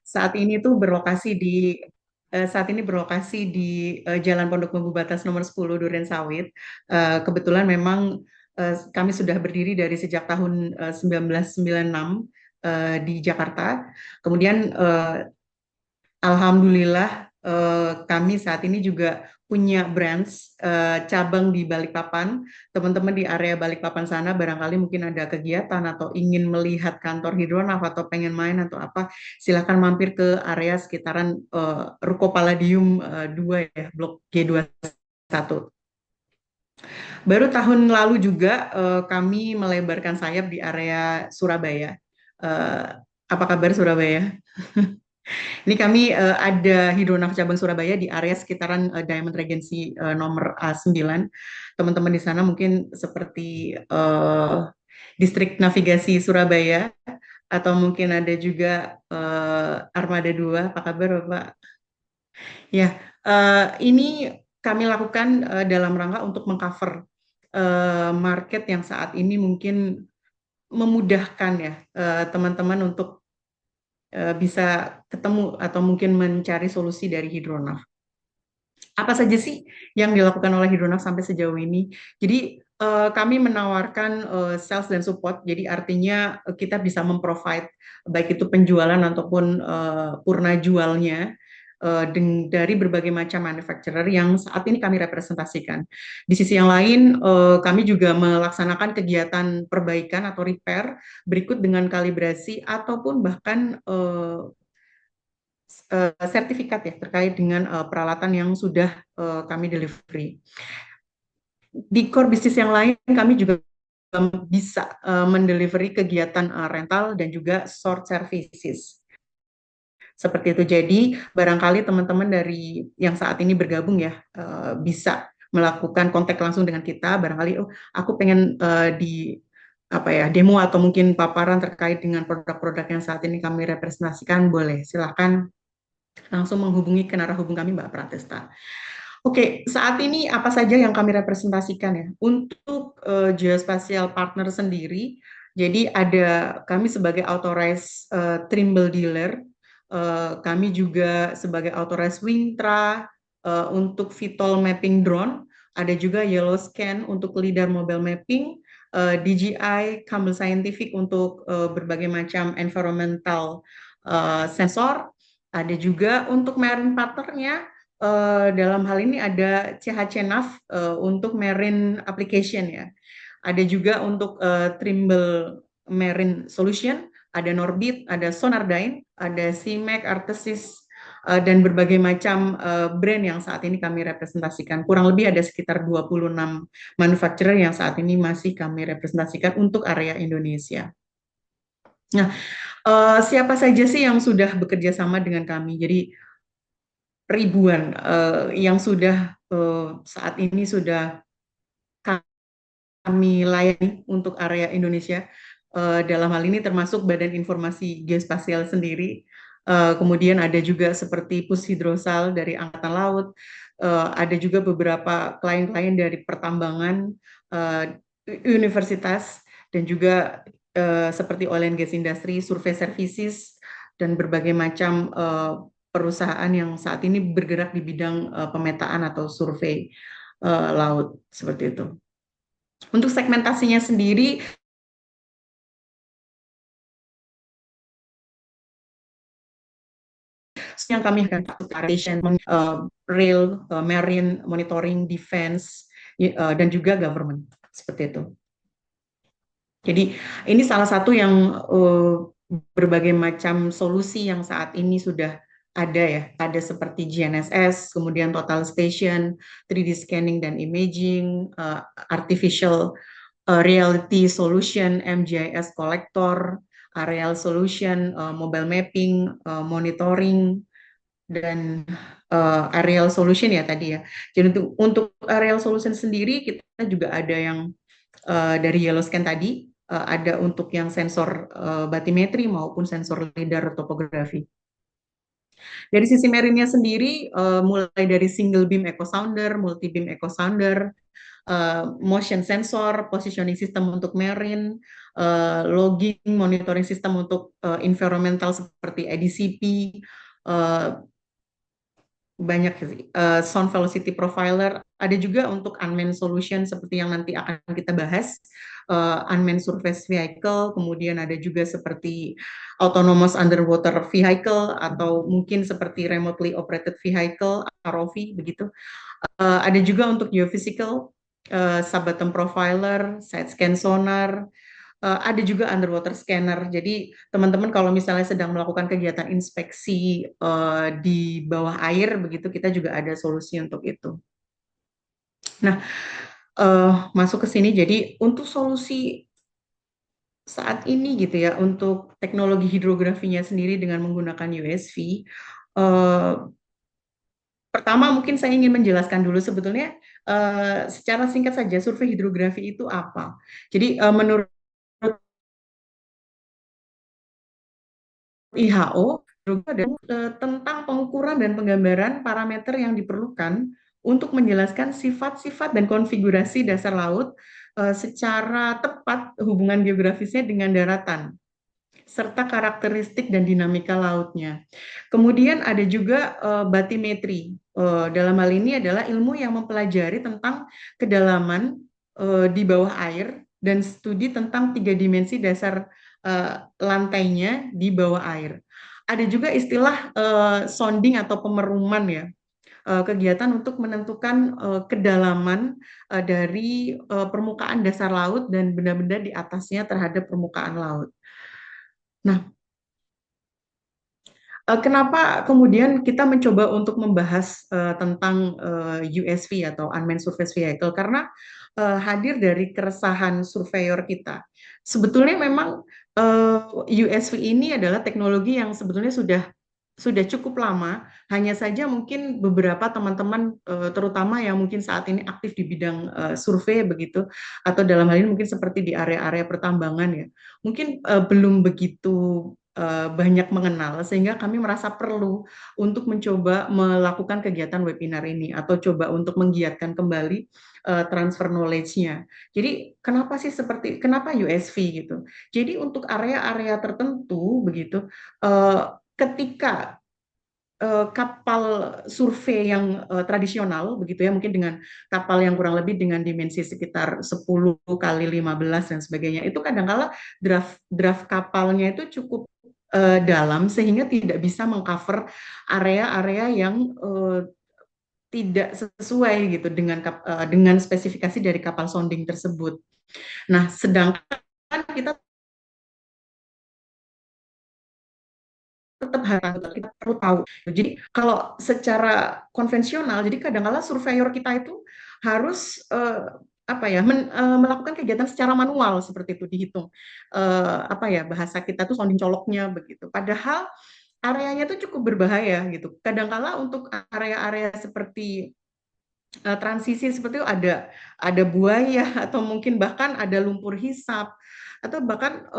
saat ini tuh saat ini berlokasi di Jalan Pondok Bambu Batas nomor 10 Duren Sawit. Kebetulan memang kami sudah berdiri dari sejak tahun 1996 di Jakarta. Kemudian alhamdulillah kami saat ini juga punya branch cabang di Balikpapan. Teman-teman di area Balikpapan sana barangkali mungkin ada kegiatan atau ingin melihat kantor Hidronav atau pengen main atau apa, silakan mampir ke area sekitaran Ruko Palladium 2 ya, Blok G21. Baru tahun lalu juga kami melebarkan sayap di area Surabaya. Eh, apa kabar Surabaya? Ini kami ada Hidronav cabang Surabaya di area sekitaran Diamond Regency nomor A9. Teman-teman di sana mungkin seperti Distrik Navigasi Surabaya atau mungkin ada juga Armada 2. Apa kabar Bapak? Ya, ini kami lakukan dalam rangka untuk mengcover market yang saat ini mungkin memudahkan ya teman-teman untuk bisa ketemu atau mungkin mencari solusi dari Hidronav. Apa saja sih yang dilakukan oleh Hidronav sampai sejauh ini? Jadi kami menawarkan sales dan support, jadi artinya kita bisa memprovide baik itu penjualan ataupun purna jualnya dari berbagai macam manufacturer yang saat ini kami representasikan. Di sisi yang lain, kami juga melaksanakan kegiatan perbaikan atau repair berikut dengan kalibrasi ataupun bahkan sertifikat ya terkait dengan peralatan yang sudah kami delivery. Di core bisnis yang lain kami juga bisa mendelivery kegiatan rental dan juga short services. Seperti itu. Jadi barangkali teman-teman dari yang saat ini bergabung ya bisa melakukan kontak langsung dengan kita. Barangkali oh aku pengen di apa ya demo atau mungkin paparan terkait dengan produk-produk yang saat ini kami representasikan, boleh silahkan langsung menghubungi ke narah hubung kami Mbak Pratesta. Oke, saat ini apa saja yang kami representasikan ya? Untuk geospatial partner sendiri, jadi ada kami sebagai authorized trimble dealer, kami juga sebagai authorized Wintra untuk VTOL mapping drone, ada juga Yellow Scan untuk lidar mobile mapping, DJI Campbell Scientific untuk berbagai macam environmental sensor, ada juga untuk marine partnernya dalam hal ini ada CHC Nav untuk marine application ya. Ada juga untuk Trimble Marine Solution, ada Norbit, ada Sonardyne, ada CMAC, Artesis, dan berbagai macam brand yang saat ini kami representasikan. Kurang lebih ada sekitar 26 manufacturer yang saat ini masih kami representasikan untuk area Indonesia. Nah, siapa saja sih yang sudah bekerja sama dengan kami? Jadi ribuan yang sudah saat ini sudah kami layani untuk area Indonesia. Dalam hal ini termasuk Badan Informasi Geospasial sendiri. Kemudian ada juga seperti Pushidrosal dari Angkatan Laut. Ada juga beberapa klien-klien dari pertambangan, universitas, dan juga seperti oil and gas industry, survei services, dan berbagai macam perusahaan yang saat ini bergerak di bidang pemetaan atau survei laut seperti itu. Untuk segmentasinya sendiri yang kami akan rail, marine, monitoring, defense, dan juga government seperti itu. Jadi ini salah satu yang berbagai macam solusi yang saat ini sudah ada ya, ada seperti GNSS, kemudian total station, 3D scanning dan imaging, artificial reality solution, MGIS collector, aerial solution, mobile mapping, monitoring, dan aerial solution ya tadi ya. Jadi untuk aerial solution sendiri kita juga ada yang dari Yellow Scan tadi, ada untuk yang sensor batimetri maupun sensor lidar topografi. Dari sisi marine-nya sendiri, mulai dari single beam echo sounder, multi beam echo sounder, motion sensor, positioning system untuk marine, logging, monitoring system untuk environmental seperti ADCP, uh, banyak sih. Sound velocity profiler, ada juga untuk unmanned solution seperti yang nanti akan kita bahas, unmanned surface vehicle, kemudian ada juga seperti autonomous underwater vehicle atau mungkin seperti remotely operated vehicle ROV begitu. Ada juga untuk geophysical, sub-bottom profiler, side scan sonar, ada juga underwater scanner. Jadi teman-teman kalau misalnya sedang melakukan kegiatan inspeksi di bawah air begitu, kita juga ada solusi untuk itu. Nah, masuk ke sini. Jadi untuk solusi saat ini gitu ya, untuk teknologi hidrografinya sendiri dengan menggunakan USV, pertama mungkin saya ingin menjelaskan dulu sebetulnya secara singkat saja survei hidrografi itu apa. Jadi menurut WHO tentang pengukuran dan penggambaran parameter yang diperlukan untuk menjelaskan sifat-sifat dan konfigurasi dasar laut secara tepat hubungan geografisnya dengan daratan serta karakteristik dan dinamika lautnya. Kemudian ada juga batimetri. Dalam hal ini adalah ilmu yang mempelajari tentang kedalaman di bawah air dan studi tentang tiga dimensi dasar lantainya di bawah air. Ada juga istilah sounding atau pemeruman ya, kegiatan untuk menentukan kedalaman dari permukaan dasar laut dan benda-benda di atasnya terhadap permukaan laut. Nah, kenapa kemudian kita mencoba untuk membahas tentang USV atau Unmanned Surface Vehicle? Karena hadir dari keresahan surveyor kita. Sebetulnya memang USV ini adalah teknologi yang sebetulnya sudah cukup lama, hanya saja mungkin beberapa teman-teman, terutama yang mungkin saat ini aktif di bidang survei begitu, atau dalam hal ini mungkin seperti di area-area pertambangan ya, mungkin belum begitu banyak mengenal, sehingga kami merasa perlu untuk mencoba melakukan kegiatan webinar ini, atau coba untuk menggiatkan kembali transfer knowledge-nya. Jadi kenapa USV gitu? Jadi untuk area-area tertentu begitu, ketika kapal survei yang tradisional begitu ya, mungkin dengan kapal yang kurang lebih dengan dimensi sekitar 10 kali 15 dan sebagainya, itu kadang-kala draft kapalnya itu cukup dalam sehingga tidak bisa mengcover area-area yang tidak sesuai gitu dengan spesifikasi dari kapal sounding tersebut. Nah, sedangkan kita tetap harus kita perlu tahu. Jadi kalau secara konvensional, jadi kadang-kala surveyor kita itu harus apa ya melakukan kegiatan secara manual seperti itu dihitung apa ya bahasa kita tuh sounding coloknya begitu. Padahal areanya itu cukup berbahaya gitu. Kadang-kala untuk area-area seperti transisi seperti itu ada buaya atau mungkin bahkan ada lumpur hisap atau bahkan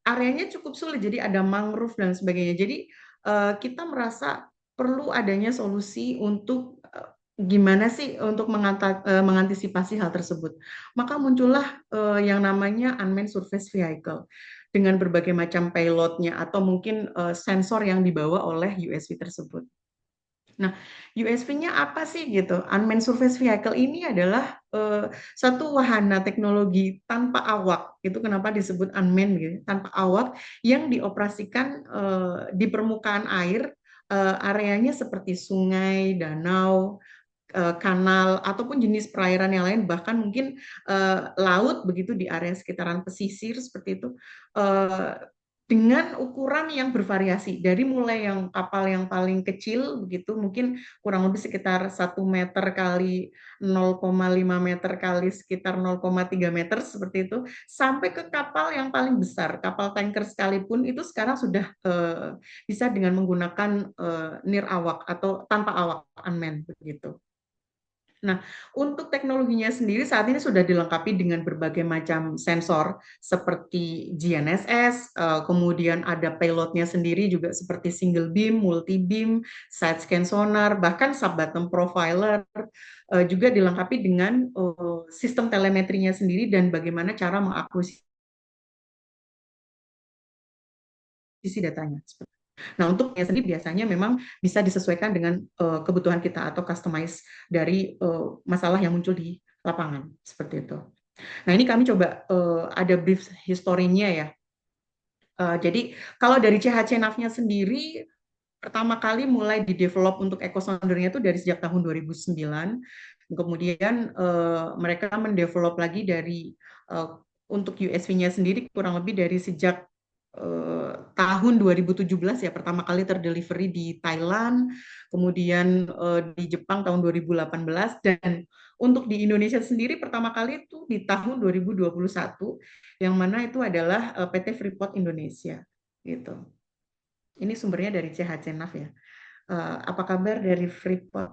areanya cukup sulit jadi ada mangrove dan sebagainya. Jadi kita merasa perlu adanya solusi untuk gimana sih untuk mengantisipasi hal tersebut. Maka muncullah yang namanya unmanned surface vehicle dengan berbagai macam payloadnya atau mungkin sensor yang dibawa oleh USV tersebut. Nah, USV-nya apa sih gitu? Unmanned Surface Vehicle ini adalah satu wahana teknologi tanpa awak. Itu kenapa disebut unmanned gitu, tanpa awak yang dioperasikan di permukaan air, areanya seperti sungai, danau, kanal ataupun jenis perairan yang lain, bahkan mungkin laut begitu di area sekitaran pesisir seperti itu. Dengan ukuran yang bervariasi dari mulai yang kapal yang paling kecil begitu mungkin kurang lebih sekitar 1 meter kali 0,5 meter kali sekitar 0,3 meter seperti itu sampai ke kapal yang paling besar kapal tanker sekalipun itu sekarang sudah bisa dengan menggunakan nirawak atau tanpa awak unmanned begitu. Nah, untuk teknologinya sendiri saat ini sudah dilengkapi dengan berbagai macam sensor seperti GNSS, kemudian ada payloadnya sendiri juga seperti single beam, multi beam, side scan sonar, bahkan sub-bottom profiler juga dilengkapi dengan sistem telemetrinya sendiri dan bagaimana cara mengakuisisi datanya. Nah, untuknya sendiri biasanya memang bisa disesuaikan dengan kebutuhan kita atau customize dari masalah yang muncul di lapangan seperti itu. Nah, ini kami coba ada brief historinya ya. Jadi kalau dari CHC NAV-nya sendiri pertama kali mulai di-develop untuk eco sounder-nya itu dari sejak tahun 2009. Kemudian mereka mendevelop lagi dari untuk USV-nya sendiri kurang lebih dari sejak tahun 2017 ya pertama kali terdelivery di Thailand, kemudian di Jepang tahun 2018 dan untuk di Indonesia sendiri pertama kali itu di tahun 2021 yang mana itu adalah PT Freeport Indonesia gitu. Ini sumbernya dari CHC NAV ya. Apa kabar dari Freeport?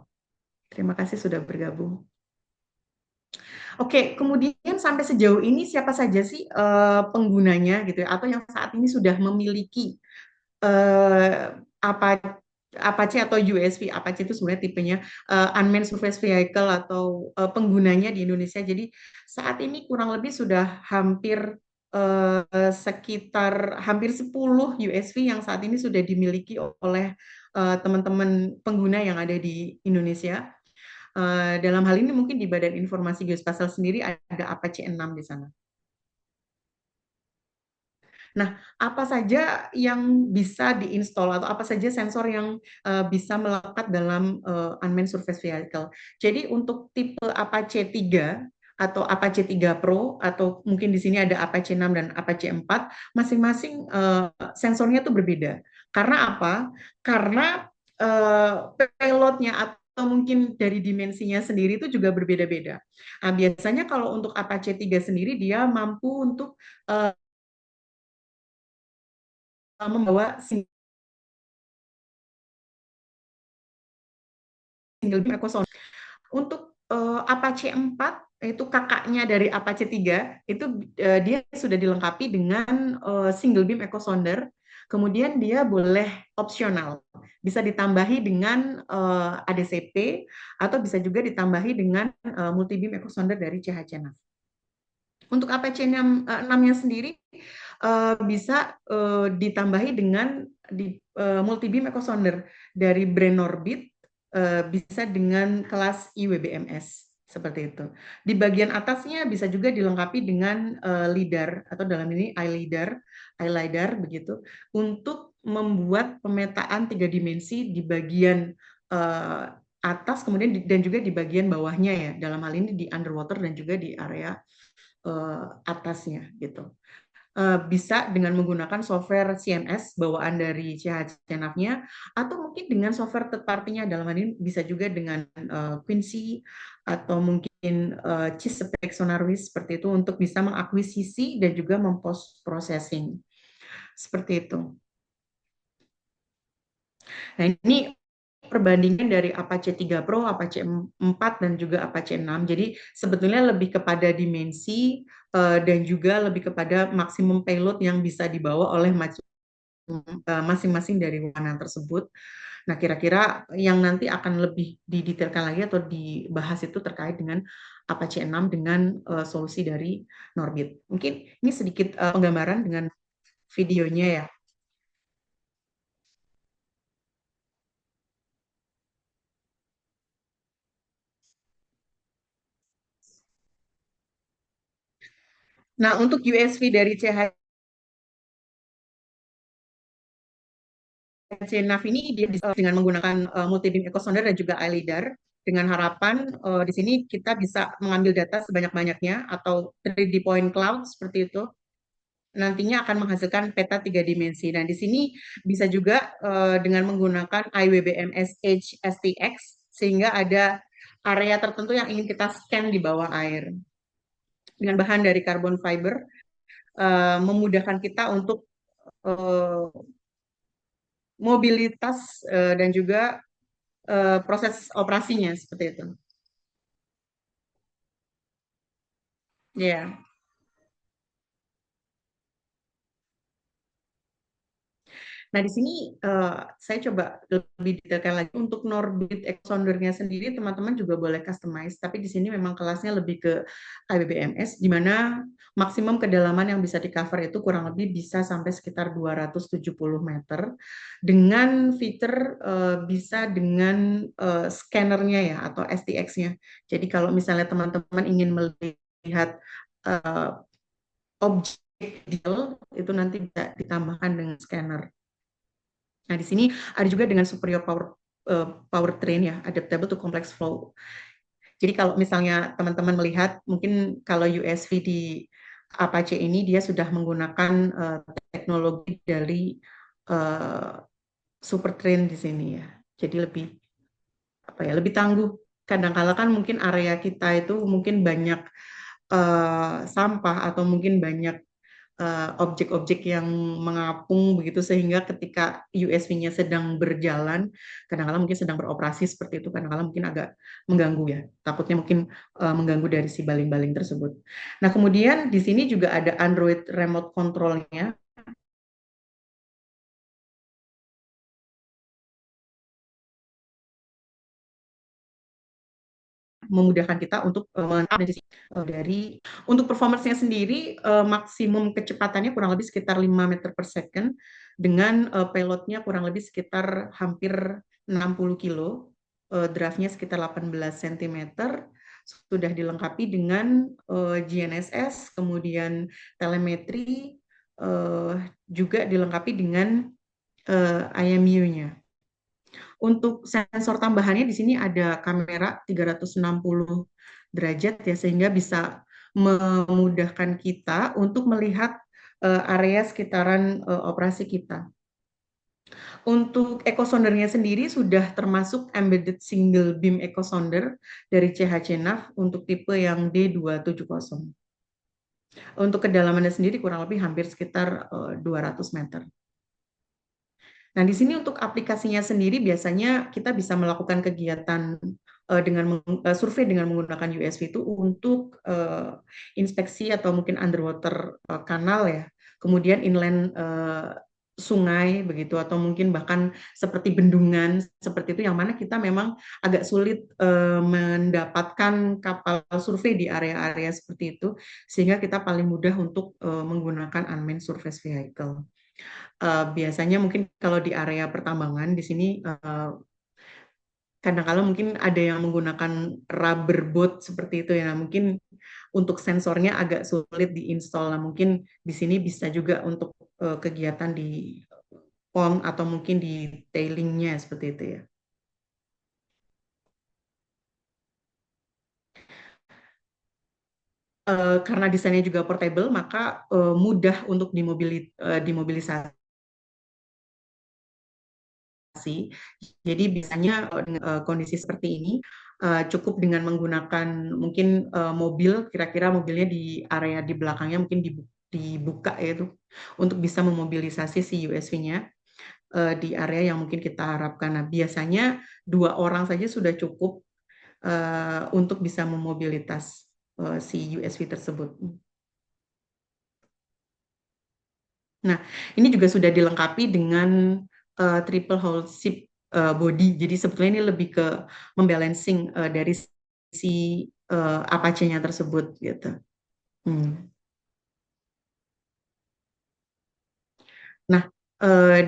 Terima kasih sudah bergabung. Oke, kemudian sampai sejauh ini siapa saja sih penggunanya gitu ya, atau yang saat ini sudah memiliki apa Apache atau USV. Apache itu sebenarnya tipenya Unmanned Surface Vehicle atau penggunanya di Indonesia. Jadi saat ini kurang lebih sudah sekitar hampir 10 USV yang saat ini sudah dimiliki oleh teman-teman pengguna yang ada di Indonesia. Dalam hal ini mungkin di Badan Informasi Geospasial sendiri ada Apache 6 di sana. Nah, apa saja yang bisa diinstal atau apa saja sensor yang bisa melekat dalam unmanned surface vehicle. Jadi untuk tipe Apache 3 atau Apache 3 Pro atau mungkin di sini ada Apache 6 dan Apache 4, masing-masing sensornya itu berbeda. Karena apa? Karena payloadnya atau mungkin dari dimensinya sendiri itu juga berbeda-beda. Nah, biasanya kalau untuk Apache 3 sendiri dia mampu untuk membawa single beam echo sound. Untuk Apache 4 itu kakaknya dari Apache 3 itu dia sudah dilengkapi dengan single beam echo sounder. Kemudian dia boleh opsional, bisa ditambahi dengan ADCP atau bisa juga ditambahi dengan multi beam echo sounder dari CHC-NAV. Untuk Apache 6-nya sendiri bisa ditambahi dengan multi beam echo sounder dari brand Norbit, bisa dengan kelas IWBMS seperti itu. Di bagian atasnya bisa juga dilengkapi dengan LIDAR atau dalam ini iLIDAR begitu untuk membuat pemetaan 3 dimensi di bagian atas kemudian dan juga di bagian bawahnya ya. Dalam hal ini di underwater dan juga di area atasnya gitu. Bisa dengan menggunakan software CMS bawaan dari CHC-NAV-nya atau mungkin dengan software third party-nya dalam hal ini bisa juga dengan Quincy atau mungkin Chesapeake Sonarwiz seperti itu untuk bisa mengakuisisi dan juga mempost processing seperti itu. Nah, ini perbandingan dari Apache 3 Pro, Apache 4, dan juga Apache 6. Jadi sebetulnya lebih kepada dimensi dan juga lebih kepada maksimum payload yang bisa dibawa oleh masing-masing dari wahana tersebut. Nah, kira-kira yang nanti akan lebih didetailkan lagi atau dibahas itu terkait dengan Apache 6 dengan solusi dari Norbit. Mungkin ini sedikit penggambaran dengan videonya ya. Nah, untuk USV dari CNAV ini dia dengan menggunakan multi beam echo sounder dan juga iLidar dengan harapan di sini kita bisa mengambil data sebanyak-banyaknya atau 3D point cloud seperti itu nantinya akan menghasilkan peta 3 dimensi. Dan di sini bisa juga dengan menggunakan IWBMS Edge STX sehingga ada area tertentu yang ingin kita scan di bawah air dengan bahan dari carbon fiber memudahkan kita untuk uh, mobilitas dan juga proses operasinya seperti itu. Ya. Nah, di sini saya coba lebih detailkan lagi untuk Norbit Exondernya sendiri, teman-teman juga boleh customize, tapi di sini memang kelasnya lebih ke IBBMS, di mana maksimum kedalaman yang bisa di-cover itu kurang lebih bisa sampai sekitar 270 meter, dengan fitur bisa dengan scannernya ya, atau STX-nya. Jadi kalau misalnya teman-teman ingin melihat eh, objek detail, itu nanti bisa ditambahkan dengan scanner. Nah, di sini ada juga dengan superior powertrain ya, adaptable to complex flow. Jadi kalau misalnya teman-teman melihat, mungkin kalau USV di Apache ini dia sudah menggunakan teknologi dari uh, supertrain di sini ya. Jadi lebih apa ya, lebih tangguh. Kadang-kala kan mungkin area kita itu mungkin banyak sampah atau mungkin banyak objek-objek yang mengapung begitu, sehingga ketika USV-nya sedang berjalan, kadang-kadang mungkin sedang beroperasi seperti itu, kadang-kadang mungkin agak mengganggu ya, takutnya mungkin mengganggu dari si baling-baling tersebut. Nah, kemudian di sini juga ada Android remote control-nya, memudahkan kita untuk dari untuk performance-nya sendiri, maksimum kecepatannya kurang lebih sekitar 5 meter per second, dengan payload-nya kurang lebih sekitar hampir 60 kilo, draft-nya sekitar 18 cm, sudah dilengkapi dengan GNSS, kemudian telemetri, juga dilengkapi dengan IMU-nya. Untuk sensor tambahannya di sini ada kamera 360 derajat ya, sehingga bisa memudahkan kita untuk melihat area sekitaran operasi kita. Untuk echo sondernya sendiri sudah termasuk embedded single beam echo sonder dari CHC NAV untuk tipe yang D270. Untuk kedalamannya sendiri kurang lebih hampir sekitar 200 meter. Nah, di sini untuk aplikasinya sendiri biasanya kita bisa melakukan kegiatan dengan survei dengan menggunakan USV itu untuk inspeksi atau mungkin underwater kanal ya, kemudian inland sungai begitu, atau mungkin bahkan seperti bendungan seperti itu, yang mana kita memang agak sulit mendapatkan kapal survei di area-area seperti itu, sehingga kita paling mudah untuk menggunakan unmanned surface vehicle. Biasanya mungkin kalau di area pertambangan di sini kadang-kala mungkin ada yang menggunakan rubber boat seperti itu ya. Nah, mungkin untuk sensornya agak sulit diinstal. Nah, mungkin di sini bisa juga untuk kegiatan di pond atau mungkin di tailingnya seperti itu ya. Karena desainnya juga portable, maka mudah untuk dimobilisasi. Jadi biasanya dengan kondisi seperti ini cukup dengan menggunakan mungkin mobil, kira-kira mobilnya di area di belakangnya mungkin dibuka ya itu, untuk bisa memobilisasi si USV-nya di area yang mungkin kita harapkan. Nah, biasanya 2 orang saja sudah cukup untuk bisa memobilitas si USV tersebut. Nah, ini juga sudah dilengkapi dengan triple hull ship body. Jadi sebetulnya ini lebih ke membalancing dari si Apache-nya tersebut gitu. Hmm. Nah,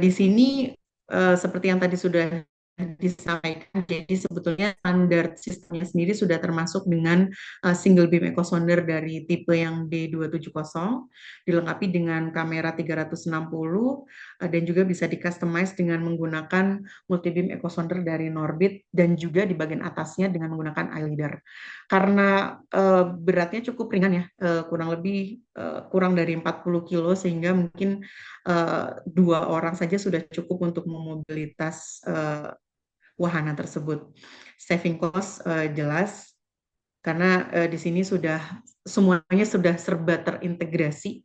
di sini seperti yang tadi sudah disampaikan, jadi sebetulnya standar sistemnya sendiri sudah termasuk dengan single beam echo sounder dari tipe yang D270, dilengkapi dengan kamera 360, dan juga bisa di-customize dengan menggunakan multi beam echo sounder dari Norbit, dan juga di bagian atasnya dengan menggunakan eye leader. Karena beratnya cukup ringan ya, kurang lebih kurang dari 40 kilo, sehingga mungkin 2 orang saja sudah cukup untuk memobilitas wahana tersebut. Saving cost jelas, karena di sini sudah semuanya sudah serba terintegrasi,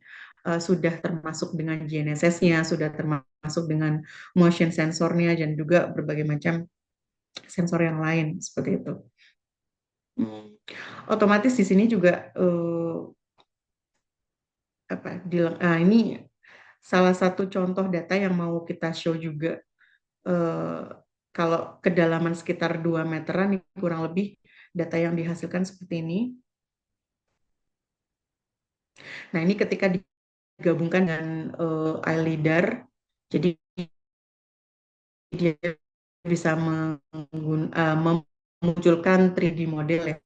sudah termasuk dengan GNSS-nya, sudah termasuk dengan motion sensornya, dan juga berbagai macam sensor yang lain seperti itu. Hmm. Otomatis di sini juga ini salah satu contoh data yang mau kita show juga. eh, Kalau kedalaman sekitar 2 meteran, ini kurang lebih data yang dihasilkan seperti ini. Nah, ini ketika digabungkan dengan iLidar, jadi dia bisa memunculkan 3D model ya.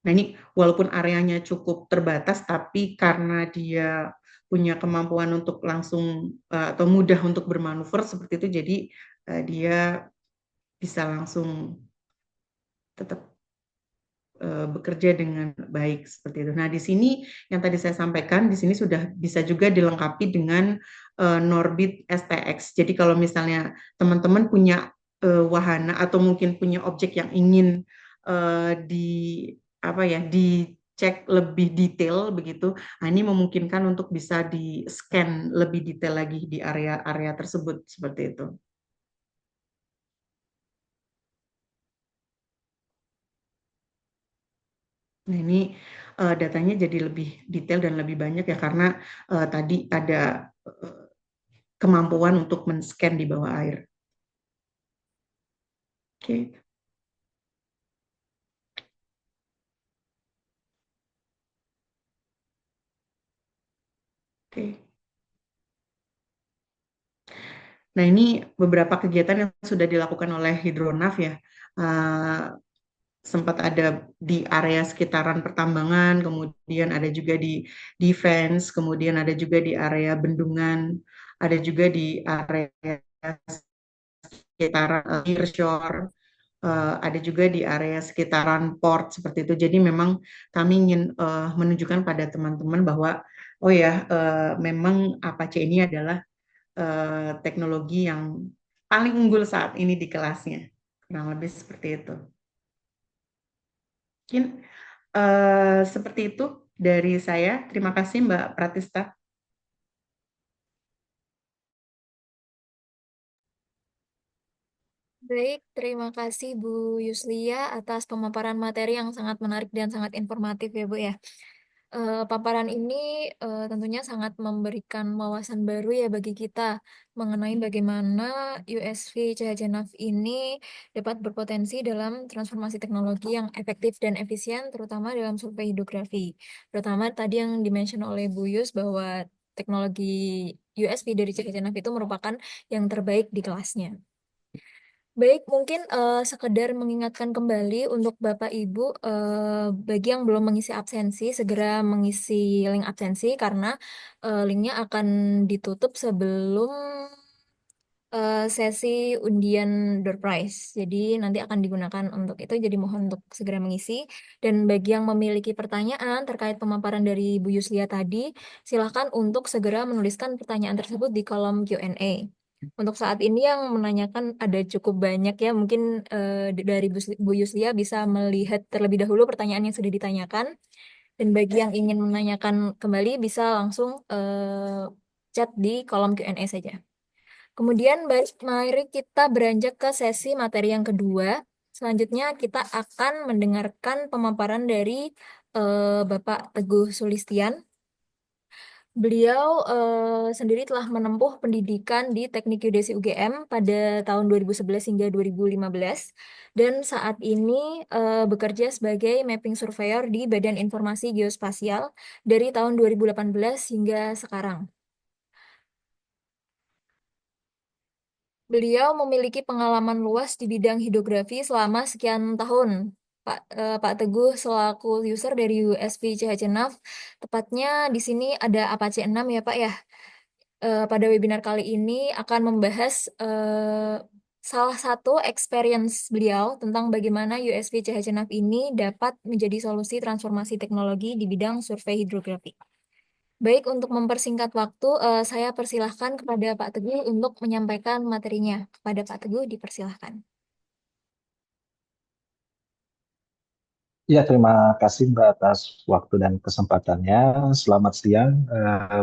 Nah, ini walaupun areanya cukup terbatas, tapi karena dia punya kemampuan untuk langsung atau mudah untuk bermanuver seperti itu, jadi dia bisa langsung tetap bekerja dengan baik seperti itu. Nah, di sini yang tadi saya sampaikan, di sini sudah bisa juga dilengkapi dengan Norbit STX. Jadi kalau misalnya teman-teman punya wahana atau mungkin punya objek yang ingin di apa ya dicek lebih detail begitu, nah, ini memungkinkan untuk bisa di scan lebih detail lagi di area-area tersebut seperti itu. Nah, ini datanya jadi lebih detail dan lebih banyak ya karena tadi ada eh, kemampuan untuk men-scan di bawah air. Oke, oke. Nah, ini beberapa kegiatan yang sudah dilakukan oleh Hidronaf ya. Eh, Sempat ada di area sekitaran pertambangan, kemudian ada juga di defense, kemudian ada juga di area bendungan, ada juga di area sekitaran nearshore, ada juga di area sekitaran port seperti itu. Jadi memang kami ingin menunjukkan pada teman-teman bahwa oh ya, memang Apache ini adalah teknologi yang paling unggul saat ini di kelasnya. Kurang lebih seperti itu. Mungkin seperti itu dari saya. Terima kasih Mbak Pratista. Baik, terima kasih Bu Yuslia atas pemaparan materi yang sangat menarik dan sangat informatif ya Bu ya. Paparan ini tentunya sangat memberikan wawasan baru ya bagi kita mengenai bagaimana USV Cahaya Naf ini dapat berpotensi dalam transformasi teknologi yang efektif dan efisien, terutama dalam survei hidrografi. Terutama tadi yang dimention oleh Bu Yus bahwa teknologi USV dari Cahaya Naf itu merupakan yang terbaik di kelasnya. Baik, mungkin sekedar mengingatkan kembali untuk Bapak Ibu bagi yang belum mengisi absensi segera mengisi link absensi karena linknya akan ditutup sebelum sesi undian door prize. Jadi nanti akan digunakan untuk itu. Jadi mohon untuk segera mengisi. Dan bagi yang memiliki pertanyaan terkait pemaparan dari Bu Yuslia tadi, silakan untuk segera menuliskan pertanyaan tersebut di kolom Q&A. Untuk saat ini yang menanyakan ada cukup banyak ya, mungkin dari Bu Yuslia bisa melihat terlebih dahulu pertanyaan yang sudah ditanyakan. Dan bagi yang ingin menanyakan kembali bisa langsung chat di kolom Q&A saja. Kemudian mari kita beranjak ke sesi materi yang kedua. Selanjutnya kita akan mendengarkan pemaparan dari Bapak Teguh Sulistian. Beliau sendiri telah menempuh pendidikan di Teknik Geodesi UGM pada tahun 2011 hingga 2015 dan saat ini bekerja sebagai mapping surveyor di Badan Informasi Geospasial dari tahun 2018 hingga sekarang. Beliau memiliki pengalaman luas di bidang hidrografi selama sekian tahun. Pak Teguh selaku user dari USV CHCNAV, tepatnya di sini ada Apache 6 ya Pak ya. Pada webinar kali ini akan membahas salah satu experience beliau tentang bagaimana USV CHCNAV ini dapat menjadi solusi transformasi teknologi di bidang survei hidrografi. Baik, untuk mempersingkat waktu, saya persilahkan kepada Pak Teguh untuk menyampaikan materinya. Kepada Pak Teguh, dipersilahkan. Ya, terima kasih Mbak atas waktu dan kesempatannya. Selamat siang,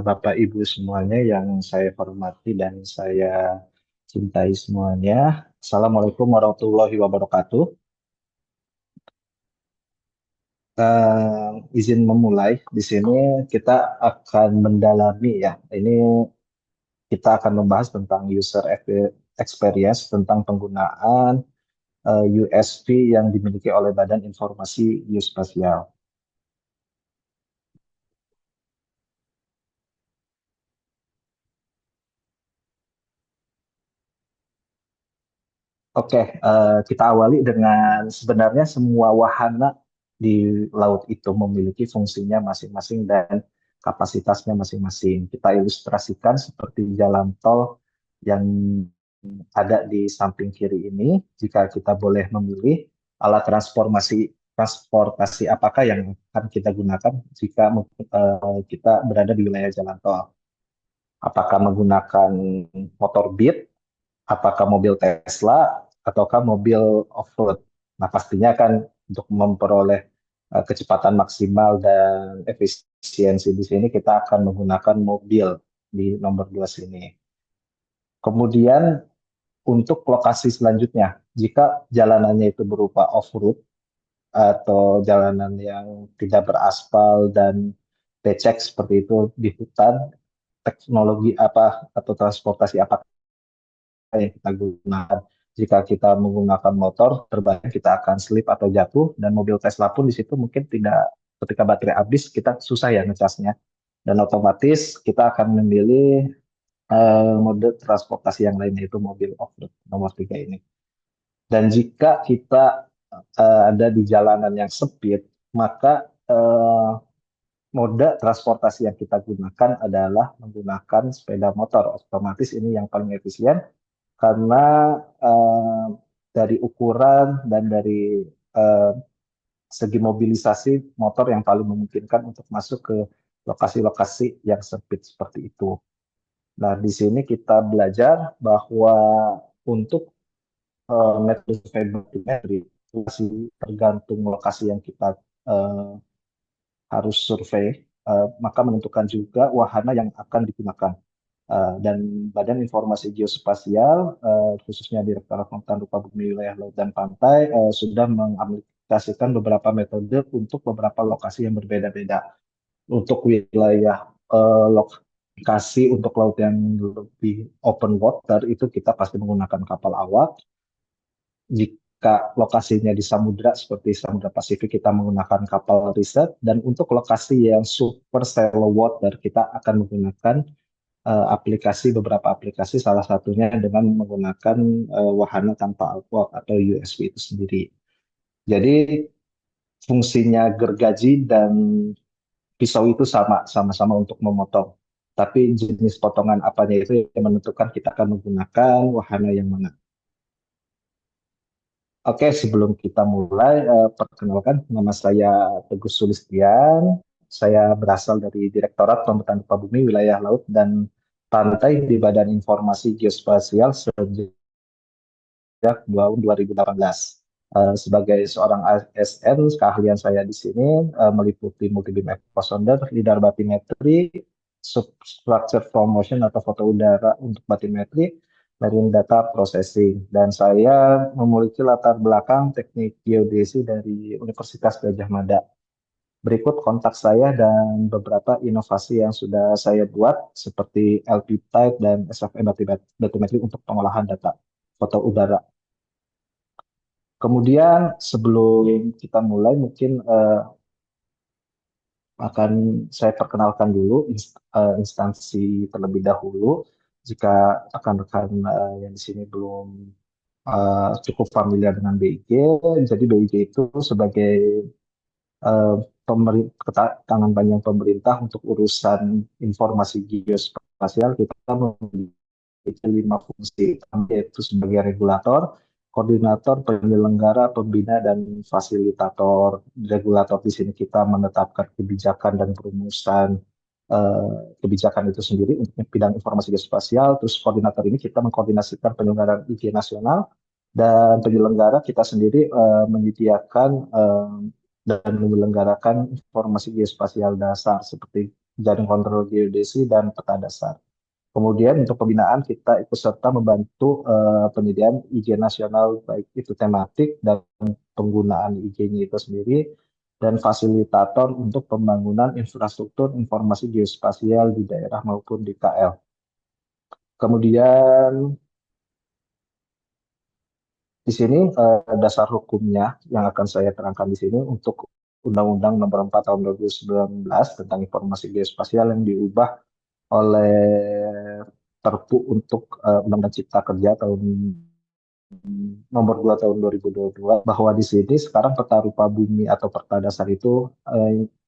Bapak Ibu semuanya yang saya hormati dan saya cintai semuanya. Assalamualaikum warahmatullahi wabarakatuh. izin memulai. Di sini kita akan mendalami ya. Ini kita akan membahas tentang user experience, tentang penggunaan USP yang dimiliki oleh Badan Informasi Geospasial. Oke, kita awali dengan sebenarnya semua wahana di laut itu memiliki fungsinya masing-masing dan kapasitasnya masing-masing. Kita ilustrasikan seperti jalan tol yang ada di samping kiri ini. Jika kita boleh memilih alat transportasi apakah yang akan kita gunakan jika kita berada di wilayah jalan tol. Apakah menggunakan motor Beat, apakah mobil Tesla, ataukah mobil off-road. Nah, pastinya kan untuk memperoleh kecepatan maksimal dan efisiensi di sini kita akan menggunakan mobil di nomor 2 sini. Kemudian untuk lokasi selanjutnya, jika jalanannya itu berupa off-road atau jalanan yang tidak beraspal dan becek seperti itu di hutan, teknologi apa atau transportasi apa yang kita gunakan. Jika kita menggunakan motor, terbanyak kita akan slip atau jatuh, dan mobil Tesla pun di situ mungkin tidak, ketika baterai habis, kita susah ya ngecasnya. Dan otomatis kita akan memilih mode transportasi yang lain, yaitu mobil off-road nomor 3 ini. Dan jika kita ada di jalanan yang sempit, maka mode transportasi yang kita gunakan adalah menggunakan sepeda motor. Otomatis ini yang paling efisien, karena dari ukuran dan dari segi mobilisasi motor yang paling memungkinkan untuk masuk ke lokasi-lokasi yang sempit seperti itu. Nah, di sini kita belajar bahwa untuk metode bathymetry masih tergantung lokasi yang kita harus survei, maka menentukan juga wahana yang akan digunakan. Dan Badan Informasi Geospasial, khususnya Direktorat Pemantauan Rupa Bumi Wilayah Laut dan Pantai, sudah mengaplikasikan beberapa metode untuk beberapa lokasi yang berbeda-beda. Untuk wilayah lokasi untuk laut yang lebih open water, itu kita pasti menggunakan kapal awak. Jika lokasinya di samudra seperti Samudra Pasifik, kita menggunakan kapal riset. Dan untuk lokasi yang super shallow water, kita akan menggunakan beberapa aplikasi, salah satunya dengan menggunakan wahana tanpa awak atau USB itu sendiri. Jadi fungsinya gergaji dan pisau itu sama-sama untuk memotong. Tapi jenis potongan apanya itu yang menentukan kita akan menggunakan wahana yang mana. Oke, sebelum kita mulai, perkenalkan, nama saya Teguh Sulistian. Saya berasal dari Direktorat Pemantauan Rupa Bumi Wilayah Laut dan Pantai di Badan Informasi Geospasial sejak tahun 2018. Sebagai seorang ASN, keahlian saya di sini meliputi multi-beam echo sounder, lidar bathymetry, structure from motion atau foto udara untuk bathymetry, marine data processing. Dan saya memiliki latar belakang teknik geodesi dari Universitas Gadjah Mada. Berikut kontak saya dan beberapa inovasi yang sudah saya buat seperti LP-Type dan SFM bathymetry untuk pengolahan data foto udara. Kemudian sebelum kita mulai mungkin akan saya perkenalkan dulu instansi terlebih dahulu. Jika rekan-rekan yang di sini belum cukup familiar dengan BIG, jadi BIG itu sebagai tangan panjang pemerintah untuk urusan informasi geospasial. Kita memiliki 5 fungsi, yaitu sebagai regulator, koordinator, penyelenggara, pembina, dan fasilitator. Regulator di sini kita menetapkan kebijakan dan perumusan kebijakan itu sendiri untuk bidang informasi geospasial. Terus koordinator ini kita mengkoordinasikan penyelenggaraan IG nasional, dan penyelenggara kita sendiri menyediakan dan menyelenggarakan informasi geospasial dasar seperti jaring kontrol geodesi dan peta dasar. Kemudian untuk pembinaan kita ikut serta membantu penyediaan IG nasional, baik itu tematik dan penggunaan IG-nya itu sendiri, dan fasilitator untuk pembangunan infrastruktur informasi geospasial di daerah maupun di KL. Kemudian di sini dasar hukumnya yang akan saya terangkan di sini untuk Undang-Undang Nomor 4 Tahun 2019 tentang informasi geospasial yang diubah oleh Perpu untuk Undang-Undang Cipta Kerja tahun Nomor 2 Tahun 2022, bahwa di sini sekarang peta rupa bumi atau peta dasar itu,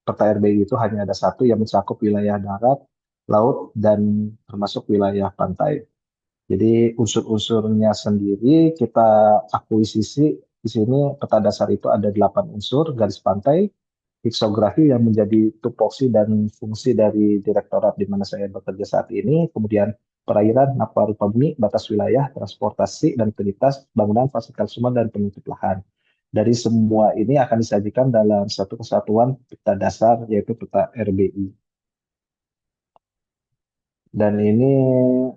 peta RBI itu hanya ada satu yang mencakup wilayah darat, laut, dan termasuk wilayah pantai. Jadi unsur-unsurnya sendiri kita akuisisi di sini. Peta dasar itu ada 8 unsur: garis pantai, hidrografi yang menjadi tupoksi dan fungsi dari direktorat di mana saya bekerja saat ini, kemudian perairan, mapa rupa bumi, batas wilayah, transportasi dan utilitas, bangunan, fasilitas umum, dan penutup lahan. Dari semua ini akan disajikan dalam satu kesatuan peta dasar, yaitu peta RBI. Dan ini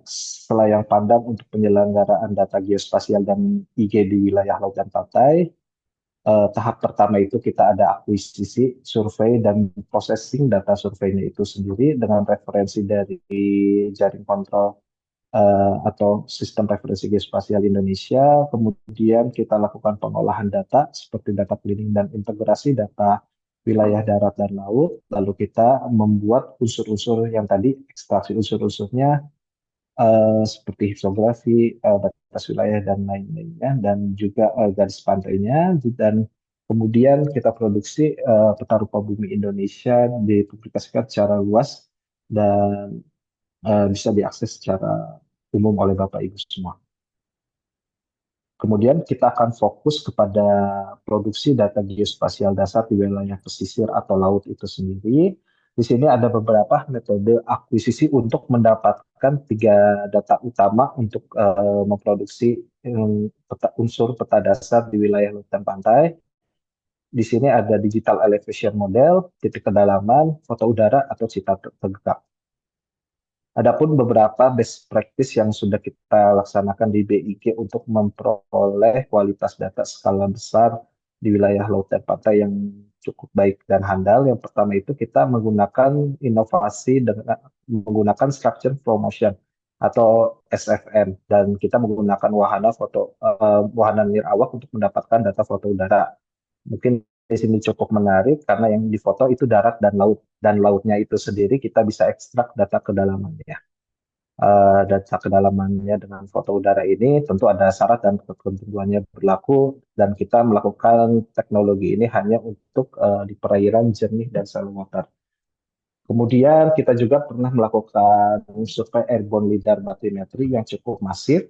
selayang pandang untuk penyelenggaraan data geospasial dan IG di wilayah laut dan pantai. Tahap pertama itu kita ada akuisisi, survei, dan processing data surveinya itu sendiri dengan referensi dari jaring kontrol atau sistem referensi geospasial Indonesia. Kemudian kita lakukan pengolahan data seperti data cleaning dan integrasi data wilayah darat dan laut. Lalu kita membuat unsur-unsur yang tadi, ekstraksi unsur-unsurnya seperti hidrografi, batas wilayah dan lain-lainnya, dan juga garis pantainya. Dan kemudian kita produksi peta rupa bumi Indonesia, dipublikasikan secara luas dan bisa diakses secara umum oleh Bapak Ibu semua. Kemudian kita akan fokus kepada produksi data geospasial dasar di wilayah pesisir atau laut itu sendiri. Di sini ada beberapa metode akuisisi untuk mendapatkan 3 data utama untuk memproduksi unsur peta dasar di wilayah laut dan pantai. Di sini ada digital elevation model, titik kedalaman, foto udara, atau cita tegak. Adapun beberapa best practice yang sudah kita laksanakan di BIG untuk memperoleh kualitas data skala besar di wilayah laut dan pantai yang cukup baik dan handal. Yang pertama itu kita menggunakan inovasi dengan menggunakan structure promotion atau SFM, dan kita menggunakan wahana nirawak untuk mendapatkan data foto udara. Mungkin di sini cukup menarik karena yang difoto itu darat dan laut, dan lautnya itu sendiri kita bisa ekstrak data kedalamannya. Data kedalamannya dengan foto udara ini tentu ada syarat dan ketentuannya berlaku, dan kita melakukan teknologi ini hanya untuk di perairan jernih dan shallow water. Kemudian kita juga pernah melakukan survei airborne lidar bathymetry yang cukup masif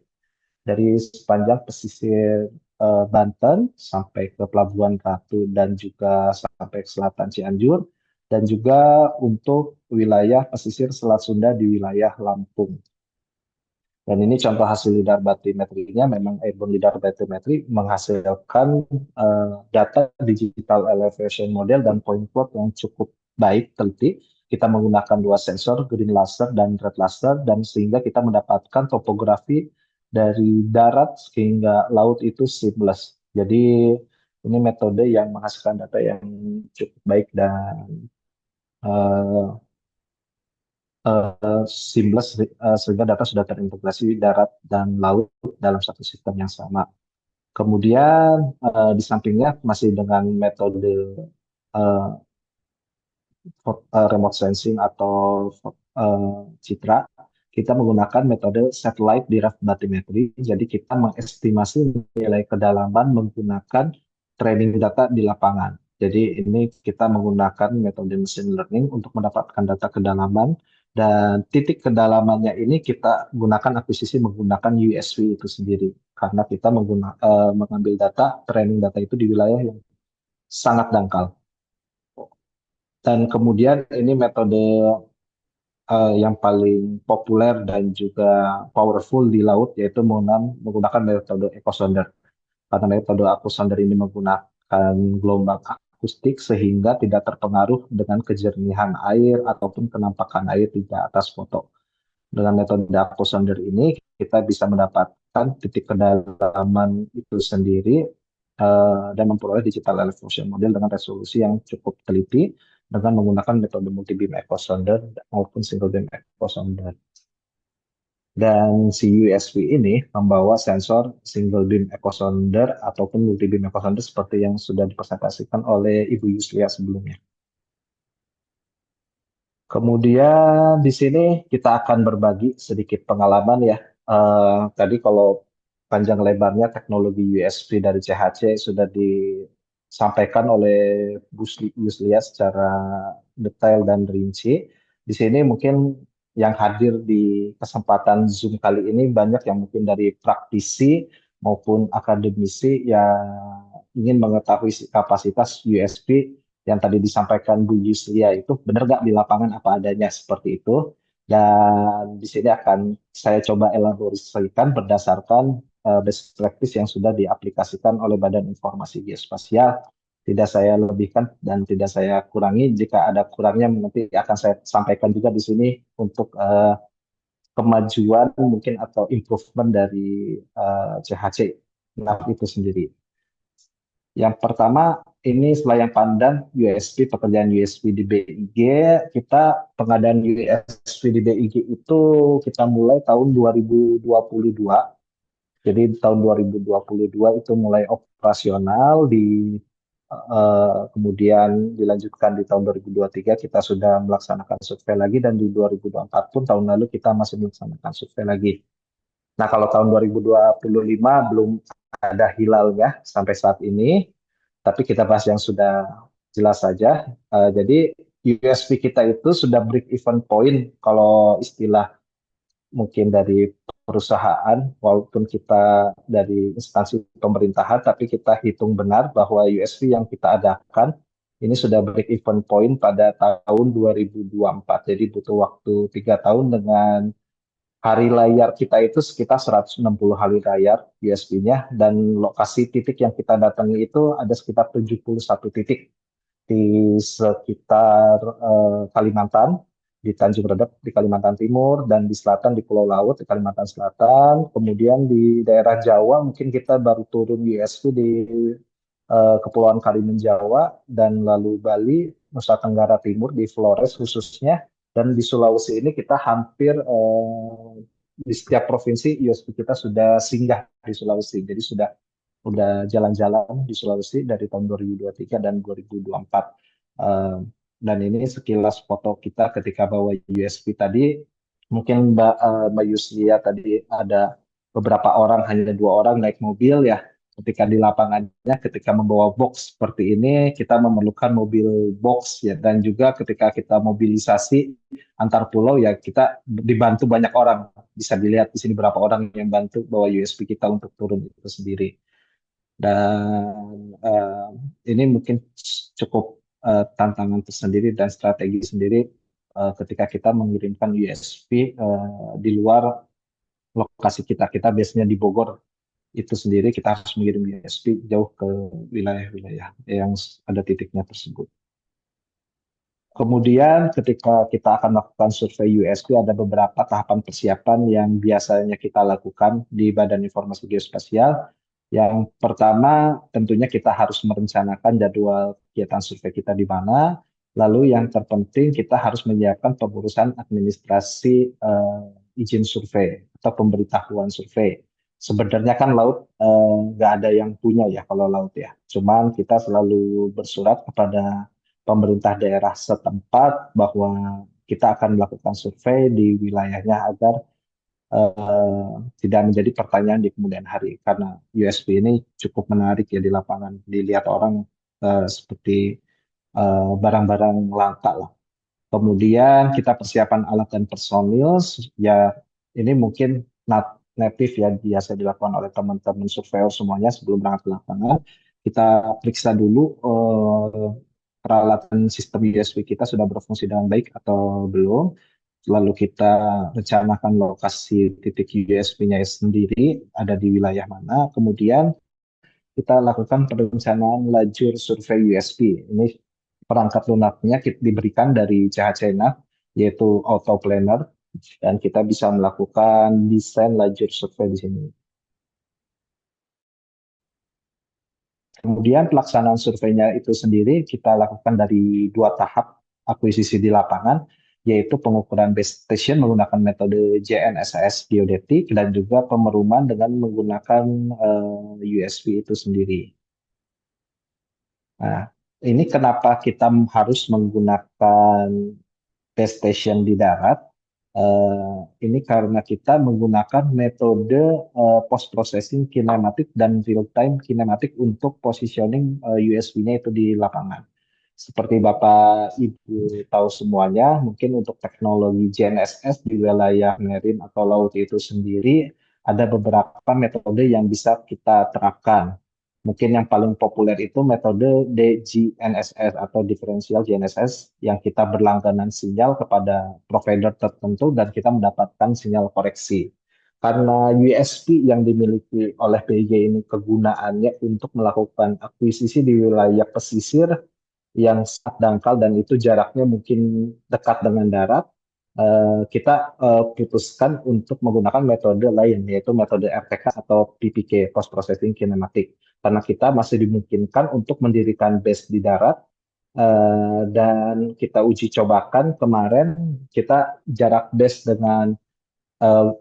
dari sepanjang pesisir Banten sampai ke Pelabuhan Ratu dan juga sampai ke selatan Cianjur, dan juga untuk wilayah pesisir Selat Sunda di wilayah Lampung. Dan ini contoh hasil lidar bathymetry-nya. Memang airborne lidar bathymetry menghasilkan data digital elevation model dan point cloud yang cukup baik, teliti. Kita menggunakan 2 sensor, green laser dan red laser, dan sehingga kita mendapatkan topografi dari darat hingga laut itu seamless. Jadi ini metode yang menghasilkan data yang cukup baik dan seamless, sehingga data sudah terintegrasi darat dan laut dalam satu sistem yang sama. Kemudian di sampingnya masih dengan metode remote sensing atau citra, kita menggunakan metode satellite direct bathymetry. Jadi kita mengestimasi nilai kedalaman menggunakan training data di lapangan. Jadi ini kita menggunakan metode machine learning untuk mendapatkan data kedalaman, dan titik kedalamannya ini kita gunakan akuisisi menggunakan USV itu sendiri, karena kita mengambil data, training data itu di wilayah yang sangat dangkal. Dan kemudian ini metode yang paling populer dan juga powerful di laut, yaitu menggunakan metode echosonder. Karena metode echosonder ini menggunakan gelombang akustik sehingga tidak terpengaruh dengan kejernihan air ataupun kenampakan air di atas foto. Dengan metode echosonder ini kita bisa mendapatkan titik kedalaman itu sendiri dan memperoleh digital electrofusion model dengan resolusi yang cukup teliti dengan menggunakan metode multi-beam echo sounder maupun single beam echo sounder. Dan si USB ini membawa sensor single beam echo sounder ataupun multi beam echo sounder seperti yang sudah dipresentasikan oleh Ibu Yuslia sebelumnya. Kemudian di sini kita akan berbagi sedikit pengalaman ya. Tadi kalau panjang lebarnya teknologi USB dari CHC sudah disampaikan oleh Bu Yuslia secara detail dan rinci. Di sini mungkin yang hadir di kesempatan Zoom kali ini banyak yang mungkin dari praktisi maupun akademisi yang ingin mengetahui kapasitas USB yang tadi disampaikan Bu Yuslia itu benar nggak di lapangan apa adanya seperti itu. Dan di sini akan saya coba elaborasikan berdasarkan best practice yang sudah diaplikasikan oleh Badan Informasi Geospasial. Tidak saya lebihkan dan tidak saya kurangi. Jika ada kurangnya nanti akan saya sampaikan juga di sini untuk kemajuan mungkin atau improvement dari CHC itu sendiri. Yang pertama, ini selayang pandang USB, pekerjaan USB di BIG. Kita pengadaan USB di BIG itu kita mulai tahun 2022. Jadi tahun 2022 itu mulai operasional, kemudian dilanjutkan di tahun 2023 kita sudah melaksanakan survei lagi, dan di 2024 pun tahun lalu kita masih melaksanakan survei lagi. Nah, kalau tahun 2025 belum ada hilalnya sampai saat ini, tapi kita bahas yang sudah jelas saja. Jadi USB kita itu sudah break even point kalau istilah mungkin dari perusahaan, walaupun kita dari instansi pemerintahan, tapi kita hitung benar bahwa USB yang kita adakan ini sudah break even point pada tahun 2024. Jadi butuh waktu 3 tahun dengan hari layar kita itu sekitar 160 hari layar USB-nya, dan lokasi titik yang kita datangi itu ada sekitar 71 titik di sekitar Kalimantan, di Tanjung Redep di Kalimantan Timur, dan di selatan di Pulau Laut di Kalimantan Selatan. Kemudian di daerah Jawa mungkin kita baru turun USB di Kepulauan Karimun Jawa, dan lalu Bali, Nusa Tenggara Timur di Flores khususnya, dan di Sulawesi ini kita hampir di setiap provinsi USB kita sudah singgah di Sulawesi. Jadi sudah jalan-jalan di Sulawesi dari tahun 2023 dan 2024. Dan ini sekilas foto kita ketika bawa USB tadi. Mungkin Mbak Yuslia tadi ada beberapa orang, hanya 2 orang naik mobil ya. Ketika di lapangannya, ketika membawa box seperti ini, kita memerlukan mobil box ya. Dan juga ketika kita mobilisasi antar pulau ya, kita dibantu banyak orang. Bisa dilihat di sini berapa orang yang bantu bawa USB kita untuk turun itu sendiri. Dan ini mungkin cukup tantangan tersendiri dan strategi sendiri ketika kita mengirimkan USB di luar lokasi kita. Kita biasanya di Bogor itu sendiri, kita harus mengirim USB jauh ke wilayah-wilayah yang ada titiknya tersebut. Kemudian ketika kita akan melakukan survei USB, ada beberapa tahapan persiapan yang biasanya kita lakukan di Badan Informasi Geospasial. Yang pertama, tentunya kita harus merencanakan jadwal kegiatan survei kita di mana. Lalu yang terpenting, kita harus menyiapkan pengurusan administrasi izin survei atau pemberitahuan survei. Sebenarnya kan laut nggak ada yang punya ya kalau laut ya. Cuman kita selalu bersurat kepada pemerintah daerah setempat bahwa kita akan melakukan survei di wilayahnya agar tidak menjadi pertanyaan di kemudian hari, karena USB ini cukup menarik ya di lapangan, dilihat orang seperti barang-barang langka lah. Kemudian kita persiapan alat dan personil ya, ini mungkin native ya, biasa dilakukan oleh teman-teman surveyor semuanya sebelum berangkat ke lapangan. Kita periksa dulu peralatan sistem USB kita sudah berfungsi dengan baik atau belum. Lalu kita rencanakan lokasi titik USB-nya sendiri ada di wilayah mana. Kemudian kita lakukan perencanaan lajur survei USB. Ini perangkat lunaknya diberikan dari CHCNA, yaitu Auto Planner, dan kita bisa melakukan desain lajur survei di sini. Kemudian pelaksanaan surveinya itu sendiri kita lakukan dari 2 tahap akuisisi di lapangan, yaitu pengukuran base station menggunakan metode GNSS geodetik dan juga pemeruman dengan menggunakan USV itu sendiri. Nah, ini kenapa kita harus menggunakan base station di darat? Ini karena kita menggunakan metode post processing kinematik dan real time kinematik untuk positioning USV-nya itu di lapangan. Seperti Bapak Ibu tahu semuanya, mungkin untuk teknologi GNSS di wilayah marine atau laut itu sendiri ada beberapa metode yang bisa kita terapkan. Mungkin yang paling populer itu metode DGNSS atau Differential GNSS yang kita berlangganan sinyal kepada provider tertentu dan kita mendapatkan sinyal koreksi. Karena USP yang dimiliki oleh PIG ini kegunaannya untuk melakukan akuisisi di wilayah pesisir yang sangat dangkal dan itu jaraknya mungkin dekat dengan darat, kita putuskan untuk menggunakan metode lain, yaitu metode RTK atau PPK, Post Processing Kinematic. Karena kita masih dimungkinkan untuk mendirikan base di darat, dan kita uji cobakan kemarin, kita jarak base dengan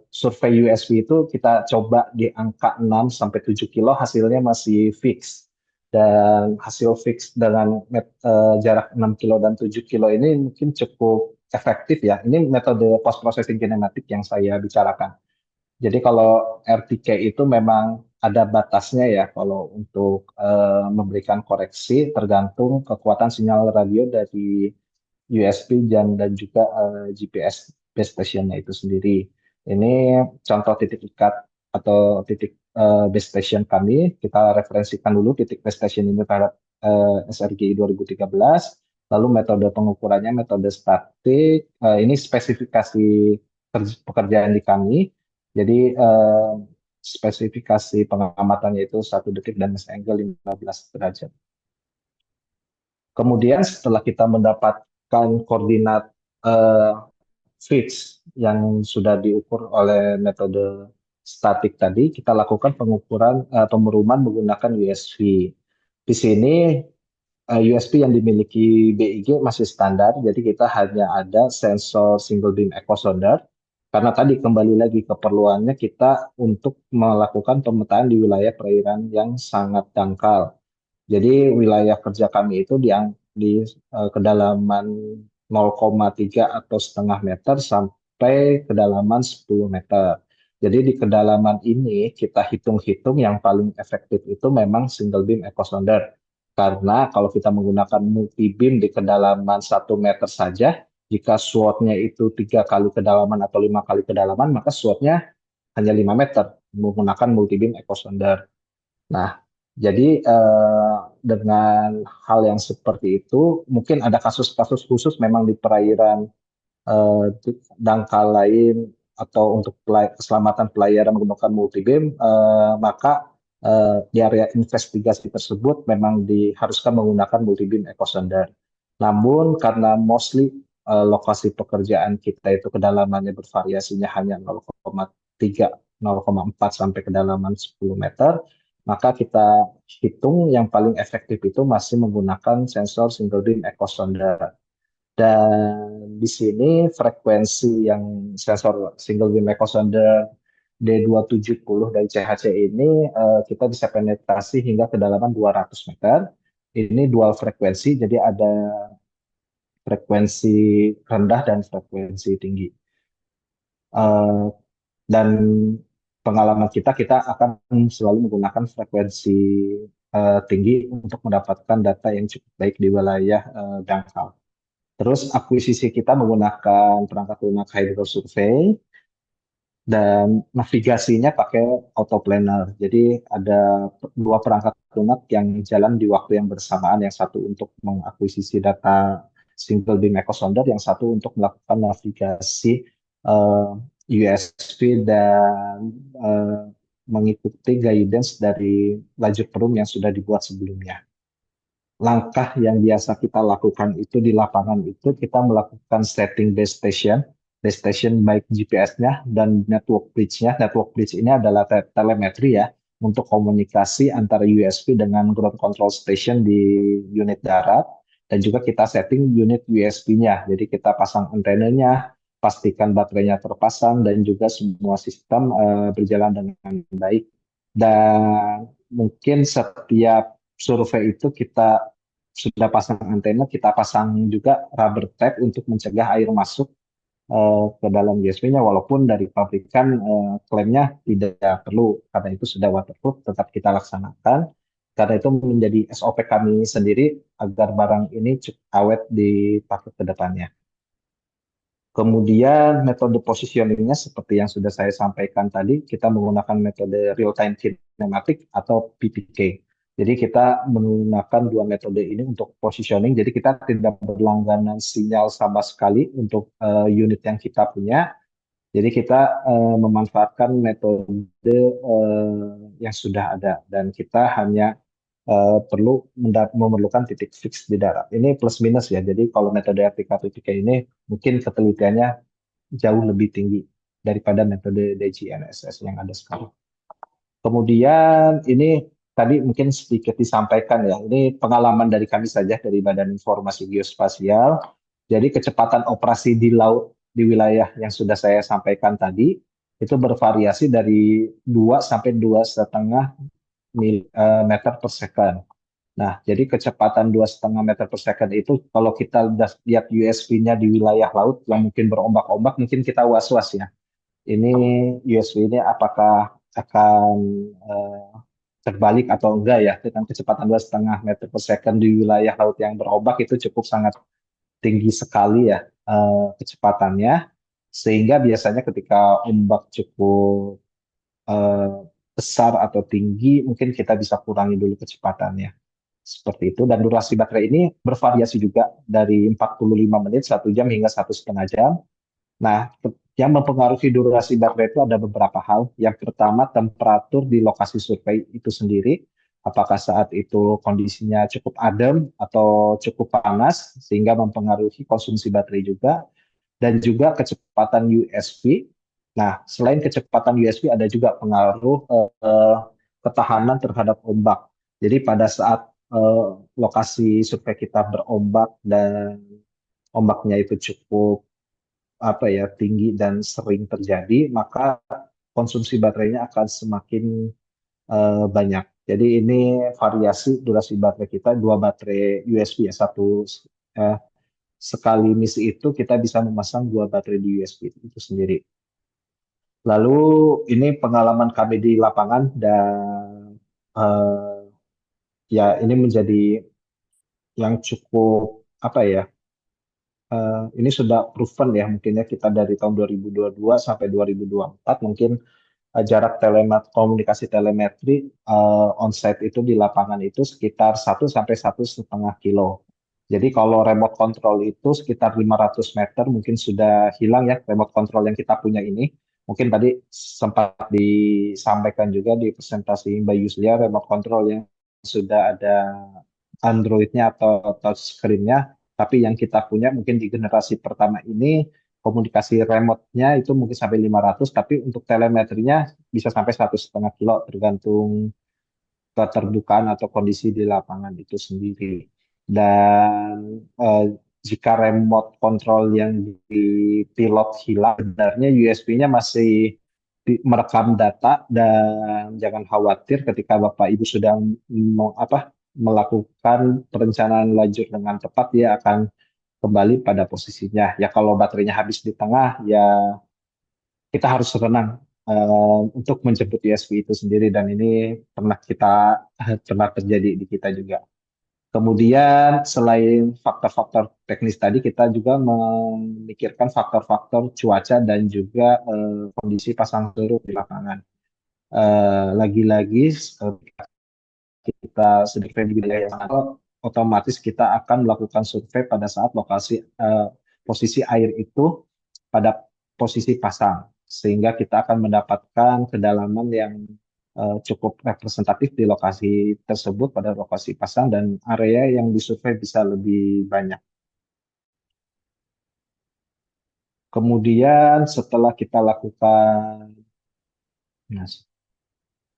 survei USV itu kita coba di angka 6 sampai 7 kilo, hasilnya masih fix. Dan hasil fix dengan jarak 6 kilo dan 7 kilo ini mungkin cukup efektif ya. Ini metode post processing kinematik yang saya bicarakan. Jadi kalau RTK itu memang ada batasnya ya kalau untuk memberikan koreksi tergantung kekuatan sinyal radio dari USB dan juga GPS base stationnya itu sendiri. Ini contoh titik ikat atau titik base station kami. Kita referensikan dulu titik base station ini terhadap SRGI 2013. Lalu metode pengukurannya metode statik. Ini spesifikasi pekerjaan di kami. Jadi spesifikasi pengamatannya itu 1 detik dan mesh angle 15 derajat. Kemudian setelah kita mendapatkan koordinat fix yang sudah diukur oleh metode statik tadi, kita lakukan pengukuran pemeruman menggunakan USV. Di sini USV yang dimiliki BIG masih standar, jadi kita hanya ada sensor single beam echo sounder. Karena tadi kembali lagi keperluannya kita untuk melakukan pemetaan di wilayah perairan yang sangat dangkal. Jadi wilayah kerja kami itu di kedalaman 0,3 atau setengah meter sampai kedalaman 10 meter. Jadi di kedalaman ini kita hitung-hitung yang paling efektif itu memang single beam echo sounder. Karena kalau kita menggunakan multi beam di kedalaman 1 meter saja, jika SWOT-nya itu 3 kali kedalaman atau 5 kali kedalaman, maka SWOT-nya hanya 5 meter menggunakan multi beam echo sounder. Nah, jadi dengan hal yang seperti itu, mungkin ada kasus-kasus khusus memang di perairan dangkal lain atau untuk keselamatan pelayaran menggunakan multibeam, maka di area investigasi tersebut memang diharuskan menggunakan multibeam echo sounder. Namun karena mostly lokasi pekerjaan kita itu kedalamannya bervariasinya hanya 0,3, 0,4 sampai kedalaman 10 meter, maka kita hitung yang paling efektif itu masih menggunakan sensor single beam echo sounder. Dan di sini frekuensi yang sensor single beam echo sounder D270 dari CHC ini kita bisa penetrasi hingga kedalaman 200 meter. Ini dual frekuensi, jadi ada frekuensi rendah dan frekuensi tinggi. Dan pengalaman kita akan selalu menggunakan frekuensi tinggi untuk mendapatkan data yang cukup baik di wilayah dangkal. Terus akuisisi kita menggunakan perangkat lunak hydro survey dan navigasinya pakai autoplanner. Jadi ada 2 perangkat lunak yang jalan di waktu yang bersamaan, yang satu untuk mengakuisisi data single beam echo sounder, yang satu untuk melakukan navigasi USV dan mengikuti guidance dari lajur perum yang sudah dibuat sebelumnya. Langkah yang biasa kita lakukan itu di lapangan itu kita melakukan setting base station baik GPS-nya dan network bridge-nya. Network bridge ini adalah telemetri ya, untuk komunikasi antara USB dengan ground control station di unit darat, dan juga kita setting unit USB-nya. Jadi kita pasang antenanya, pastikan baterainya terpasang, dan juga semua sistem berjalan dengan baik. Dan mungkin setiap survei itu kita sudah pasang antena, kita pasang juga rubber tag untuk mencegah air masuk ke dalam USB-nya, walaupun dari pabrikan klaimnya tidak perlu, karena itu sudah waterproof, tetap kita laksanakan. Karena itu menjadi SOP kami sendiri agar barang ini cukup awet dipakai ke depannya. Kemudian metode positioningnya seperti yang sudah saya sampaikan tadi, kita menggunakan metode real-time kinematic atau PPK. Jadi kita menggunakan dua metode ini untuk positioning. Jadi kita tidak berlangganan sinyal sama sekali untuk unit yang kita punya. Jadi kita memanfaatkan metode yang sudah ada, dan kita hanya perlu memerlukan titik fix di darat. Ini plus minus ya. Jadi kalau metode RTK-PPK ini mungkin ketelitiannya jauh lebih tinggi daripada metode DGNSS yang ada sekarang. Kemudian ini tadi mungkin sedikit disampaikan ya. Ini pengalaman dari kami saja dari Badan Informasi Geospasial. Jadi kecepatan operasi di laut di wilayah yang sudah saya sampaikan tadi itu bervariasi dari 2 sampai 2,5 meter per second. Nah, jadi kecepatan 2,5 meter per second itu kalau kita lihat USB-nya di wilayah laut yang mungkin berombak-ombak, mungkin kita was-was ya. Ini USB ini apakah akan terbalik atau enggak ya, dengan kecepatan 2,5 meter per second di wilayah laut yang berombak itu cukup sangat tinggi sekali ya kecepatannya, sehingga biasanya ketika ombak cukup eh, besar atau tinggi, mungkin kita bisa kurangi dulu kecepatannya. Seperti itu. Dan durasi baterai ini bervariasi juga dari 45 menit, 1 jam, hingga 1,5 jam. Nah, yang mempengaruhi durasi baterai itu ada beberapa hal. Yang pertama, temperatur di lokasi survei itu sendiri. Apakah saat itu kondisinya cukup adem atau cukup panas, sehingga mempengaruhi konsumsi baterai juga. Dan juga kecepatan USB. Nah, selain kecepatan USB ada juga pengaruh ketahanan terhadap ombak. Jadi pada saat lokasi survei kita berombak dan ombaknya itu cukup tinggi dan sering terjadi, maka konsumsi baterainya akan semakin banyak. Jadi ini variasi durasi baterai kita, dua baterai USB ya, satu eh, sekali misi itu kita bisa memasang dua baterai di USB itu sendiri. Lalu ini pengalaman kami di lapangan, dan ya ini menjadi yang cukup ini sudah proven ya, mungkin ya, kita dari tahun 2022 sampai 2024 mungkin jarak komunikasi telemetri onsite itu di lapangan itu sekitar 1 sampai 1,5 kilo. Jadi kalau remote control itu sekitar 500 meter mungkin sudah hilang ya remote control yang kita punya ini. Mungkin tadi sempat disampaikan juga di presentasi Mbak Yuslia, remote control yang sudah ada Android-nya atau touchscreen-nya, tapi yang kita punya mungkin di generasi pertama ini komunikasi remote-nya itu mungkin sampai 500, tapi untuk telemetrinya bisa sampai 1,5 kilo tergantung keterbukaan atau kondisi di lapangan itu sendiri. Dan jika remote control yang di pilot hilang, sebenarnya USB-nya masih merekam data, dan jangan khawatir ketika Bapak Ibu sudah melakukan perencanaan lajur dengan tepat, dia akan kembali pada posisinya. Ya kalau baterainya habis di tengah, ya kita harus renang untuk menjemput USB itu sendiri, dan ini pernah terjadi di kita juga. Kemudian selain faktor-faktor teknis tadi, kita juga memikirkan faktor-faktor cuaca dan juga kondisi pasang surut di lapangan. Lagi-lagi kita survei di wilayah yang sama, otomatis kita akan melakukan survei pada saat posisi air itu pada posisi pasang, sehingga kita akan mendapatkan kedalaman yang cukup representatif di lokasi tersebut pada lokasi pasang, dan area yang disurvei bisa lebih banyak. Kemudian setelah kita lakukan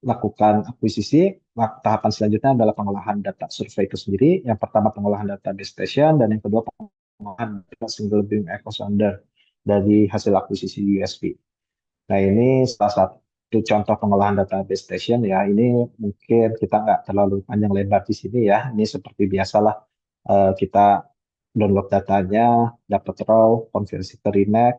lakukan akuisisi, tahapan selanjutnya adalah pengolahan data survei itu sendiri. Yang pertama pengolahan data base station dan yang kedua pengolahan data single beam echo sounder dari hasil akuisisi USB. Nah, ini salah satu contoh pengolahan data base station ya. Ini mungkin kita nggak terlalu panjang lebar di sini ya. Ini seperti biasalah, kita download datanya, dapat raw, konversi ke RENAC,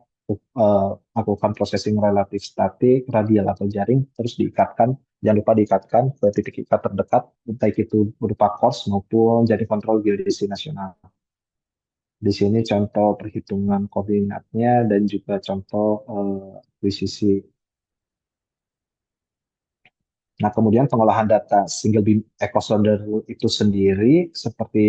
lakukan processing relatif statik, radial atau jaring, terus diikatkan. Jangan lupa diikatkan ke titik ikat terdekat, baik itu berupa course maupun jaring kontrol geodesi nasional. Di sini contoh perhitungan koordinatnya dan juga contoh akuisisi. Nah, kemudian pengolahan data single beam echo sounder itu sendiri seperti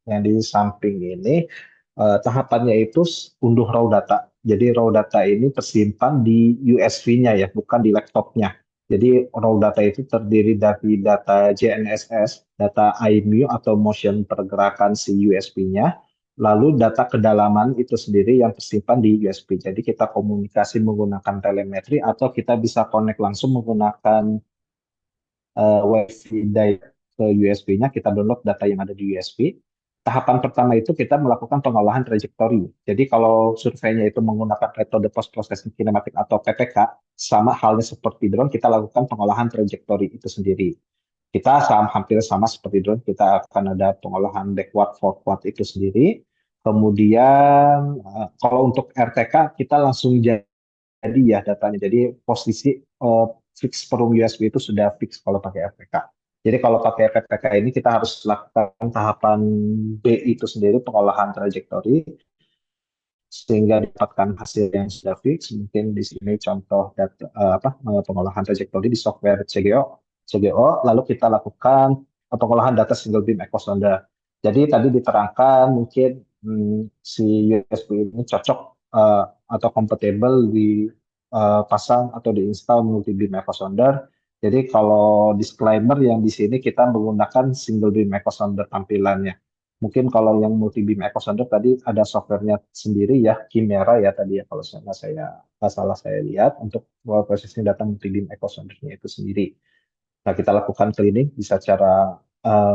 yang di samping ini, tahapannya itu unduh raw data. Jadi raw data ini tersimpan di USB-nya ya, bukan di laptopnya. Jadi raw data itu terdiri dari data GNSS, data IMU atau motion pergerakan si USB-nya, lalu data kedalaman itu sendiri yang tersimpan di USB. Jadi kita komunikasi menggunakan telemetri atau kita bisa connect langsung menggunakan WiFi direct ke USB-nya, kita download data yang ada di USB. Tahapan pertama itu kita melakukan pengolahan trajektori. Jadi kalau surveinya itu menggunakan metode post processing kinematik atau PPK, sama halnya seperti drone, kita lakukan pengolahan trajektori itu sendiri. Kita hampir sama seperti drone, kita akan ada pengolahan backward forward itu sendiri. Kemudian kalau untuk RTK kita langsung jadi ya datanya. Jadi posisi fix per USB itu sudah fix kalau pakai RPK. Jadi kalau pakai RPK ini kita harus lakukan tahapan B itu sendiri, pengolahan trajektori, sehingga dapatkan hasil yang sudah fix. Mungkin di sini contoh data, pengolahan trajektori di software CGO, lalu kita lakukan pengolahan data single beam echo sounder. Jadi tadi diterangkan mungkin si USB ini cocok atau compatible di pasang atau diinstal multi beam echo sounder. Jadi kalau disclaimer yang di sini kita menggunakan single beam echo sounder tampilannya. Mungkin kalau yang multi beam echo sounder tadi ada softwarenya sendiri ya, Kimera ya tadi ya kalau nggak salah saya lihat untuk processing data multi beam echo soundernya itu sendiri. Nah, kita lakukan cleaning bisa secara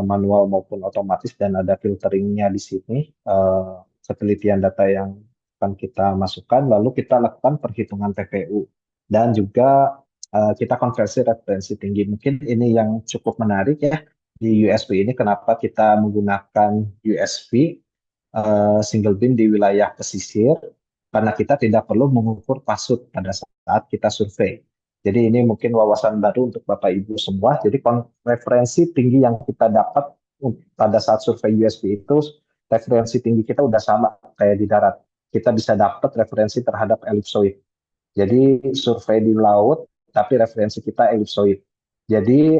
manual maupun otomatis dan ada filteringnya di sini, ketelitian data yang akan kita masukkan, lalu kita lakukan perhitungan TPU dan juga kita konversi referensi tinggi. Mungkin ini yang cukup menarik ya di USB ini, kenapa kita menggunakan USB single beam di wilayah pesisir, karena kita tidak perlu mengukur pasut pada saat kita survei. Jadi ini mungkin wawasan baru untuk Bapak Ibu semua. Jadi referensi tinggi yang kita dapat pada saat survei USB itu, referensi tinggi kita udah sama kayak di darat. Kita bisa dapat referensi terhadap ellipsoid. Jadi survei di laut, tapi referensi kita ellipsoid. Jadi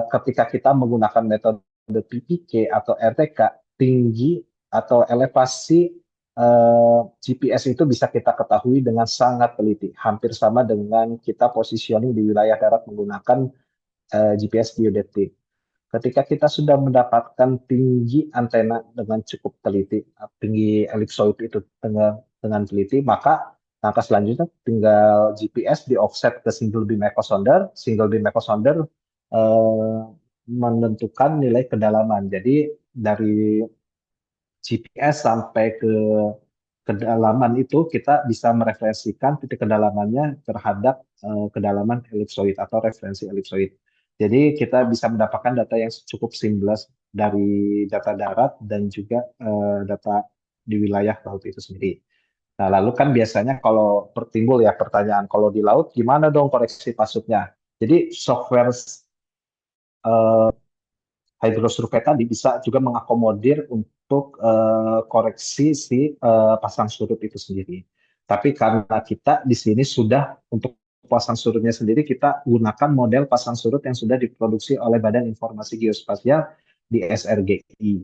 ketika kita menggunakan metode PPK atau RTK, tinggi atau elevasi GPS itu bisa kita ketahui dengan sangat teliti, hampir sama dengan kita positioning di wilayah darat menggunakan GPS geodetik. Ketika kita sudah mendapatkan tinggi antena dengan cukup teliti, tinggi ellipsoid itu dengan teliti, maka langkah selanjutnya tinggal GPS di offset ke single beam echo sounder. Single beam echo sounder menentukan nilai kedalaman. Jadi dari GPS sampai ke kedalaman itu kita bisa mereferensikan titik kedalamannya terhadap kedalaman ellipsoid atau referensi ellipsoid. Jadi kita bisa mendapatkan data yang cukup seamless dari data darat dan juga data di wilayah laut itu sendiri. Nah, lalu kan biasanya kalau timbul ya pertanyaan, kalau di laut gimana dong koreksi pasutnya? Jadi software hydrosurvey tadi bisa juga mengakomodir untuk koreksi si pasang surut itu sendiri. Tapi karena kita di sini sudah untuk pasang surutnya sendiri kita gunakan model pasang surut yang sudah diproduksi oleh Badan Informasi Geospasial di SRGI.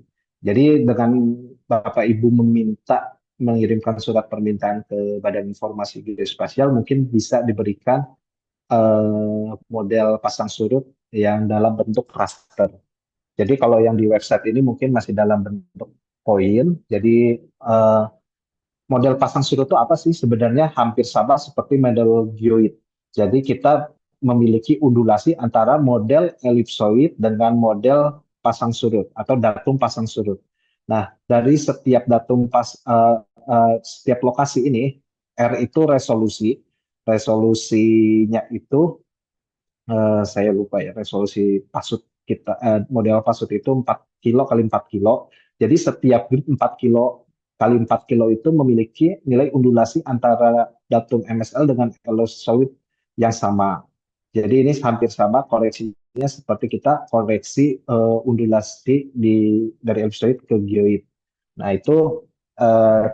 Jadi dengan Bapak Ibu meminta mengirimkan surat permintaan ke Badan Informasi Geospasial, mungkin bisa diberikan model pasang surut yang dalam bentuk raster. Jadi kalau yang di website ini mungkin masih dalam bentuk poin. Jadi model pasang surut itu apa sih? Sebenarnya hampir sama seperti model geoid. Jadi kita memiliki undulasi antara model elipsoid dengan model pasang surut atau datum pasang surut. Nah, dari setiap setiap lokasi ini, R itu resolusinya itu saya lupa ya, resolusi pasut kita, model pasut itu 4 kilo kali 4 kilo. Jadi setiap grid 4 kilo kali 4 kilo itu memiliki nilai undulasi antara datum MSL dengan ellipsoid yang sama. Jadi ini hampir sama koreksinya seperti kita koreksi undulasi dari ellipsoid ke geoid. Nah, itu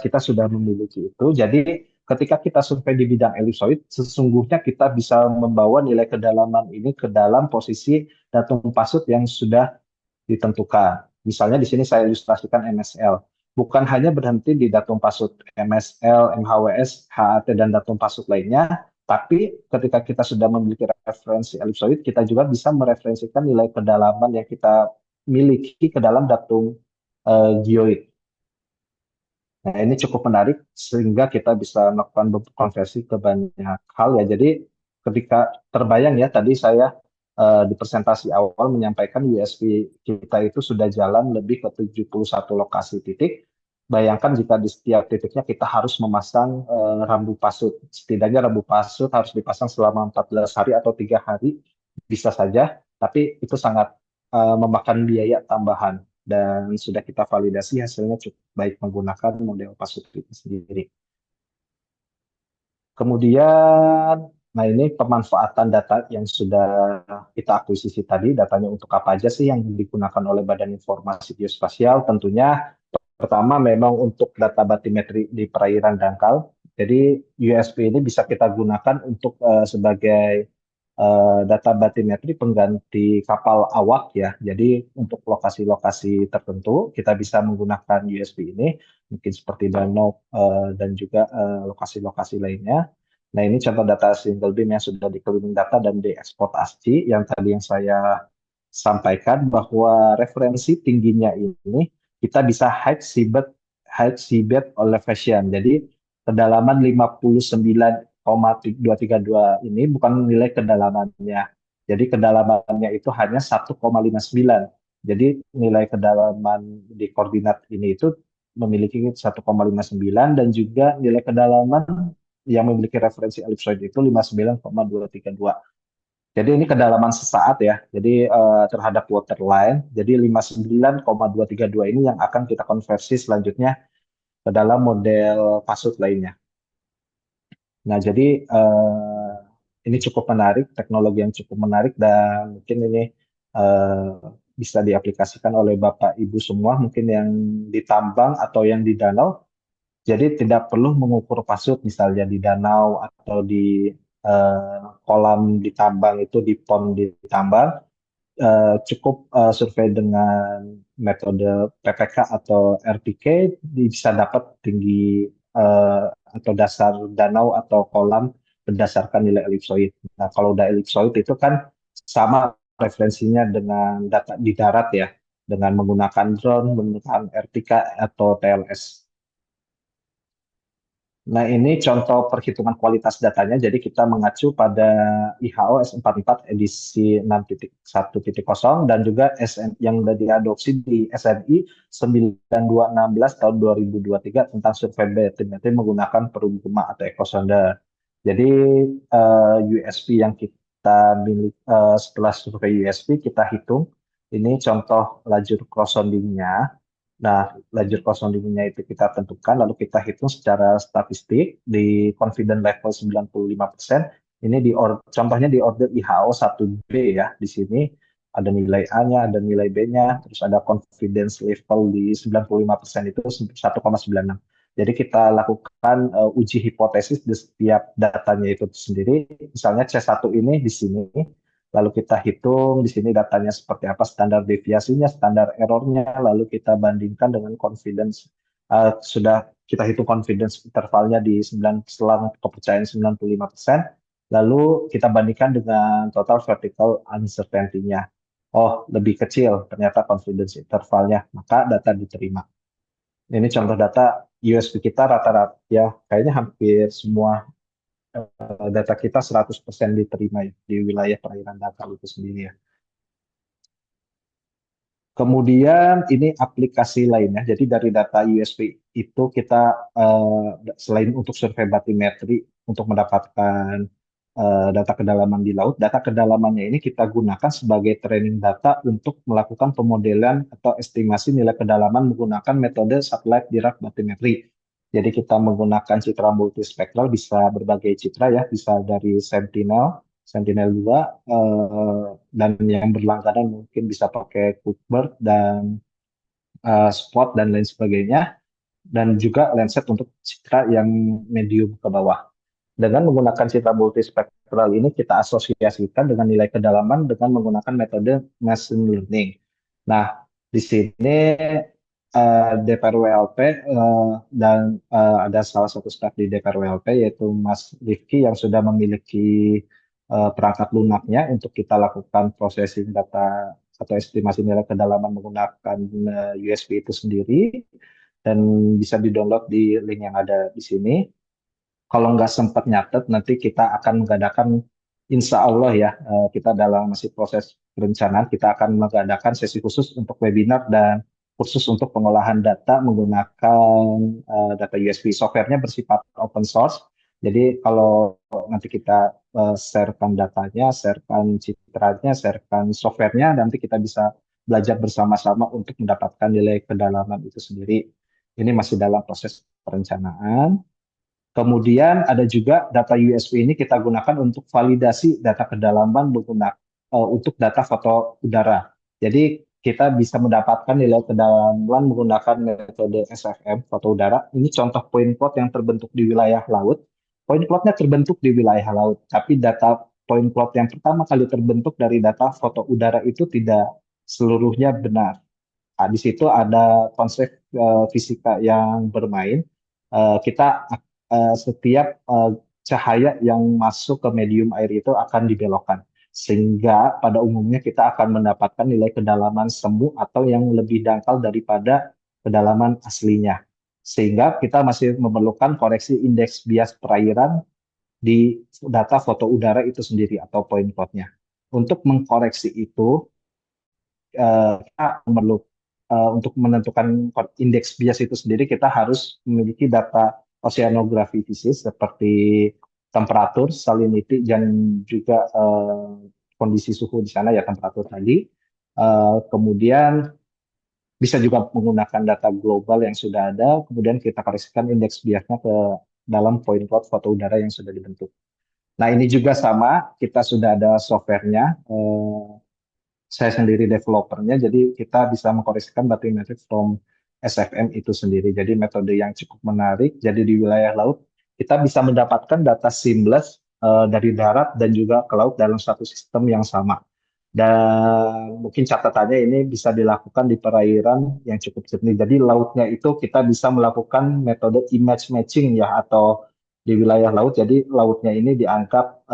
kita sudah memiliki itu. Jadi ketika kita survei di bidang ellipsoid, sesungguhnya kita bisa membawa nilai kedalaman ini ke dalam posisi datum pasut yang sudah ditentukan. Misalnya di sini saya ilustrasikan MSL. Bukan hanya berhenti di datum pasut MSL, MHWS, HAT, dan datum pasut lainnya, tapi ketika kita sudah memiliki referensi ellipsoid, kita juga bisa mereferensikan nilai kedalaman yang kita miliki ke dalam datum geoid. Nah, ini cukup menarik sehingga kita bisa melakukan konversi ke banyak hal ya. Jadi ketika terbayang ya tadi saya di presentasi awal menyampaikan USB kita itu sudah jalan lebih ke 71 lokasi titik. Bayangkan jika di setiap titiknya kita harus memasang rambu pasut. Setidaknya rambu pasut harus dipasang selama 14 hari atau 3 hari bisa saja, tapi itu sangat memakan biaya tambahan dan sudah kita validasi hasilnya cukup baik menggunakan model pasut itu sendiri. Kemudian, nah ini pemanfaatan data yang sudah kita akuisisi tadi, datanya untuk apa aja sih yang digunakan oleh Badan Informasi Geospasial? Tentunya pertama memang untuk data batimetri di perairan dangkal. Jadi USB ini bisa kita gunakan untuk sebagai data batimetri pengganti kapal awak ya. Jadi untuk lokasi-lokasi tertentu kita bisa menggunakan USB ini, mungkin seperti danau dan juga lokasi-lokasi lainnya. Nah, ini contoh data single beam yang sudah dikeliling data dan diekspor ASCII yang tadi yang saya sampaikan bahwa referensi tingginya ini kita bisa height seabed elevation. Jadi kedalaman 59,232 ini bukan nilai kedalamannya. Jadi kedalamannya itu hanya 1,59. Jadi nilai kedalaman di koordinat ini itu memiliki 1,59 dan juga nilai kedalaman yang memiliki referensi ellipsoid itu 59,232. Jadi ini kedalaman sesaat ya. Jadi terhadap waterline. Jadi 59,232 ini yang akan kita konversi selanjutnya ke dalam model pasut lainnya. Nah, jadi ini cukup menarik, teknologi yang cukup menarik dan mungkin ini bisa diaplikasikan oleh Bapak Ibu semua, mungkin yang di tambang atau yang di danau. Jadi tidak perlu mengukur pasut misalnya di danau atau di kolam di tambang itu di pond di tambang. Cukup survei dengan metode PPK atau RPK bisa dapat tinggi atau dasar danau atau kolam berdasarkan nilai ellipsoid. Nah, kalau udah ellipsoid itu kan sama referensinya dengan data di darat ya, dengan menggunakan drone, menggunakan RPK atau TLS. Nah, ini contoh perhitungan kualitas datanya. Jadi kita mengacu pada IHO S44 edisi 6.1.0 dan juga yang sudah diadopsi di SNI 9216 tahun 2023 tentang survei batimetri menggunakan perum gema atau ekosonde. Jadi USP yang kita miliki setelah survei USP kita hitung. Ini contoh lajur cross sounding-nya. Nah, lajur cross-sounding-nya itu kita tentukan, lalu kita hitung secara statistik di confidence level 95%. Ini contohnya di order IHO 1B ya. Di sini ada nilai A-nya, ada nilai B-nya, terus ada confidence level di 95% itu 1,96. Jadi kita lakukan uji hipotesis di setiap datanya itu sendiri. Misalnya C1 ini di sini, lalu kita hitung di sini datanya seperti apa, standar deviasinya, standar errornya, lalu kita bandingkan dengan confidence, sudah kita hitung confidence intervalnya di selang kepercayaan 95%, lalu kita bandingkan dengan total vertical uncertainty-nya. Oh, lebih kecil ternyata confidence intervalnya, maka data diterima. Ini contoh data USB kita rata-rata ya, kayaknya hampir semua data kita 100% diterima ya, di wilayah perairan Dangkal itu sendiri ya. Kemudian ini aplikasi lainnya. Jadi dari data USB itu kita selain untuk survei batimetri untuk mendapatkan data kedalaman di laut, data kedalamannya ini kita gunakan sebagai training data untuk melakukan pemodelan atau estimasi nilai kedalaman menggunakan metode satellite Dirac bathymetry. Jadi kita menggunakan citra multispektral, bisa berbagai citra ya, bisa dari Sentinel-2, dan yang berlangganan mungkin bisa pakai Cuthbert dan Spot dan lain sebagainya, dan juga Landsat untuk citra yang medium ke bawah. Dengan menggunakan citra multispektral ini kita asosiasikan dengan nilai kedalaman dengan menggunakan metode machine learning. Nah, di sini DPRWLP dan ada salah satu staf di DPRWLP yaitu Mas Rifki yang sudah memiliki perangkat lunaknya untuk kita lakukan processing data atau estimasi nilai kedalaman menggunakan USB itu sendiri, dan bisa di-download di link yang ada di sini. Kalau nggak sempat nyatet, nanti kita akan mengadakan, insya Allah ya, kita dalam masih proses perencanaan, kita akan mengadakan sesi khusus untuk webinar dan khusus untuk pengolahan data menggunakan data USB. Softwarenya bersifat open source, jadi kalau nanti kita sharekan datanya, sharekan citranya, sharekan softwarenya, nanti kita bisa belajar bersama-sama untuk mendapatkan nilai kedalaman itu sendiri. Ini masih dalam proses perencanaan. Kemudian ada juga data USB ini kita gunakan untuk validasi data kedalaman menggunakan untuk data foto udara. Jadi kita bisa mendapatkan nilai kedalaman menggunakan metode SFM foto udara. Ini contoh point cloud yang terbentuk di wilayah laut. Point cloudnya terbentuk di wilayah laut, tapi data point cloud yang pertama kali terbentuk dari data foto udara itu tidak seluruhnya benar. Nah, di situ ada konsep fisika yang bermain. Kita setiap cahaya yang masuk ke medium air itu akan dibelokkan. Sehingga pada umumnya kita akan mendapatkan nilai kedalaman semu atau yang lebih dangkal daripada kedalaman aslinya. Sehingga kita masih memerlukan koreksi indeks bias perairan di data foto udara itu sendiri atau point cloud-nya. Untuk mengkoreksi itu, kita perlu untuk menentukan indeks bias itu sendiri, kita harus memiliki data oceanografi fisik seperti temperatur, salinity, dan juga kondisi suhu di sana ya, temperatur tadi. Kemudian bisa juga menggunakan data global yang sudah ada, kemudian kita koreksikan indeks biasnya ke dalam point cloud foto udara yang sudah dibentuk. Nah, ini juga sama, kita sudah ada softwarenya. Saya sendiri developernya, jadi kita bisa mengkoreksikan bathymetric from SFM itu sendiri. Jadi metode yang cukup menarik. Jadi di wilayah laut kita bisa mendapatkan data seamless dari darat dan juga ke laut dalam satu sistem yang sama. Dan mungkin catatannya ini bisa dilakukan di perairan yang cukup jernih. Jadi lautnya itu kita bisa melakukan metode image matching ya, atau di wilayah laut. Jadi lautnya ini dianggap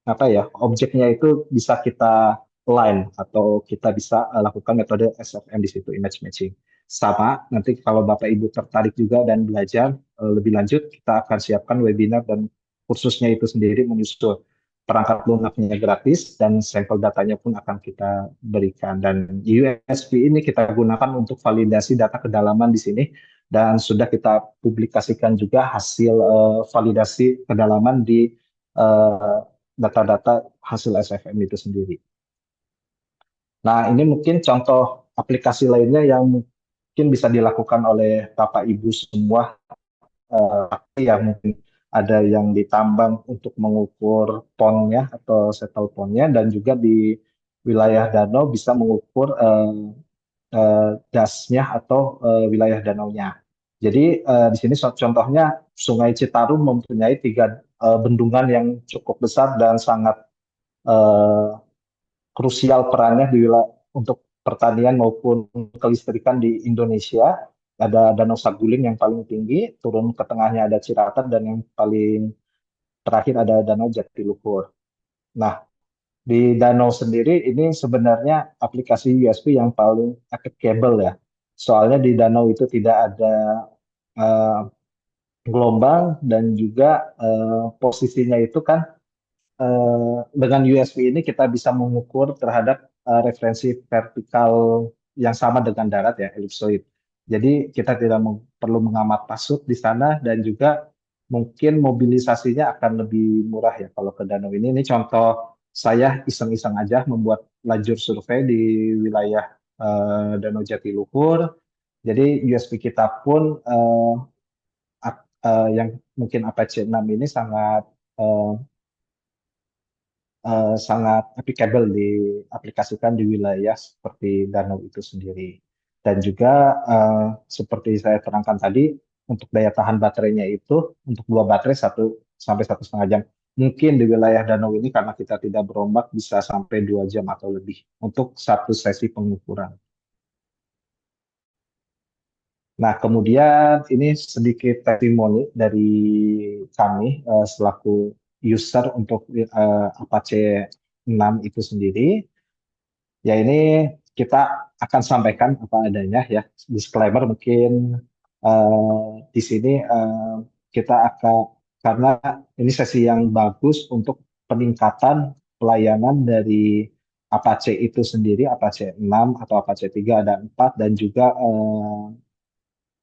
apa ya, objeknya itu bisa kita line atau kita bisa lakukan metode SFM di situ, image matching. Sama, nanti kalau Bapak Ibu tertarik juga dan belajar lebih lanjut, kita akan siapkan webinar dan kursusnya itu sendiri menyusul. Perangkat lunaknya gratis dan sampel datanya pun akan kita berikan. Dan USB ini kita gunakan untuk validasi data kedalaman di sini, dan sudah kita publikasikan juga hasil validasi kedalaman di data-data hasil SFM itu sendiri. Nah, ini mungkin contoh aplikasi lainnya yang mungkin bisa dilakukan oleh Bapak Ibu semua. Ya, mungkin ada yang ditambang untuk mengukur ponnya atau settle ponnya, dan juga di wilayah danau bisa mengukur dasnya atau wilayah danaunya. Jadi di sini contohnya Sungai Citarum mempunyai 3 bendungan yang cukup besar dan sangat krusial perannya di wilayah untuk pertanian maupun kelistrikan di Indonesia. Ada Danau Saguling yang paling tinggi, turun ke tengahnya ada Cirata, dan yang paling terakhir ada Danau Jatiluhur. Nah, di danau sendiri ini sebenarnya aplikasi USB yang paling applicable ya. Soalnya di danau itu tidak ada gelombang dan juga posisinya itu kan dengan USB ini kita bisa mengukur terhadap referensi vertikal yang sama dengan darat ya, ellipsoid. Jadi kita tidak perlu mengamat pasut di sana dan juga mungkin mobilisasinya akan lebih murah ya kalau ke danau ini. Ini contoh saya iseng-iseng aja membuat lajur survei di wilayah Danau Jatiluhur. Jadi USB kita pun yang mungkin Apache 6 ini eh, sangat applicable diaplikasikan di wilayah seperti danau itu sendiri. Dan juga seperti saya terangkan tadi, untuk daya tahan baterainya itu untuk dua baterai 1 sampai 1,5 jam. Mungkin di wilayah danau ini karena kita tidak berombak bisa sampai 2 jam atau lebih untuk satu sesi pengukuran. Nah, kemudian ini sedikit testimoni dari kami selaku user untuk Apache 6 itu sendiri. Ya ini kita akan sampaikan apa adanya ya. Disclaimer mungkin di sini kita akan, karena ini sesi yang bagus untuk peningkatan pelayanan dari Apache itu sendiri, Apache 6 atau Apache 3 ada 4 dan juga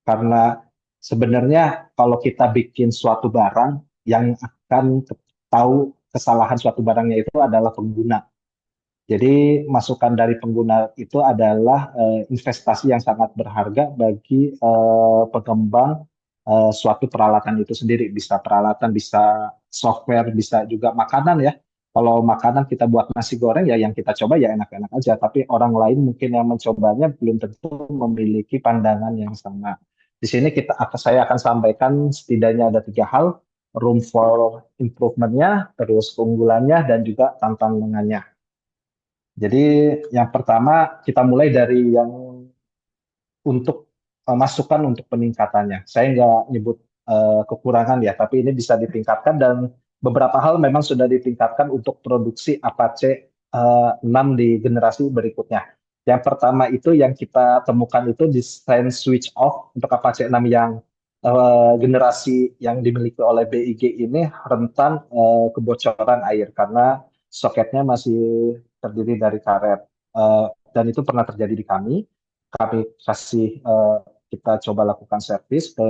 karena sebenarnya kalau kita bikin suatu barang, yang akan tahu kesalahan suatu barangnya itu adalah pengguna. Jadi masukan dari pengguna itu adalah investasi yang sangat berharga bagi pengembang suatu peralatan itu sendiri. Bisa peralatan, bisa software, bisa juga makanan ya. Kalau makanan kita buat nasi goreng ya yang kita coba ya enak-enak aja. Tapi orang lain mungkin yang mencobanya belum tentu memiliki pandangan yang sama. Di sini saya akan sampaikan setidaknya ada 3 hal: room for improvement-nya, terus keunggulannya, dan juga tantangannya. Jadi yang pertama kita mulai dari yang untuk masukan untuk peningkatannya. Saya nggak nyebut kekurangan ya, tapi ini bisa ditingkatkan dan beberapa hal memang sudah ditingkatkan untuk produksi Apache 6 di generasi berikutnya. Yang pertama itu yang kita temukan itu desain switch off untuk Apache 6 yang generasi yang dimiliki oleh BIG ini rentan kebocoran air karena soketnya masih terdiri dari karet. Dan itu pernah terjadi di kami. Kami kita coba lakukan servis ke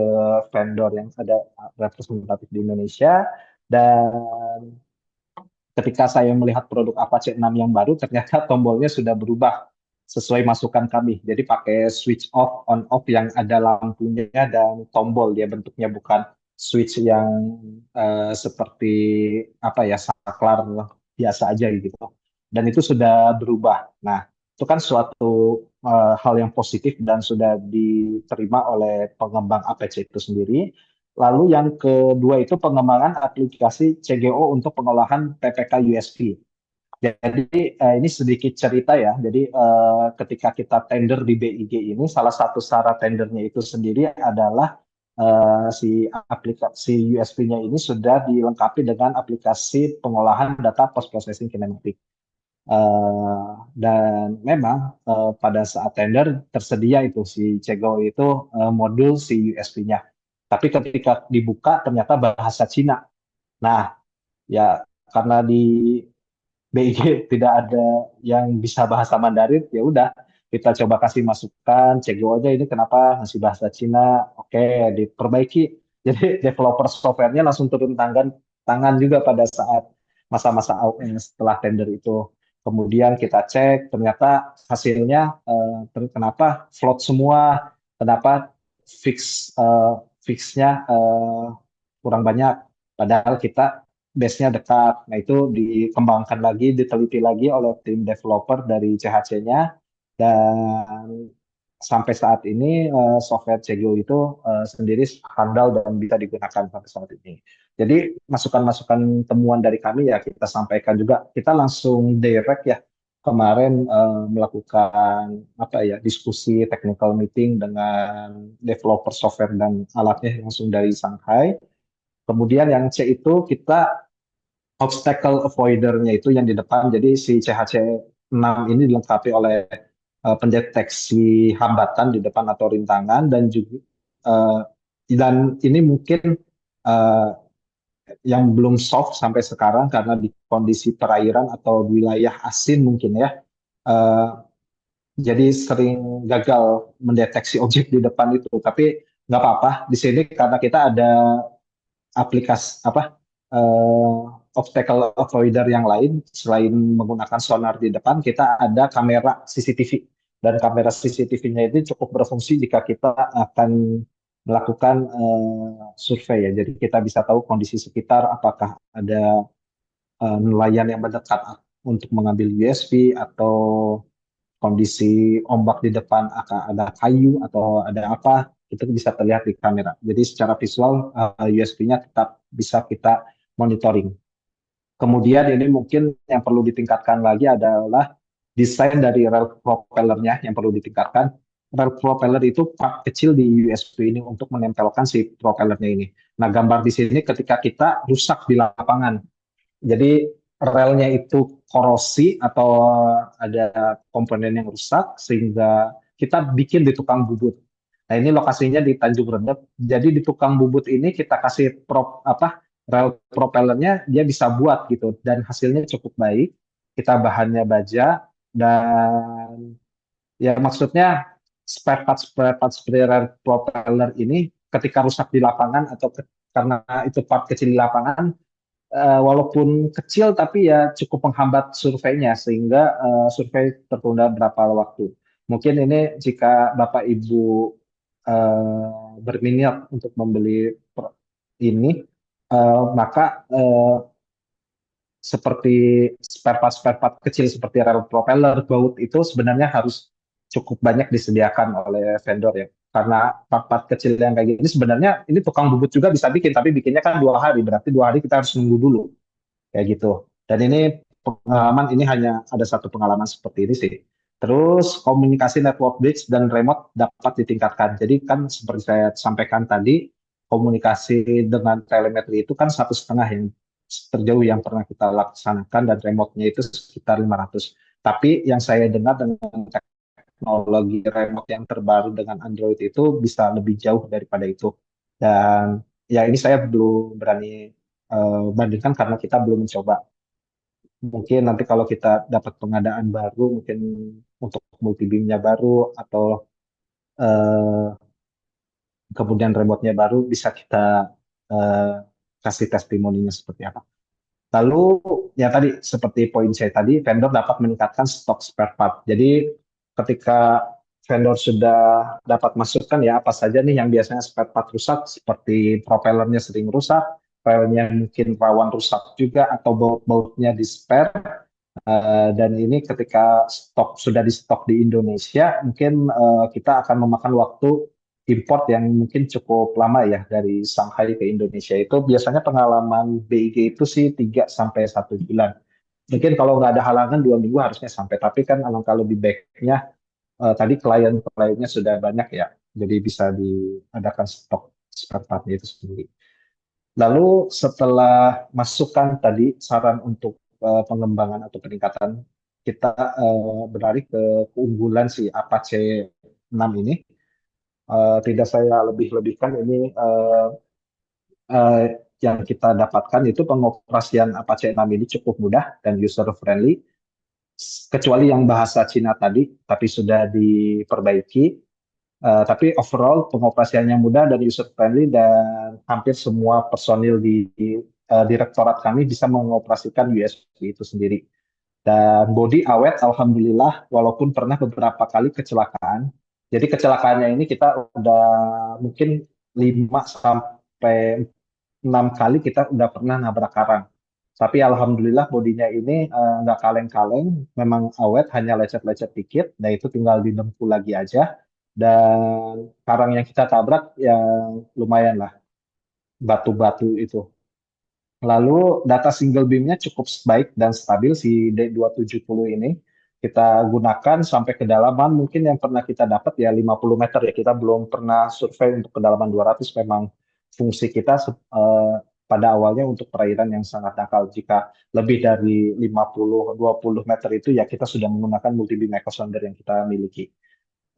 vendor yang ada representatif di Indonesia, dan ketika saya melihat produk Apache 6 yang baru, ternyata tombolnya sudah berubah sesuai masukan kami. Jadi pakai switch off, on off yang ada lampunya dan tombol, dia bentuknya bukan switch yang seperti apa ya, saklar biasa aja gitu. Dan itu sudah berubah. Nah, itu kan suatu hal yang positif dan sudah diterima oleh pengembang Apache itu sendiri. Lalu yang kedua itu pengembangan aplikasi CGO untuk pengolahan PPK USB. Jadi ini sedikit cerita ya. Jadi ketika kita tender di BIG ini, salah satu syarat tendernya itu sendiri adalah si aplikasi USB-nya ini sudah dilengkapi dengan aplikasi pengolahan data post processing kinematik. Dan memang pada saat tender tersedia itu si CGO itu modul si USB-nya. Tapi ketika dibuka ternyata bahasa Cina. Nah, ya karena di BIG tidak ada yang bisa bahasa Mandarin, ya udah kita coba kasih masukan, CGO aja ini kenapa masih bahasa Cina? Oke, diperbaiki. Jadi developer softwarenya langsung turun tangan juga pada saat masa-masa setelah tender itu. Kemudian kita cek, ternyata hasilnya kenapa float semua, kenapa fixnya kurang banyak. Padahal kita base-nya dekat. Nah, itu dikembangkan lagi, diteliti lagi oleh tim developer dari CHC-nya, dan sampai saat ini software CGO itu sendiri handal dan bisa digunakan sampai saat ini. Jadi masukan-masukan temuan dari kami ya kita sampaikan juga. Kita langsung direct ya kemarin melakukan apa ya, diskusi technical meeting dengan developer software dan alatnya langsung dari Shanghai. Kemudian yang C itu kita obstacle avoider-nya itu yang di depan. Jadi si CHC 6 ini dilengkapi oleh pendeteksi hambatan di depan atau rintangan, dan juga Dan ini mungkin uh, yang belum soft sampai sekarang karena di kondisi perairan atau wilayah asin mungkin ya. Uh, jadi sering gagal mendeteksi objek di depan itu. Tapi nggak apa-apa di sini karena kita ada aplikasi obstacle avoider yang lain selain menggunakan sonar di depan, kita ada kamera CCTV dan kamera CCTV-nya itu cukup berfungsi jika kita akan melakukan survei ya. Jadi kita bisa tahu kondisi sekitar, apakah ada nelayan yang mendekat untuk mengambil USB atau kondisi ombak di depan akan ada kayu atau ada apa itu bisa terlihat di kamera. Jadi secara visual USB-nya tetap bisa kita monitoring. Kemudian ini mungkin yang perlu ditingkatkan lagi adalah desain dari rel propellernya yang perlu ditingkatkan. Rel propeller itu part kecil di USB ini untuk menempelkan si propellernya ini. Nah, gambar di sini ketika kita rusak di lapangan, jadi relnya itu korosi atau ada komponen yang rusak sehingga kita bikin di tukang bubut. Nah, ini lokasinya di Tanjung Redep. Jadi di tukang bubut ini kita kasih rel propellernya dia bisa buat gitu dan hasilnya cukup baik. Kita bahannya baja dan ya maksudnya spare part seperti rel propeller ini ketika rusak di lapangan atau karena itu part kecil di lapangan walaupun kecil tapi ya cukup menghambat surveinya sehingga survei tertunda berapa waktu. Mungkin ini jika Bapak Ibu berminat untuk membeli ini, maka seperti spare part kecil seperti rel propeller, baut itu sebenarnya harus cukup banyak disediakan oleh vendor ya. Karena part-part kecil yang kayak gini sebenarnya ini tukang bubut juga bisa bikin, tapi bikinnya kan 2 hari, berarti 2 hari kita harus nunggu dulu kayak gitu. Dan ini pengalaman ini hanya ada satu pengalaman seperti ini sih. Terus komunikasi network bridge dan remote dapat ditingkatkan. Jadi kan seperti saya sampaikan tadi, komunikasi dengan telemetri itu kan 1,5 yang terjauh yang pernah kita laksanakan dan remote-nya itu sekitar 500. Tapi yang saya dengar dengan teknologi remote yang terbaru dengan Android itu bisa lebih jauh daripada itu. Dan ya ini saya belum berani bandingkan karena kita belum mencoba. Mungkin nanti kalau kita dapat pengadaan baru, mungkin untuk multibeamnya baru atau eh, kemudian remote-nya baru bisa kita eh, kasih testimoninya seperti apa. Lalu ya tadi seperti poin saya tadi, vendor dapat meningkatkan stok spare part. Jadi ketika vendor sudah dapat masukkan ya apa saja nih yang biasanya spare part rusak, seperti propellernya sering rusak, relnya mungkin rawan rusak juga atau baut-bautnya di spare. Dan ini ketika stok sudah di stok di Indonesia, mungkin kita akan memakan waktu import yang mungkin cukup lama ya dari Shanghai ke Indonesia itu biasanya pengalaman BIG itu sih 3 sampai 1 bulan. Mungkin kalau nggak ada halangan 2 minggu harusnya sampai. Tapi kan alangkah lebih baiknya tadi klien-kliennya sudah banyak ya, jadi bisa diadakan stok spare partnya itu sendiri. Lalu setelah masukkan tadi saran untuk pengembangan atau peningkatan, kita beralih ke keunggulan si Apache 6 ini. Tidak saya lebih-lebihkan ini eh, yang kita dapatkan itu pengoperasian Apache 6 ini cukup mudah dan user friendly, kecuali yang bahasa Cina tadi, tapi sudah diperbaiki. Tapi overall pengoperasiannya mudah dan user friendly dan hampir semua personil di direktorat kami bisa mengoperasikan USB itu sendiri. Dan body awet, alhamdulillah, walaupun pernah beberapa kali kecelakaan. Jadi kecelakaannya ini kita udah mungkin 5 sampai 6 kali kita udah pernah nabrak karang. Tapi alhamdulillah bodinya ini nggak kaleng-kaleng, memang awet, hanya lecet-lecet dikit, dan itu tinggal didempul lagi aja. Dan karang yang kita tabrak ya lumayan lah, batu-batu itu. Lalu data single beamnya cukup baik dan stabil si D270 ini. Kita gunakan sampai kedalaman mungkin yang pernah kita dapat ya 50 meter ya. Kita belum pernah survei untuk kedalaman 200. Memang fungsi kita pada awalnya untuk perairan yang sangat dangkal. Jika lebih dari 50-20 meter itu ya kita sudah menggunakan multi beam echo sounder yang kita miliki.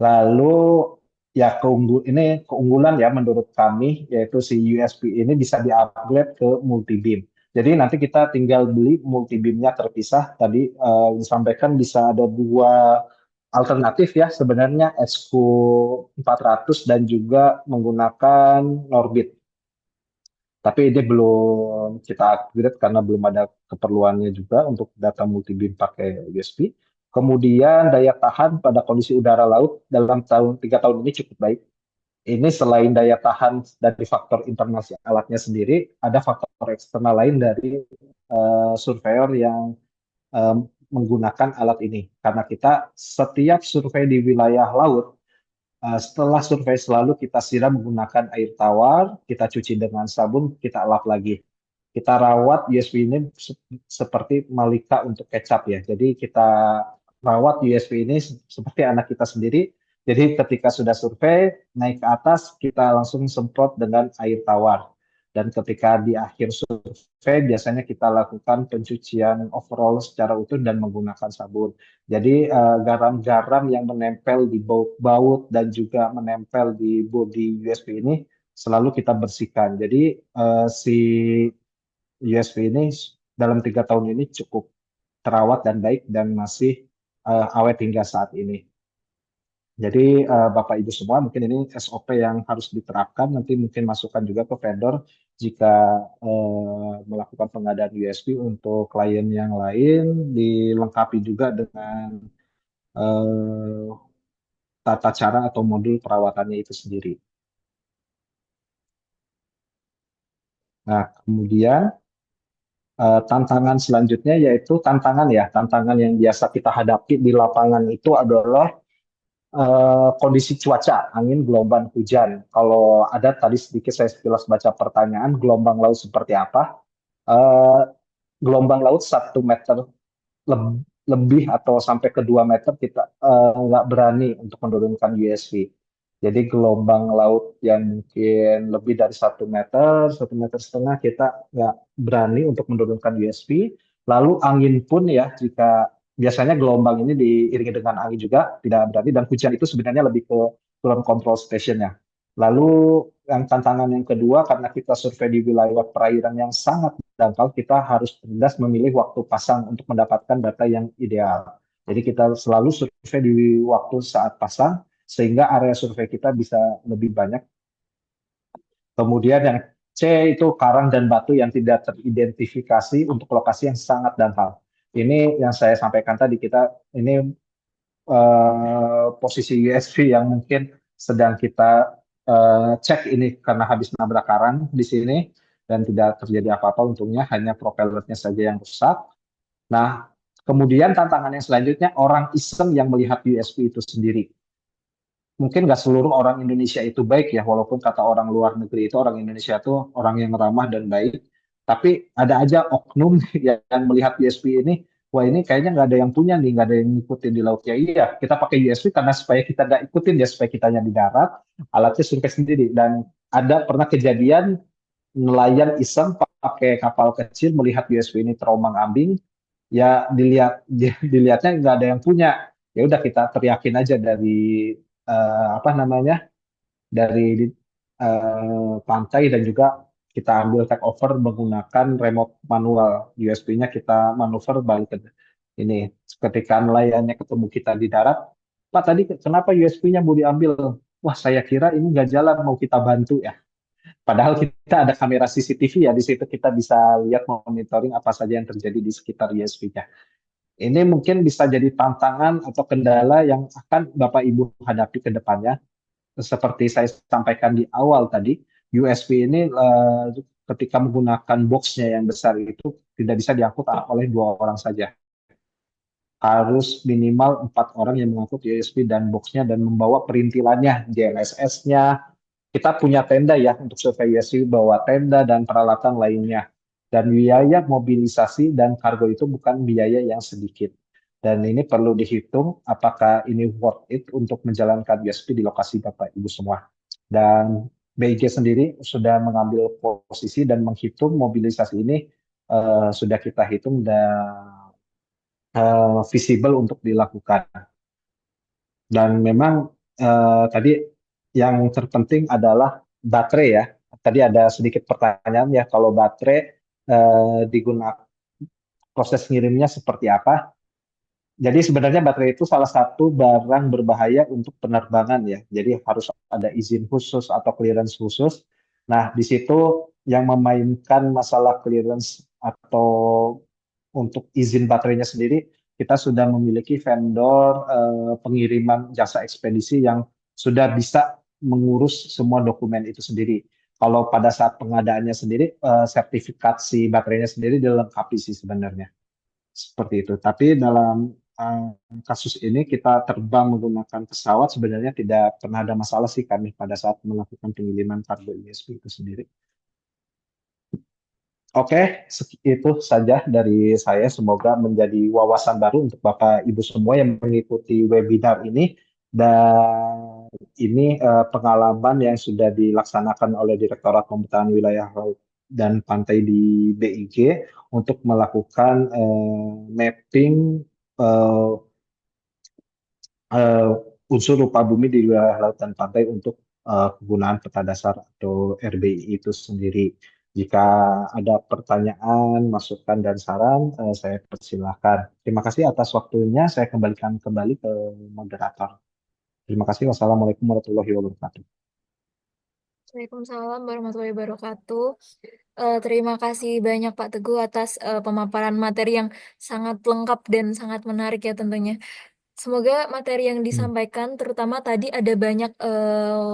Lalu ya keunggulan ya menurut kami, yaitu si USB ini bisa di-upgrade ke multi-beam. Jadi nanti kita tinggal beli multi-beamnya terpisah. Tadi disampaikan bisa ada dua alternatif ya sebenarnya, SQ 400 dan juga menggunakan Norbit. Tapi ini belum kita upgrade karena belum ada keperluannya juga untuk data multi-beam pakai USB. Kemudian daya tahan pada kondisi udara laut dalam 3 tahun ini cukup baik. Ini selain daya tahan dari faktor internal si alatnya sendiri, ada faktor eksternal lain dari surveyor yang menggunakan alat ini. Karena kita setiap survei di wilayah laut, setelah survei selalu kita siram menggunakan air tawar, kita cuci dengan sabun, kita lap lagi. Kita rawat USB ini seperti malika untuk kecap ya. Jadi kita rawat USB ini seperti anak kita sendiri. Jadi ketika sudah survei, naik ke atas, kita langsung semprot dengan air tawar. Dan ketika di akhir survei, biasanya kita lakukan pencucian overall secara utuh dan menggunakan sabun. Jadi garam-garam yang menempel di baut dan juga menempel di bodi USB ini selalu kita bersihkan. Jadi si USB ini dalam 3 tahun ini cukup terawat dan baik dan masih awet hingga saat ini. Jadi Bapak Ibu semua mungkin ini SOP yang harus diterapkan. Nanti mungkin masukan juga ke vendor jika melakukan pengadaan USB untuk klien yang lain, dilengkapi juga dengan eh, tata cara atau modul perawatannya itu sendiri. Nah, kemudian tantangan selanjutnya yaitu tantangan yang biasa kita hadapi di lapangan itu adalah kondisi cuaca, angin, gelombang, hujan. Kalau ada tadi sedikit saya sekilas baca pertanyaan, gelombang laut seperti apa? Eh, Gelombang laut 1 meter lebih atau sampai ke 2 meter kita nggak berani untuk menurunkan USB. Jadi gelombang laut yang mungkin lebih dari 1 meter, 1,5 meter kita nggak berani untuk menurunkan USB. Lalu angin pun ya, jika biasanya gelombang ini diiringi dengan angin juga tidak berani, dan hujan itu sebenarnya lebih ke ground control station ya. Lalu yang tantangan yang kedua, karena kita survei di wilayah perairan yang sangat dangkal, kita harus cerdas memilih waktu pasang untuk mendapatkan data yang ideal. Jadi kita selalu survei di waktu saat pasang, sehingga area survei kita bisa lebih banyak. Kemudian yang C itu karang dan batu yang tidak teridentifikasi untuk lokasi yang sangat dangkal. Ini yang saya sampaikan tadi, kita ini posisi USB yang mungkin sedang kita cek ini karena habis nabrak karang di sini dan tidak terjadi apa-apa, untungnya hanya propellernya saja yang rusak. Nah, kemudian tantangan yang selanjutnya orang iseng yang melihat USB itu sendiri. Mungkin nggak seluruh orang Indonesia itu baik ya, walaupun kata orang luar negeri itu orang Indonesia itu orang yang ramah dan baik. Tapi ada aja oknum yang melihat USB ini, wah ini kayaknya nggak ada yang punya nih, nggak ada yang ngikutin di laut. Ya iya, kita pakai USB karena supaya kita nggak ikutin ya, supaya kitanya di darat, alatnya survei sendiri. Dan ada pernah kejadian nelayan iseng pakai kapal kecil melihat USB ini terombang-ambing, ya dilihatnya nggak ada yang punya. Ya udah kita teriakin aja dari apa namanya, dari pantai, dan juga kita ambil take over menggunakan remote manual. USB-nya kita manuver balik ke ini. Ketika nelayannya ketemu kita di darat, Pak tadi kenapa USB-nya mau diambil? Wah saya kira ini nggak jalan, mau kita bantu ya. Padahal kita ada kamera CCTV ya, di situ kita bisa lihat monitoring apa saja yang terjadi di sekitar USB-nya. Ini mungkin bisa jadi tantangan atau kendala yang akan Bapak Ibu hadapi ke depannya. Seperti saya sampaikan di awal tadi, USB ini ketika menggunakan boxnya yang besar itu tidak bisa diangkut oleh 2 orang saja. Harus minimal 4 orang yang mengangkut USB dan boxnya dan membawa perintilannya, GNSS-nya. Kita punya tenda ya untuk survei USB, bawa tenda dan peralatan lainnya. Dan biaya mobilisasi dan kargo itu bukan biaya yang sedikit. Dan ini perlu dihitung apakah ini worth it untuk menjalankan USB di lokasi Bapak Ibu semua. Dan BIG sendiri sudah mengambil posisi dan menghitung mobilisasi ini, sudah kita hitung dan visible untuk dilakukan. Dan memang tadi yang terpenting adalah baterai ya. Tadi ada sedikit pertanyaan ya, kalau baterai digunakan proses ngirimnya seperti apa? Jadi sebenarnya baterai itu salah satu barang berbahaya untuk penerbangan ya. Jadi harus ada izin khusus atau clearance khusus. Nah, di situ yang memainkan masalah clearance atau untuk izin baterainya sendiri, kita sudah memiliki vendor pengiriman jasa ekspedisi yang sudah bisa mengurus semua dokumen itu sendiri. Kalau pada saat pengadaannya sendiri, sertifikasi baterainya sendiri dilengkapi sih sebenarnya. Seperti itu. Tapi dalam kasus ini kita terbang menggunakan pesawat sebenarnya tidak pernah ada masalah sih kami pada saat melakukan pengiriman kargo USB itu sendiri. Oke, itu saja dari saya. Semoga menjadi wawasan baru untuk Bapak Ibu semua yang mengikuti webinar ini. Dan ini pengalaman yang sudah dilaksanakan oleh Direktorat Pemetaran Wilayah Laut dan Pantai di BIG untuk melakukan mapping eh, unsur rupa bumi di wilayah laut dan pantai untuk penggunaan peta dasar atau RBI itu sendiri. Jika ada pertanyaan, masukan, dan saran, saya persilahkan. Terima kasih atas waktunya. Saya kembalikan kembali ke moderator. Terima kasih. Wassalamualaikum warahmatullahi wabarakatuh. Waalaikumsalam warahmatullahi wabarakatuh. Terima kasih banyak Pak Teguh atas pemaparan materi yang sangat lengkap dan sangat menarik ya tentunya. Semoga materi yang disampaikan, terutama tadi ada banyak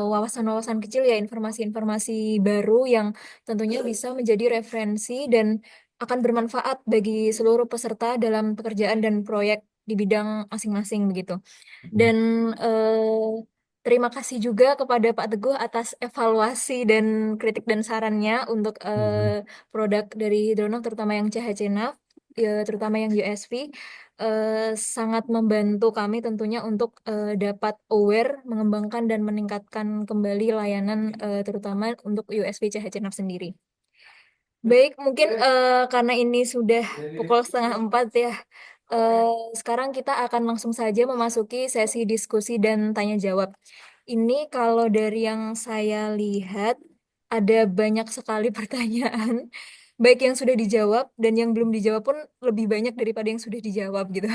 wawasan-wawasan kecil ya, informasi-informasi baru yang tentunya bisa menjadi referensi dan akan bermanfaat bagi seluruh peserta dalam pekerjaan dan proyek di bidang masing-masing begitu. Dan terima kasih juga kepada Pak Teguh atas evaluasi dan kritik dan sarannya untuk produk dari Hydronoc, terutama yang CHC-NAV, terutama yang USV. Sangat membantu kami tentunya untuk dapat aware, mengembangkan dan meningkatkan kembali layanan terutama untuk USV CHC-NAV sendiri. Baik, mungkin karena ini sudah pukul 3:30 ya. Sekarang kita akan langsung saja memasuki sesi diskusi dan tanya jawab. Ini kalau dari yang saya lihat ada banyak sekali pertanyaan, baik yang sudah dijawab dan yang belum dijawab pun lebih banyak daripada yang sudah dijawab gitu.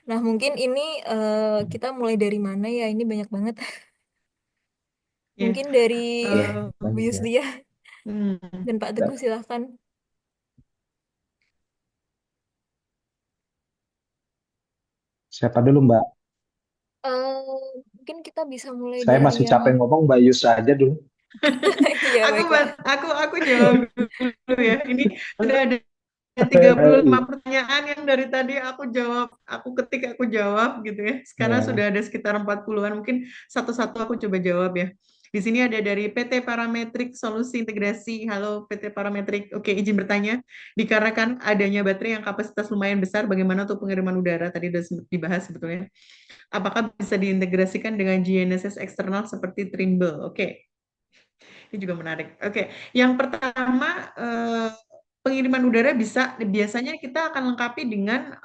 Nah, mungkin ini kita mulai dari mana ya? Ini banyak banget. Ya, Mungkin dari Bu Banyak ya. Yuslia hmm. dan Pak Teguh silahkan. Siapa dulu, Mbak? Mungkin kita bisa mulai Saya dari masih yang capek ngomong, Mbak Yus aja dulu. iya Aku baiklah. aku jawab dulu ya. Ini sudah ada 35 pertanyaan yang dari tadi aku jawab, aku ketik, aku jawab gitu ya. Sekarang Ya. sudah ada sekitar 40-an, mungkin satu-satu aku coba jawab ya. Di sini ada dari PT Parametrik Solusi Integrasi. Halo PT Parametrik. Oke, izin bertanya. Dikarenakan adanya baterai yang kapasitas lumayan besar, bagaimana untuk pengiriman udara? Tadi sudah dibahas sebetulnya. Apakah bisa diintegrasikan dengan GNSS eksternal seperti Trimble? Oke. Ini juga menarik. Oke, yang pertama pengiriman udara biasanya kita akan lengkapi dengan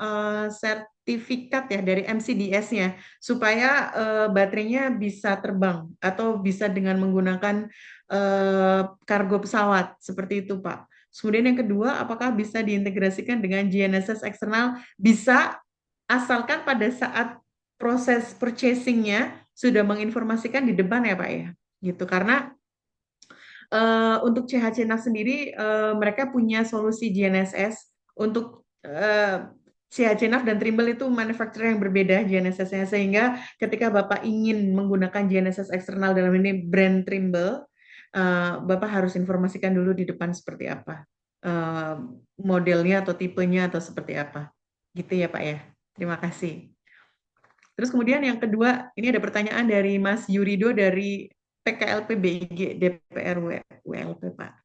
sertifikat ya dari MCDS-nya supaya baterainya bisa terbang atau bisa dengan menggunakan kargo pesawat seperti itu, Pak. Kemudian yang kedua, apakah bisa diintegrasikan dengan GNSS eksternal? Bisa, asalkan pada saat proses purchasing-nya sudah menginformasikan di depan ya, Pak ya. Gitu, karena untuk CHC-NAV sendiri, mereka punya solusi GNSS untuk CHC-NAV dan Trimble itu manufacturer yang berbeda GNSS-nya, sehingga ketika Bapak ingin menggunakan GNSS eksternal dalam ini brand Trimble, Bapak harus informasikan dulu di depan seperti apa modelnya atau tipenya atau seperti apa. Gitu ya Pak ya. Terima kasih. Terus kemudian yang kedua, ini ada pertanyaan dari Mas Yurido dari PKLP BIG DPR WLP Pak.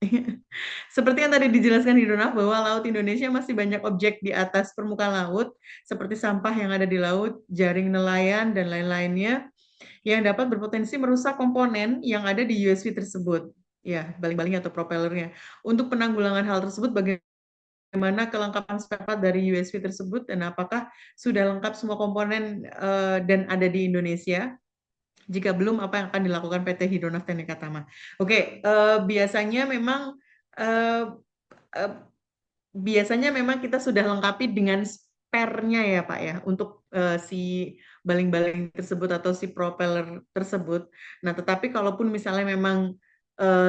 Seperti yang tadi dijelaskan di Donaf bahwa laut Indonesia masih banyak objek di atas permukaan laut seperti sampah yang ada di laut, jaring nelayan dan lain-lainnya yang dapat berpotensi merusak komponen yang ada di USV tersebut. Ya, baling-balingnya atau propellernya. Untuk penanggulangan hal tersebut bagaimana kelengkapan spare part dari USV tersebut dan apakah sudah lengkap semua komponen dan ada di Indonesia? Jika belum, apa yang akan dilakukan PT Hidronav Tbk Tama? Oke, biasanya memang eh, eh, kita sudah lengkapi dengan spare-nya ya Pak ya, untuk si baling-baling tersebut atau si propeller tersebut. Nah, tetapi kalaupun misalnya memang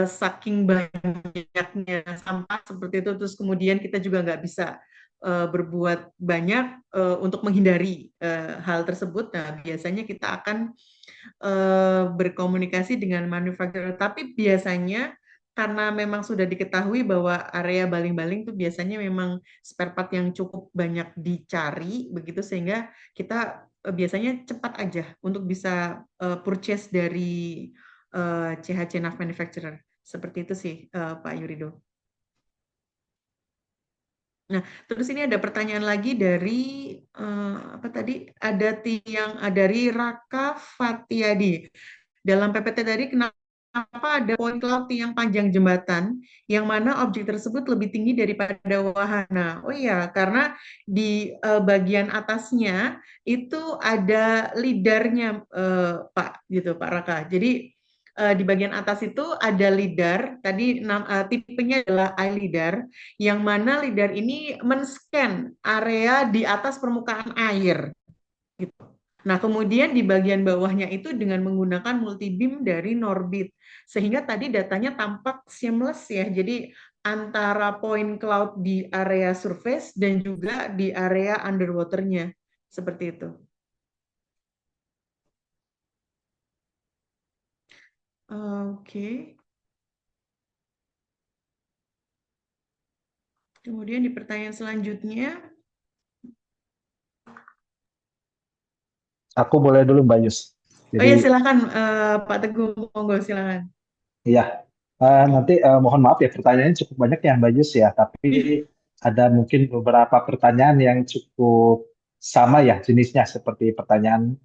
saking banyaknya sampah seperti itu, terus kemudian kita juga nggak bisa berbuat banyak untuk menghindari hal tersebut. Nah, biasanya kita akan berkomunikasi dengan manufaktur. Tapi biasanya karena memang sudah diketahui bahwa area baling-baling itu biasanya memang spare part yang cukup banyak dicari, begitu sehingga kita biasanya cepat aja untuk bisa purchase dari CHC NAV Manufacturer. Seperti itu sih, Pak Yurido. Nah, terus ini ada pertanyaan lagi dari apa tadi? Ada dari Raka Fatiadi. Dalam PPT tadi, kenapa ada poin cloud yang panjang jembatan, yang mana objek tersebut lebih tinggi daripada wahana? Oh iya, karena di bagian atasnya itu ada lidarnya, Pak, gitu, Pak Raka. Jadi di bagian atas itu ada lidar, tadi tipenya adalah eye lidar, yang mana lidar ini men-scan area di atas permukaan air. Gitu. Nah, kemudian di bagian bawahnya itu dengan menggunakan multibeam dari Norbit, sehingga tadi datanya tampak seamless ya. Jadi antara point cloud di area surface dan juga di area underwater-nya. Seperti itu. Oke. Kemudian di pertanyaan selanjutnya, Aku boleh dulu Mbak Yus. oh ya Jadi silakan Pak Teguh, monggo silakan. iya, nanti mohon maaf ya pertanyaannya cukup banyak ya Mbak Yus ya, tapi ada mungkin beberapa pertanyaan yang cukup sama ya jenisnya seperti pertanyaan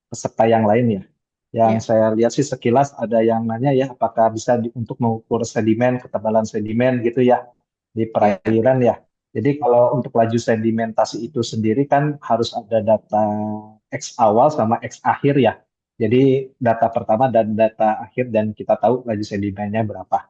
peserta yang lain ya. Yang Ya, saya lihat sih sekilas ada yang nanya ya apakah bisa untuk mengukur sedimen, ketebalan sedimen gitu ya di ya, perairan ya. Jadi kalau untuk laju sedimentasi itu sendiri kan harus ada data X awal sama X akhir ya. Jadi data pertama dan data akhir dan kita tahu laju sedimennya berapa.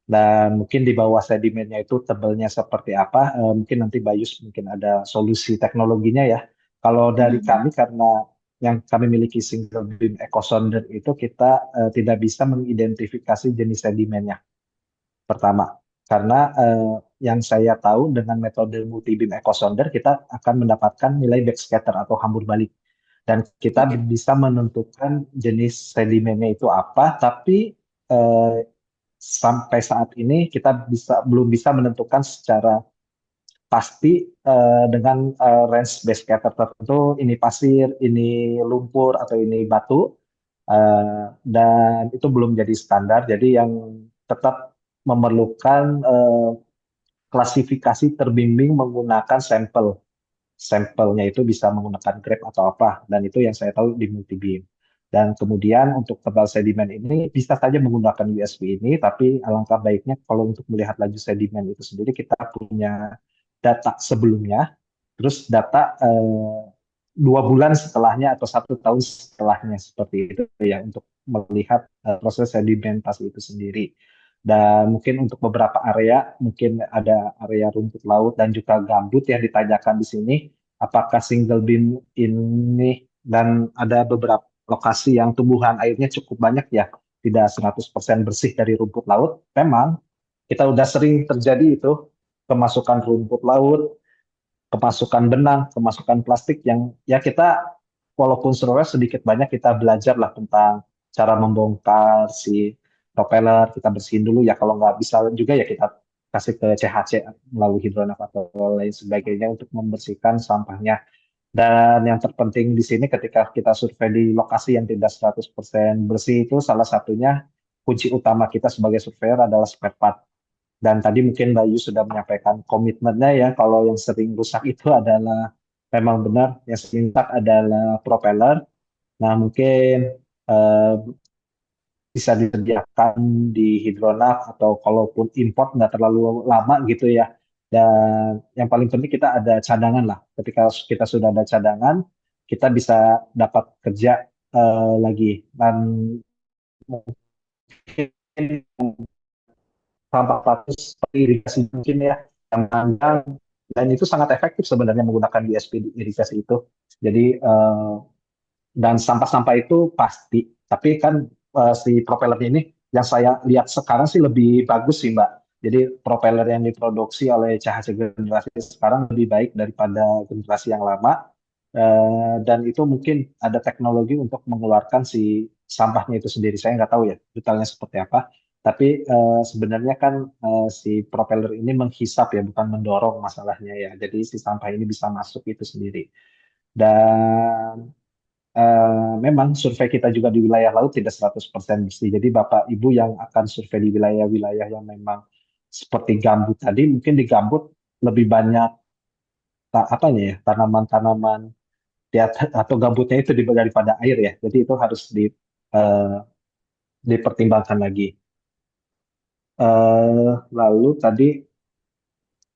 Dan mungkin di bawah sedimennya itu tebalnya seperti apa, mungkin nanti Bayus mungkin ada solusi teknologinya ya. Kalau dari Mhm. kami karena yang kami miliki single beam echo sounder itu kita tidak bisa mengidentifikasi jenis sedimennya pertama. Karena yang saya tahu dengan metode multi beam echo sounder kita akan mendapatkan nilai backscatter atau hambur balik dan kita Iya. bisa menentukan jenis sedimennya itu apa, tapi eh, sampai saat ini kita belum bisa menentukan secara pasti dengan range base scatter tertentu ini pasir, ini lumpur atau ini batu dan itu belum jadi standar. Jadi yang tetap memerlukan klasifikasi terbimbing menggunakan sampel. Sampelnya itu bisa menggunakan grep atau apa, dan itu yang saya tahu di multibeam. Dan kemudian untuk tebal sedimen ini bisa saja menggunakan USB ini, tapi alangkah baiknya kalau untuk melihat laju sedimen itu sendiri kita punya data sebelumnya, terus data 2 bulan setelahnya atau 1 tahun setelahnya seperti itu ya untuk melihat proses sedimentasi itu sendiri. Dan mungkin untuk beberapa area, mungkin ada area rumput laut dan juga gambut yang ditanyakan di sini, apakah single beam ini dan ada beberapa lokasi yang tumbuhan airnya cukup banyak ya, tidak 100% bersih dari rumput laut. Memang kita udah sering terjadi itu kemasukan rumput laut, kemasukan benang, kemasukan plastik yang ya kita walaupun sebenarnya sedikit banyak kita belajar lah tentang cara membongkar si propeller, kita bersihin dulu ya kalau nggak bisa juga ya kita kasih ke CHC melalui hidronav atau lain sebagainya untuk membersihkan sampahnya. Dan yang terpenting di sini ketika kita survei di lokasi yang tidak 100% bersih itu salah satunya kunci utama kita sebagai surveyor adalah spare part. Dan tadi mungkin Bayu sudah menyampaikan komitmennya ya, kalau yang sering rusak itu adalah memang benar, yang sering rusak adalah propeller. Nah mungkin eh, bisa disediakan di Hidronav atau kalaupun import nggak terlalu lama gitu ya. Dan yang paling penting kita ada cadangan lah. Ketika kita sudah ada cadangan, kita bisa dapat kerja lagi. Dan mungkin sampah plastik seperti irigasi mungkin ya yang panjang, dan itu sangat efektif sebenarnya menggunakan USP di irigasi itu. Jadi dan sampah-sampah itu pasti, tapi kan si propeller ini yang saya lihat sekarang sih lebih bagus sih Mbak. Jadi propeller yang diproduksi oleh CHC generasi sekarang lebih baik daripada generasi yang lama. Dan itu mungkin ada teknologi untuk mengeluarkan si sampahnya itu sendiri. Saya nggak tahu ya detailnya seperti apa. Tapi sebenarnya kan si propeller ini menghisap ya, bukan mendorong masalahnya ya. Jadi si sampah ini bisa masuk itu sendiri. Dan memang survei kita juga di wilayah laut tidak 100% bersih. Jadi Bapak Ibu yang akan survei di wilayah-wilayah yang memang seperti gambut tadi, mungkin di gambut lebih banyak apanya ya, tanaman-tanaman atau gambutnya itu daripada air ya. Jadi itu harus eh, dipertimbangkan lagi. Lalu tadi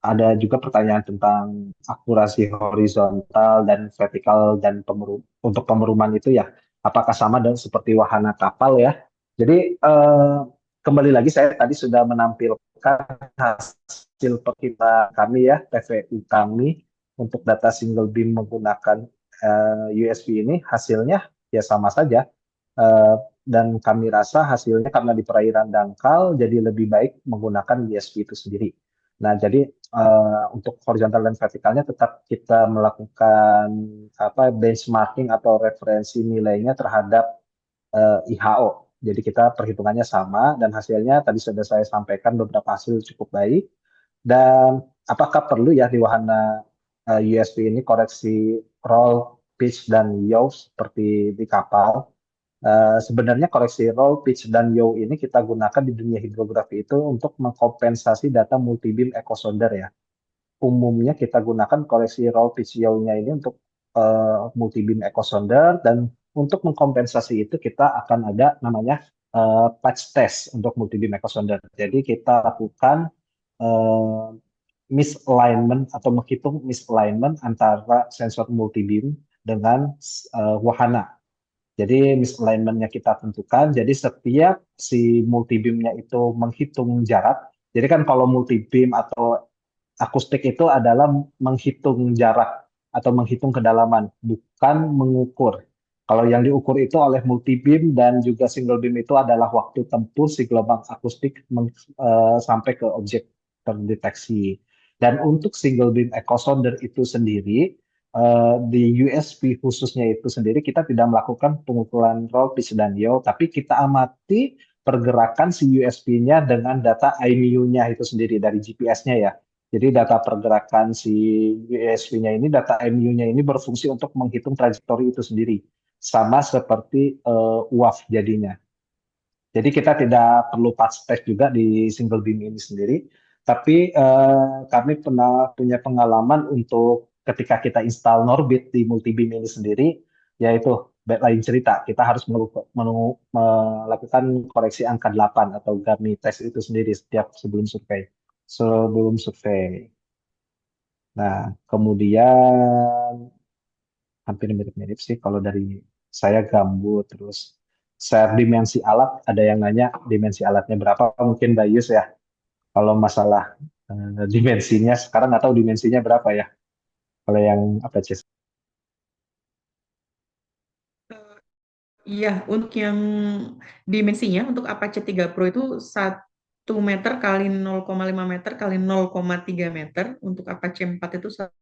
ada juga pertanyaan tentang akurasi horizontal dan vertikal dan untuk pemeruman itu ya, apakah sama dan seperti wahana kapal ya. Jadi kembali lagi saya tadi sudah menampilkan hasil perkiraan kami ya, TVU kami untuk data single beam menggunakan USB ini, hasilnya ya sama saja. Eh, dan kami rasa hasilnya karena di perairan dangkal jadi lebih baik menggunakan USB itu sendiri. Nah, jadi untuk horizontal dan vertikalnya tetap kita melakukan benchmarking atau referensi nilainya terhadap IHO. Jadi kita perhitungannya sama dan hasilnya tadi sudah saya sampaikan beberapa hasil cukup baik. Dan apakah perlu ya di wahana USB ini koreksi roll, pitch, dan yaw seperti di kapal? Sebenarnya koreksi roll, pitch, dan yaw ini kita gunakan di dunia hidrografi itu untuk mengkompensasi data multibeam echo sounder ya. Umumnya kita gunakan koreksi roll, pitch, yaw-nya ini untuk multibeam echo sounder, dan untuk mengkompensasi itu kita akan ada namanya patch test untuk multibeam echo sounder. Jadi kita lakukan eh, misalignment atau menghitung misalignment antara sensor multibeam dengan wahana. Jadi misalignment-nya kita tentukan. Jadi setiap si multibeam-nya itu menghitung jarak. Jadi kan kalau multibeam atau akustik itu adalah menghitung jarak atau menghitung kedalaman, bukan mengukur. Kalau yang diukur itu oleh multibeam dan juga single beam itu adalah waktu tempuh si gelombang akustik sampai ke objek terdeteksi. Dan untuk single beam echo sounder itu sendiri, di USB khususnya itu sendiri kita tidak melakukan pengukuran roll, pitch, dan yaw, tapi kita amati pergerakan si USB-nya dengan data IMU-nya itu sendiri dari GPS-nya ya. Jadi data pergerakan si USB-nya ini, data IMU-nya ini berfungsi untuk menghitung trajektori itu sendiri. Sama seperti UAV jadinya. Jadi kita tidak perlu patch test juga di single beam ini sendiri, tapi kami pernah punya pengalaman untuk ketika kita install Norbit di multibeam ini sendiri, yaitu lain cerita, kita harus melakukan koreksi angka 8 atau Gami test itu sendiri setiap sebelum survei. Sebelum survei. Nah, kemudian hampir mirip-mirip sih kalau dari saya gambut, terus share dimensi alat, ada yang nanya dimensi alatnya berapa, mungkin Bayus ya. Kalau masalah dimensinya, sekarang nggak tahu dimensinya berapa ya. Kalau yang apa Cis? Iya, untuk yang dimensinya untuk Apache 3 Pro itu 1 meter kali 0,5 meter kali 0,3 meter. Untuk Apache 4 itu 1,2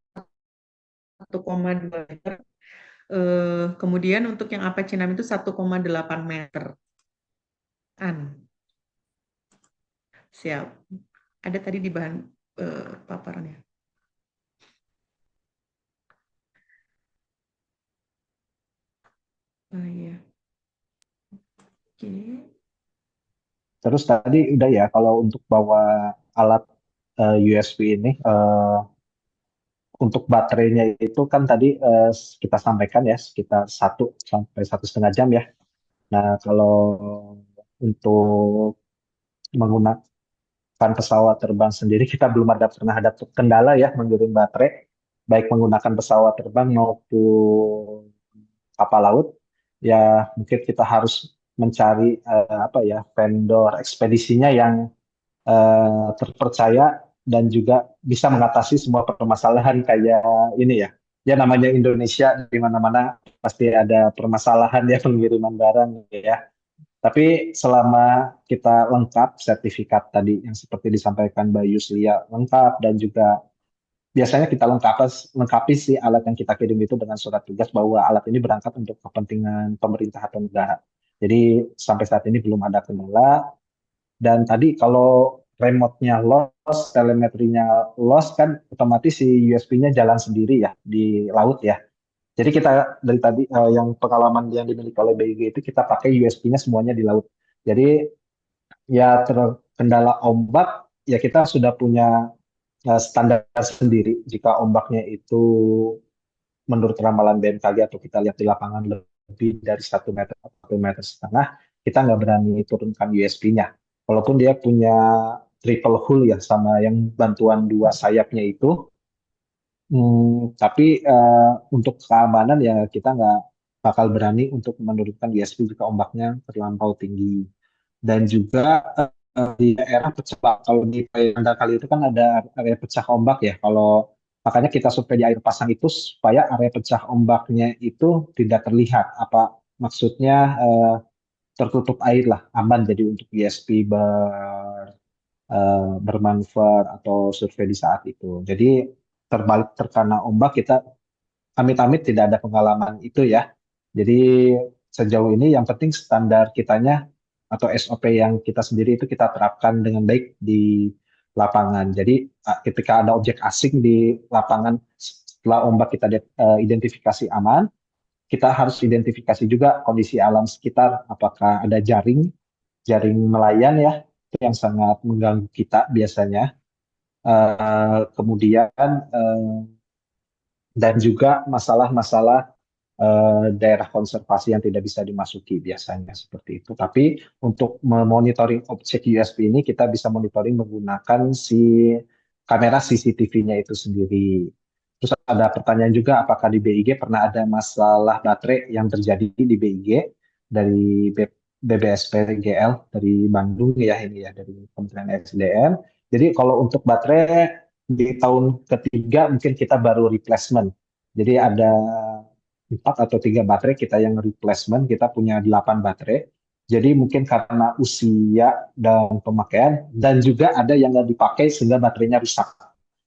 meter. Kemudian untuk yang Apache 6 itu 1,8 meter. Siap. Ada tadi di bahan paparannya. Iya. Oke. Terus tadi udah ya, kalau untuk bawa alat USB ini, untuk baterainya itu kan tadi kita sampaikan ya sekitar 1 sampai 1,5 jam ya. Nah, kalau untuk menggunakan pesawat terbang sendiri, kita belum pernah ada kendala ya mengirim baterai, baik menggunakan pesawat terbang maupun kapal laut. ya mungkin kita harus mencari apa ya vendor ekspedisinya yang terpercaya dan juga bisa mengatasi semua permasalahan kayak ini ya. Ya namanya Indonesia di mana-mana pasti ada permasalahan ya pengiriman barang ya. Tapi selama kita lengkap sertifikat tadi yang seperti disampaikan Mbak Yuslia lengkap dan juga biasanya kita lengkapi si alat yang kita kirim itu dengan surat tugas bahwa alat ini berangkat untuk kepentingan pemerintah atau negara. Jadi sampai saat ini belum ada kendala. Dan tadi kalau remote-nya lost, telemetrinya lost kan otomatis si USB-nya jalan sendiri ya di laut ya. Jadi kita dari tadi yang pengalaman yang dimiliki oleh BIG itu kita pakai USB-nya semuanya di laut. Jadi ya terkendala ombak ya kita sudah punya standar sendiri. Jika ombaknya itu menurut ramalan BMKG atau kita lihat di lapangan lebih dari 1 meter atau 1,5 meter, kita nggak berani turunkan USB-nya. Walaupun dia punya triple hull ya sama yang bantuan 2 sayapnya itu, tapi untuk keamanan ya kita nggak bakal berani untuk menurunkan USB jika ombaknya terlampau tinggi. Dan juga di daerah pecah, kalau di Payanda kali itu kan ada area pecah ombak ya. Kalau makanya kita survei di air pasang itu supaya area pecah ombaknya itu tidak terlihat. Apa maksudnya tertutup air lah, aman jadi untuk USB bermanuver atau survei di saat itu. Jadi terbalik terkena ombak kita amit-amit tidak ada pengalaman itu ya. Jadi sejauh ini yang penting standar kitanya atau SOP yang kita sendiri itu kita terapkan dengan baik di lapangan. Jadi ketika ada objek asing di lapangan setelah ombak kita identifikasi aman, kita harus identifikasi juga kondisi alam sekitar, apakah ada jaring, jaring nelayan ya, itu yang sangat mengganggu kita biasanya. Kemudian dan juga masalah-masalah daerah konservasi yang tidak bisa dimasuki biasanya seperti itu. Tapi untuk memonitoring objek USB ini kita bisa monitoring menggunakan si kamera CCTV-nya itu sendiri. Terus ada pertanyaan juga apakah di BIG pernah ada masalah baterai yang terjadi di BIG dari BBSPGL dari Bandung ya ini ya dari Kementerian SDM. Jadi kalau untuk baterai di tahun ketiga mungkin kita baru replacement. Jadi ada 4 atau 3 baterai kita yang replacement, kita punya 8 baterai. Jadi mungkin karena usia dan pemakaian, dan juga ada yang nggak dipakai sehingga baterainya rusak.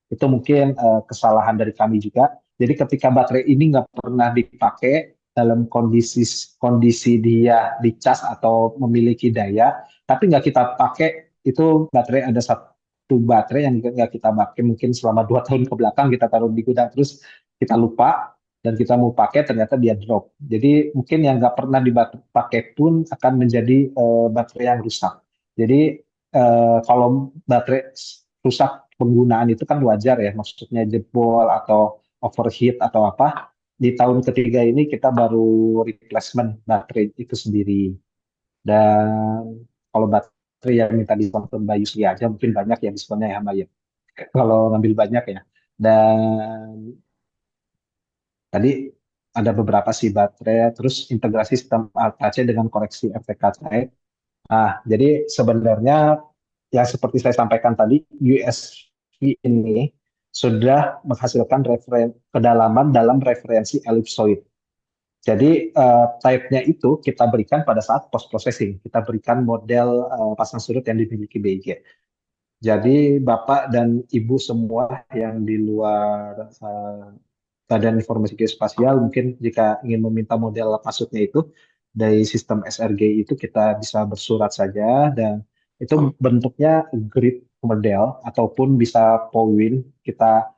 Itu mungkin kesalahan dari kami juga. Jadi ketika baterai ini nggak pernah dipakai dalam kondisi kondisi dia dicas atau memiliki daya, tapi nggak kita pakai, itu baterai ada 1 baterai yang nggak kita pakai mungkin selama 2 tahun ke belakang kita taruh di gudang terus kita lupa dan kita mau pakai ternyata dia drop. Jadi mungkin yang nggak pernah dipakai pun akan menjadi baterai yang rusak. Jadi kalau baterai rusak penggunaan itu kan wajar ya, maksudnya jebol atau overheat atau apa. Di tahun ketiga ini kita baru replacement baterai itu sendiri. Dan kalau baterai yang minta diskon ke Mbak Yusli aja mungkin banyak ya diskonnya ya Mbak ya. Kalau ngambil banyak ya. Dan tadi ada beberapa sih baterai, terus integrasi sistem ATC dengan koreksi FTK. Jadi sebenarnya yang seperti saya sampaikan tadi, USB ini sudah menghasilkan kedalaman dalam referensi ellipsoid. Jadi type-nya itu kita berikan pada saat post processing. Kita berikan model pasang surut yang dimiliki BIG. Jadi Bapak dan Ibu semua yang di luar Badan Informasi Geospasial mungkin jika ingin meminta model pasutnya itu dari sistem SRG itu kita bisa bersurat saja dan itu bentuknya grid model ataupun bisa point kita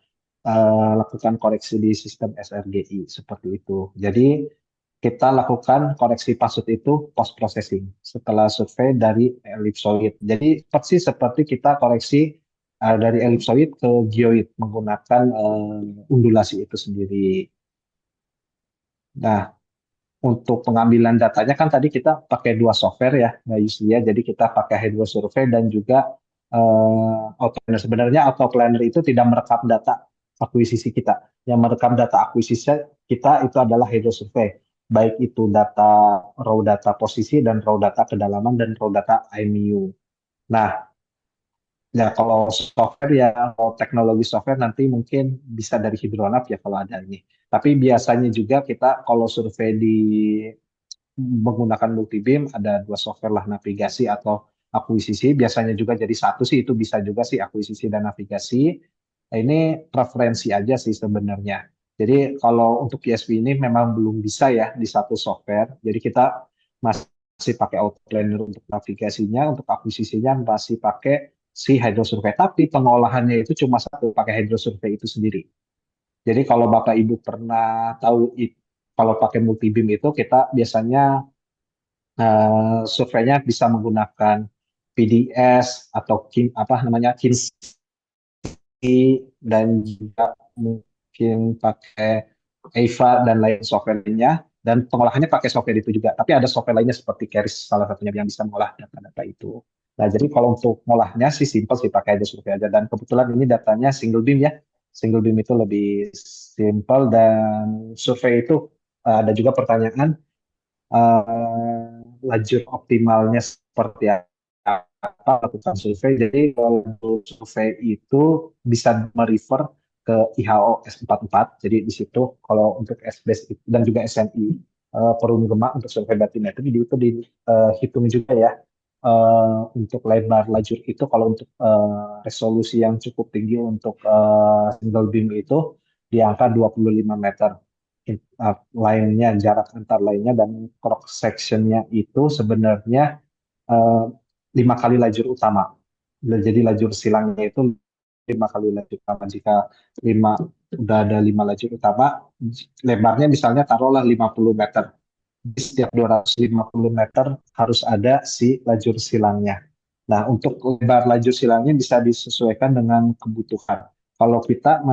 lakukan koreksi di sistem SRGI seperti itu. Jadi kita lakukan koreksi pasut itu post processing setelah survei dari ellipsoid. Jadi persis seperti kita koreksi dari ellipsoid ke geoid menggunakan undulasi itu sendiri. Nah, untuk pengambilan datanya kan tadi kita pakai 2 software ya, Mbak Yuslia. Jadi kita pakai Hydro Survey dan juga Autoplanner. Sebenarnya Autoplanner itu tidak merekam data akuisisi kita. Yang merekam data akuisisi kita itu adalah Hydro Survey. baik itu raw data posisi dan raw data kedalaman dan raw data IMU. Nah, ya kalau software ya, kalau teknologi software nanti mungkin bisa dari Hydronav ya kalau ada ini. Tapi biasanya juga kita kalau survei menggunakan multibeam ada dua software lah, navigasi atau akuisisi. Biasanya juga jadi satu sih, itu bisa juga sih akuisisi dan navigasi. Nah, ini preferensi aja sih sebenarnya. Jadi kalau untuk PSP ini memang belum bisa ya di satu software. Jadi kita masih pakai Outplanner untuk navigasinya, untuk akuisisinya masih pakai si Hydrosurvey. Tapi pengolahannya itu cuma satu, pakai Hydrosurvey itu sendiri. Jadi kalau Bapak Ibu pernah tahu kalau pakai multibeam itu kita biasanya surveinya bisa menggunakan PDS atau apa namanya Kinsey, dan juga mungkin pakai Eva dan lain software lainnya, dan pengolahannya pakai software itu juga. Tapi ada software lainnya seperti Keras salah satunya yang bisa mengolah data-data itu. Nah, jadi kalau untuk ngolahnya sih simple sih, pakai aja survei aja, dan kebetulan ini datanya single beam ya. Single beam itu lebih simple, dan survei itu ada juga pertanyaan lajur optimalnya seperti apa lakukan survei. Jadi kalau survei itu bisa merefer ke IHO S44. Jadi di situ kalau untuk SBASE dan juga SNI Perum Gemak untuk survei batimetri itu dihitung juga ya. Untuk lebar lajur itu kalau untuk resolusi yang cukup tinggi untuk single beam itu di angka 25 meter lainnya, jarak antar lainnya, dan cross sectionnya itu sebenarnya eh, 5 kali lajur utama. Jadi lajur silangnya itu 5 kali lajur utama. Jika lima udah ada 5 lajur utama, lebarnya misalnya taruhlah 50 meter. Di setiap 250 meter harus ada si lajur silangnya. Nah, untuk lebar lajur silangnya bisa disesuaikan dengan kebutuhan. Kalau kita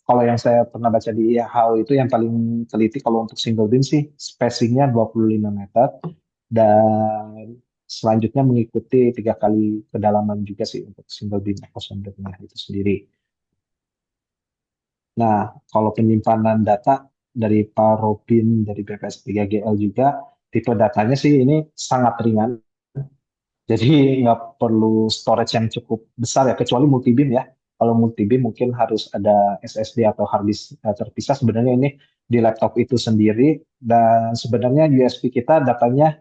kalau yang saya pernah baca di IHAO itu yang paling teliti kalau untuk single beam sih spacingnya 25 meter, dan selanjutnya mengikuti 3 kali kedalaman juga sih untuk single beam echo sounder-nya itu sendiri. Nah, kalau penyimpanan data dari Pak Robin dari BPS 3GL juga, tipe datanya sih ini sangat ringan. Jadi nggak perlu storage yang cukup besar ya, kecuali multibeam ya. Kalau multibeam mungkin harus ada SSD atau hard disk terpisah. Sebenarnya ini di laptop itu sendiri, dan sebenarnya USB kita datanya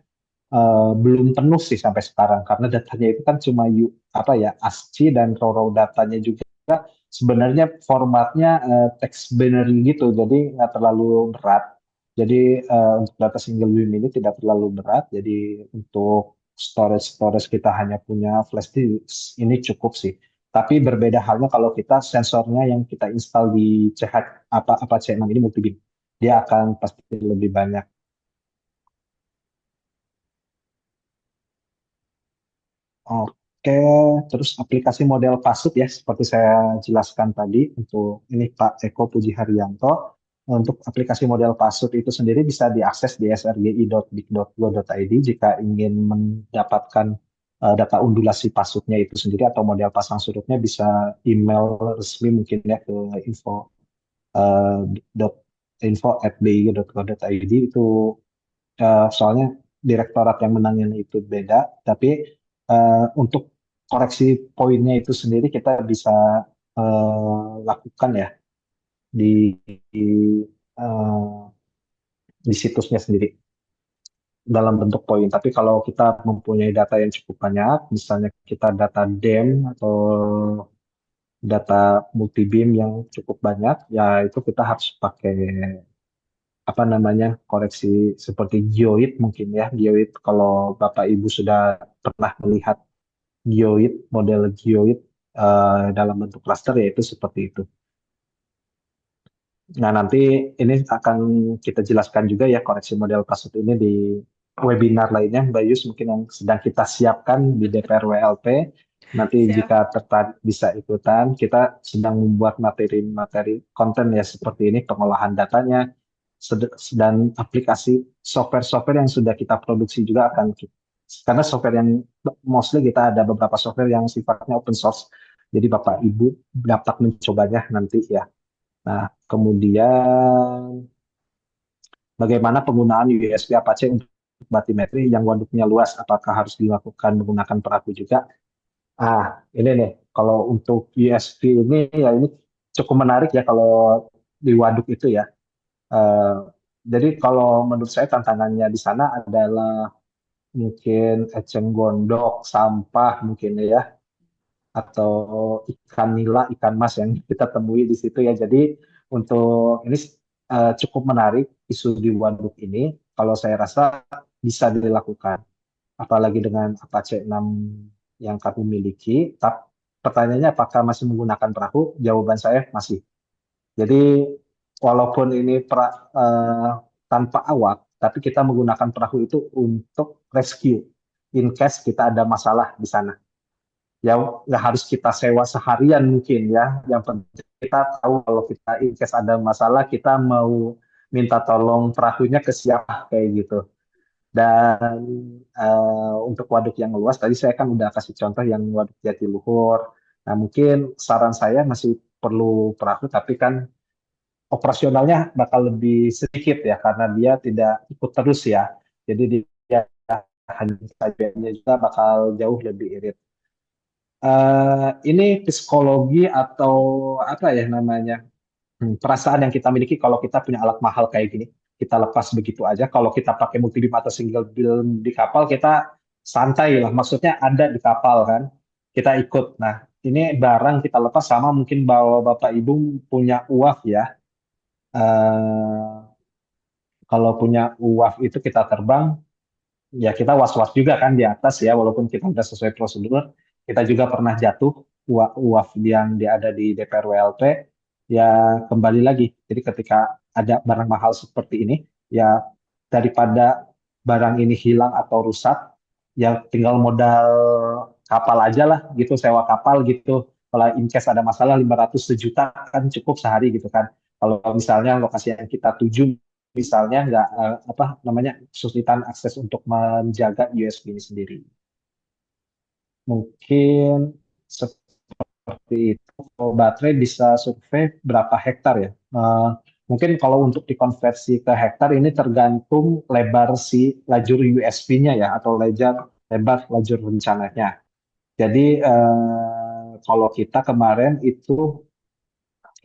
belum penuh sih sampai sekarang, karena datanya itu kan cuma apa ya, ASCII, dan raw datanya juga sebenarnya formatnya text binary gitu, jadi nggak terlalu berat. Jadi untuk data single beam ini tidak terlalu berat. Jadi untuk storage kita hanya punya flash disk ini cukup sih. Tapi berbeda halnya kalau kita sensornya yang kita install di CH apa C6 ini multibeam, dia akan pasti lebih banyak. Oke, terus aplikasi model Pasut ya, seperti saya jelaskan tadi untuk ini Pak Eko Puji Haryanto. Untuk aplikasi model Pasut itu sendiri bisa diakses di srgi.big.go.id jika ingin mendapatkan data undulasi pasutnya itu sendiri atau model pasang surutnya, bisa email resmi mungkin ya ke eh, dot- info@bi.go.id itu. Soalnya direktorat yang menangin itu beda, tapi untuk koreksi poinnya itu sendiri kita bisa lakukan ya di di, eh, di situsnya sendiri dalam bentuk poin. Tapi kalau kita mempunyai data yang cukup banyak, misalnya kita data DEM atau data multibeam yang cukup banyak, ya itu kita harus pakai apa namanya, koreksi seperti geoid mungkin ya. Geoid kalau Bapak Ibu sudah pernah melihat geoid, model geoid dalam bentuk klaster, yaitu seperti itu. Nah, nanti ini akan kita jelaskan juga ya koreksi model pasut ini di webinar lainnya, Mbak Yus, mungkin yang sedang kita siapkan di DPR WLP. Nanti Siap. jika tertarik bisa ikutan. Kita sedang membuat materi-materi konten ya seperti ini, pengolahan datanya, dan aplikasi software-software yang sudah kita produksi juga akan karena software yang mostly kita ada beberapa software yang sifatnya open source. Jadi Bapak Ibu dapat mencobanya nanti ya. Nah, kemudian Bagaimana penggunaan USB Apache untuk batimetri yang waduknya luas? Apakah harus dilakukan menggunakan perahu juga? Ini nih, kalau untuk USB ini ya ini cukup menarik ya kalau di waduk itu ya. Eh, jadi kalau menurut saya tantangannya di sana adalah mungkin eceng gondok, sampah mungkin ya, atau ikan nila, ikan mas yang kita temui di situ ya. Jadi untuk ini cukup menarik isu di waduk ini. Kalau saya rasa bisa dilakukan, apalagi dengan Apache 6 yang kami miliki. Tapi pertanyaannya apakah masih menggunakan perahu? Jawaban saya masih. Jadi walaupun ini tanpa awak, tapi kita menggunakan perahu itu untuk rescue in case kita ada masalah di sana. Ya nggak harus kita sewa seharian mungkin ya. Yang penting kita tahu kalau kita in case ada masalah kita mau minta tolong perahunya ke siapa kayak gitu. Dan untuk waduk yang luas tadi saya kan udah kasih contoh yang waduk Jatiluhur. Nah mungkin saran saya masih perlu perahu tapi kan operasionalnya bakal lebih sedikit ya karena dia tidak ikut terus ya. Jadi dia hanya saja juga bakal jauh lebih irit. Ini psikologi atau apa ya namanya perasaan yang kita miliki kalau kita punya alat mahal kayak gini kita lepas begitu aja kalau kita pakai multi beam atau single beam di kapal kita santai lah maksudnya ada di kapal kan kita ikut nah ini barang kita lepas sama mungkin bawa bapak ibu punya uaf ya. Eh, Kalau punya uaf itu kita terbang ya kita was-was juga kan di atas ya walaupun kita udah sesuai prosedur kita juga pernah jatuh uaf yang ada di DPR WLP ya kembali lagi jadi ketika ada barang mahal seperti ini ya daripada barang ini hilang atau rusak ya tinggal modal kapal aja lah gitu sewa kapal gitu kalau in case ada masalah 500 sejuta kan cukup sehari gitu kan kalau misalnya lokasi yang kita tuju misalnya nggak apa namanya kesulitan akses untuk menjaga USB ini sendiri. Mungkin seperti itu. Kalau baterai bisa survei berapa hektar ya? Mungkin kalau untuk dikonversi ke hektar ini tergantung lebar si lajur USB-nya ya atau lebar lajur rencananya. Jadi kalau kita kemarin itu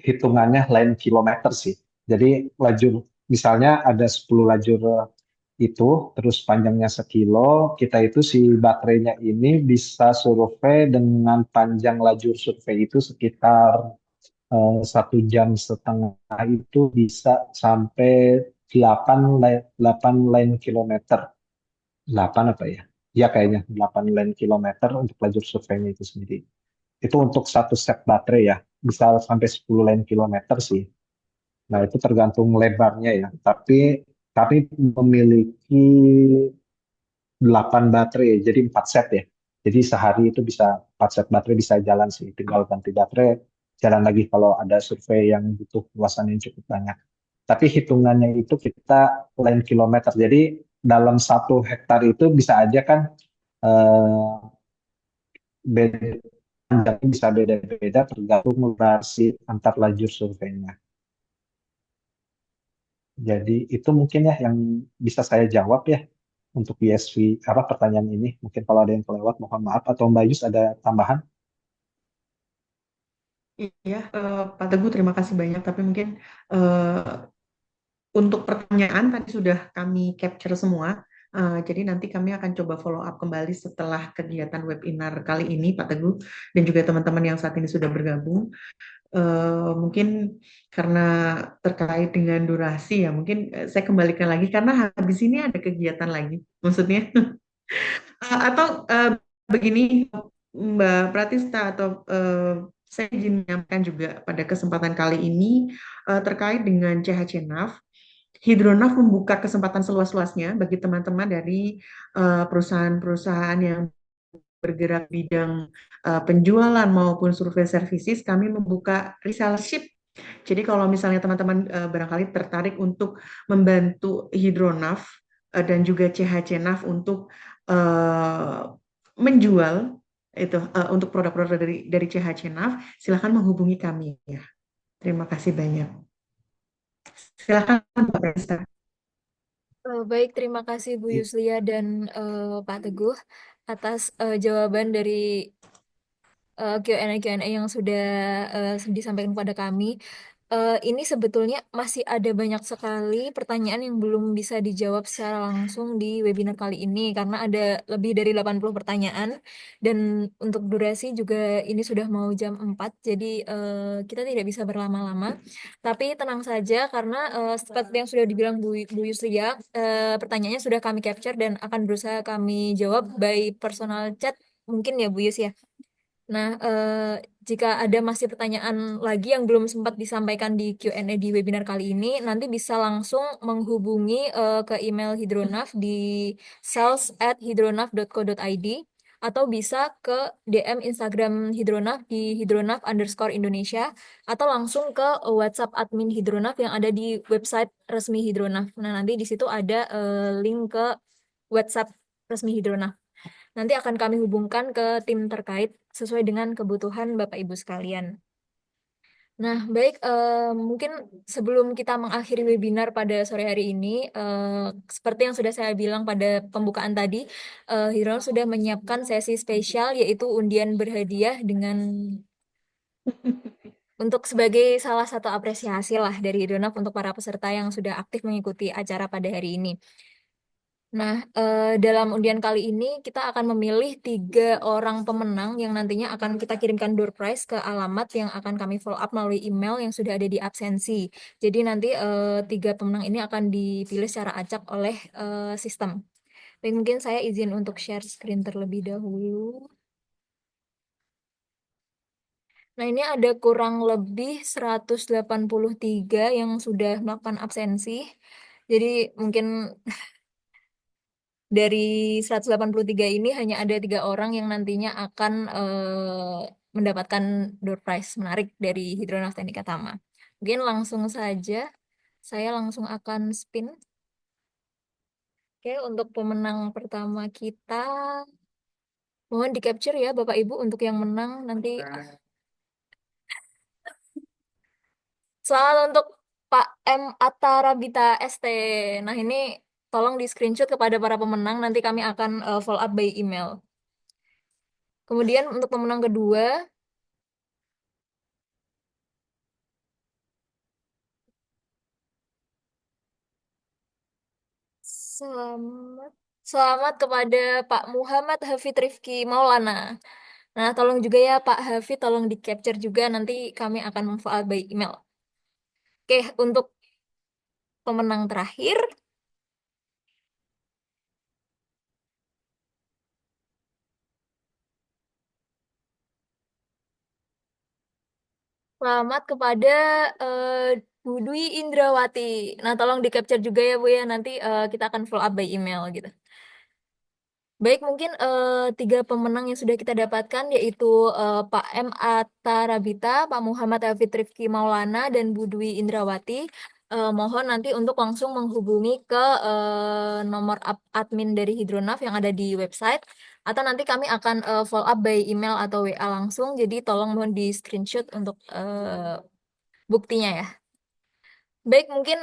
hitungannya line kilometer sih. Jadi lajur misalnya ada 10 lajur itu terus panjangnya sekilo, kita itu si baterainya ini bisa survei dengan panjang lajur survei itu sekitar 1,5 jam itu bisa sampai 8 line kilometer. 8 apa ya? Ya kayaknya 8 line kilometer untuk lajur surveinya itu sendiri. Itu untuk satu set baterai ya, bisa sampai 10 line kilometer sih. Nah, itu tergantung lebarnya ya. Tapi kami memiliki 8 baterai, ya, jadi 4 set ya. Jadi sehari itu bisa 4 set baterai bisa jalan sih. Tinggal ganti baterai, jalan lagi kalau ada survei yang butuh luasan yang cukup banyak. Tapi hitungannya itu kita line kilometer. Jadi dalam 1 hektar itu bisa aja kan eh, beda, panjangnya bisa beda-beda tergantung lokasi antar lajur surveinya. Jadi itu mungkin ya yang bisa saya jawab ya untuk PSV apa pertanyaan ini. Mungkin kalau ada yang kelewat mohon maaf atau Mbak Yus ada tambahan. Iya, Pak Teguh, terima kasih banyak. Tapi mungkin eh, untuk pertanyaan tadi sudah kami capture semua. Jadi nanti kami akan coba follow up kembali setelah kegiatan webinar kali ini, Pak Teguh, dan juga teman-teman yang saat ini sudah bergabung. Mungkin karena terkait dengan durasi ya, mungkin saya kembalikan lagi karena habis ini ada kegiatan lagi. Maksudnya atau begini, Mbak Pratista atau saya izin menyampaikan juga pada kesempatan kali ini terkait dengan CHC-NAV. Hidronav membuka kesempatan seluas-luasnya bagi teman-teman dari perusahaan-perusahaan yang bergerak bidang penjualan maupun survei services. Kami membuka resellership. Jadi kalau misalnya teman-teman barangkali tertarik untuk membantu Hidronav dan juga CHC-NAV untuk menjual itu untuk produk-produk dari CHC-NAV, silakan menghubungi kami ya. Terima kasih banyak. Silakan Pak Presta. Baik, terima kasih Bu Yuslia dan Pak Teguh atas jawaban dari Q&A yang sudah disampaikan kepada kami. Ini sebetulnya masih ada banyak sekali pertanyaan yang belum bisa dijawab secara langsung di webinar kali ini karena ada lebih dari 80 pertanyaan dan untuk durasi juga ini sudah mau jam 4 jadi kita tidak bisa berlama-lama. Tapi tenang saja karena seperti yang sudah dibilang Bu Yuslia, pertanyaannya sudah kami capture dan akan berusaha kami jawab by personal chat mungkin ya Bu Yus ya. Nah, jika ada masih pertanyaan lagi yang belum sempat disampaikan di Q&A di webinar kali ini, nanti bisa langsung menghubungi ke email Hidronaf di sales@hidronaf.co.id atau bisa ke DM Instagram Hidronaf di hidronaf_Indonesia atau langsung ke WhatsApp admin Hidronaf yang ada di website resmi Hidronaf. Nah, nanti di situ ada link ke WhatsApp resmi Hidronaf. Nanti akan kami hubungkan ke tim terkait sesuai dengan kebutuhan Bapak Ibu sekalian. Nah, baik, mungkin sebelum kita mengakhiri webinar pada sore hari ini, seperti yang sudah saya bilang pada pembukaan tadi, Hidron sudah menyiapkan sesi spesial yaitu undian berhadiah dengan untuk sebagai salah satu apresiasi lah dari Hidronaf untuk para peserta yang sudah aktif mengikuti acara pada hari ini. Nah, dalam undian kali ini kita akan memilih 3 orang pemenang yang nantinya akan kita kirimkan door prize ke alamat yang akan kami follow up melalui email yang sudah ada di absensi. Jadi nanti 3 pemenang ini akan dipilih secara acak oleh sistem. Baik, mungkin saya izin untuk share screen terlebih dahulu. Nah, ini ada kurang lebih 183 yang sudah melakukan absensi. Jadi mungkin dari 183 ini hanya ada 3 orang yang nantinya akan mendapatkan door prize menarik dari Hidronav Teknika Tama. Mungkin langsung saja, saya langsung akan spin. Oke, untuk pemenang pertama kita, mohon di capture ya Bapak Ibu untuk yang menang nanti. Selamat untuk Pak M. Atarabita ST. Nah, ini tolong di screenshot kepada para pemenang, nanti kami akan follow up by email. Kemudian untuk pemenang kedua, selamat, selamat kepada Pak Muhammad Hafid Rifki Maulana. Nah, tolong juga ya Pak Hafid, tolong di capture juga, nanti kami akan memfollow by email. Oke, untuk pemenang terakhir, selamat kepada Bu Dwi Indrawati. Nah, tolong di capture juga ya Bu ya, nanti kita akan follow up by email gitu. Baik, mungkin 3 pemenang yang sudah kita dapatkan yaitu Pak M. Atta Rabita, Pak Muhammad Hafid Rifki Maulana, dan Bu Dwi Indrawati. Mohon nanti untuk langsung menghubungi ke nomor admin dari Hidronav yang ada di website, atau nanti kami akan follow up by email atau WA langsung. Jadi tolong mohon di screenshot untuk buktinya ya. Baik, mungkin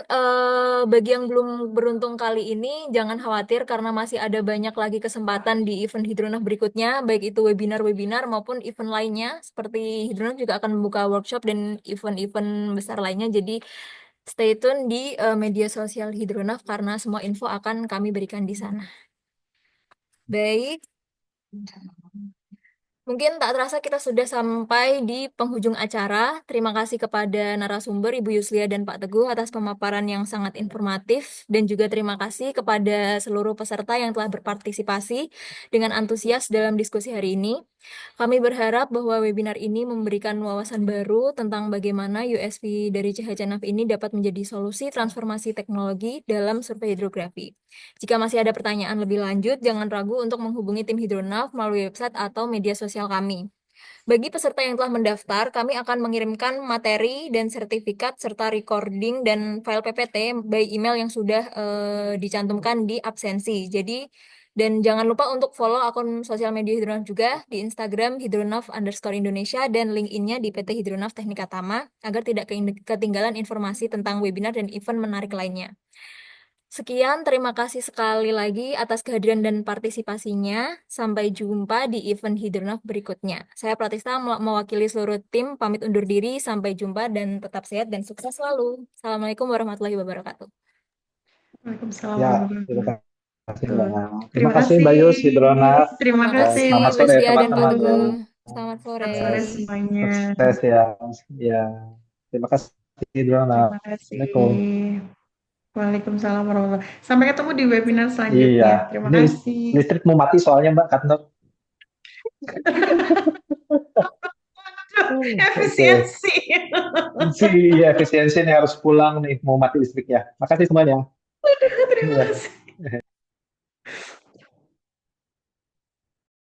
bagi yang belum beruntung kali ini, jangan khawatir karena masih ada banyak lagi kesempatan di event Hidronaf berikutnya, baik itu webinar-webinar maupun event lainnya, seperti Hidronaf juga akan membuka workshop dan event-event besar lainnya, jadi stay tune di media sosial Hidronaf karena semua info akan kami berikan di sana. Baik. Mungkin tak terasa kita sudah sampai di penghujung acara. Terima kasih kepada narasumber Ibu Yuslia dan Pak Teguh atas pemaparan yang sangat informatif dan juga terima kasih kepada seluruh peserta yang telah berpartisipasi dengan antusias dalam diskusi hari ini. Kami berharap bahwa webinar ini memberikan wawasan baru tentang bagaimana USV dari CHCNAV ini dapat menjadi solusi transformasi teknologi dalam survei hidrografi. Jika masih ada pertanyaan lebih lanjut, jangan ragu untuk menghubungi tim Hidronav melalui website atau media sosial kami. Bagi peserta yang telah mendaftar, kami akan mengirimkan materi dan sertifikat serta recording dan file PPT by email yang sudah dicantumkan di absensi. Jadi, dan jangan lupa untuk follow akun sosial media Hidronav juga di Instagram hidronav_Indonesia dan link-in-nya di PT Hidronav Teknika Tama agar tidak ketinggalan informasi tentang webinar dan event menarik lainnya. Sekian, terima kasih sekali lagi atas kehadiran dan partisipasinya. Sampai jumpa di event Hidronav berikutnya. Saya Pratista mewakili seluruh tim, pamit undur diri. Sampai jumpa dan tetap sehat dan sukses selalu. Assalamualaikum warahmatullahi wabarakatuh. Waalaikumsalam Ya, warahmatullahi terima wabarakatuh. kasih Mbak. Terima Terima kasih kasih. Mbak Yus, Hidronaf. Terima Terima kasih. kasih, Selamat Bu sore Zia dan Pak teman-teman. Teguh. Selamat sore. Selamat sore semuanya. Sukses ya. Ya, terima kasih Hidronaf. Terima kasih. Assalamualaikum. Waalaikumsalam warahmatullahi wabarakatuh. Sampai ketemu di webinar Iya, selanjutnya. Terima ini kasih. listrik mau mati soalnya Mbak kantor. Oke, Efisiensi. iya efisiensi nih harus pulang nih mau mati listriknya. Makasih semuanya. Terima Iya. kasih.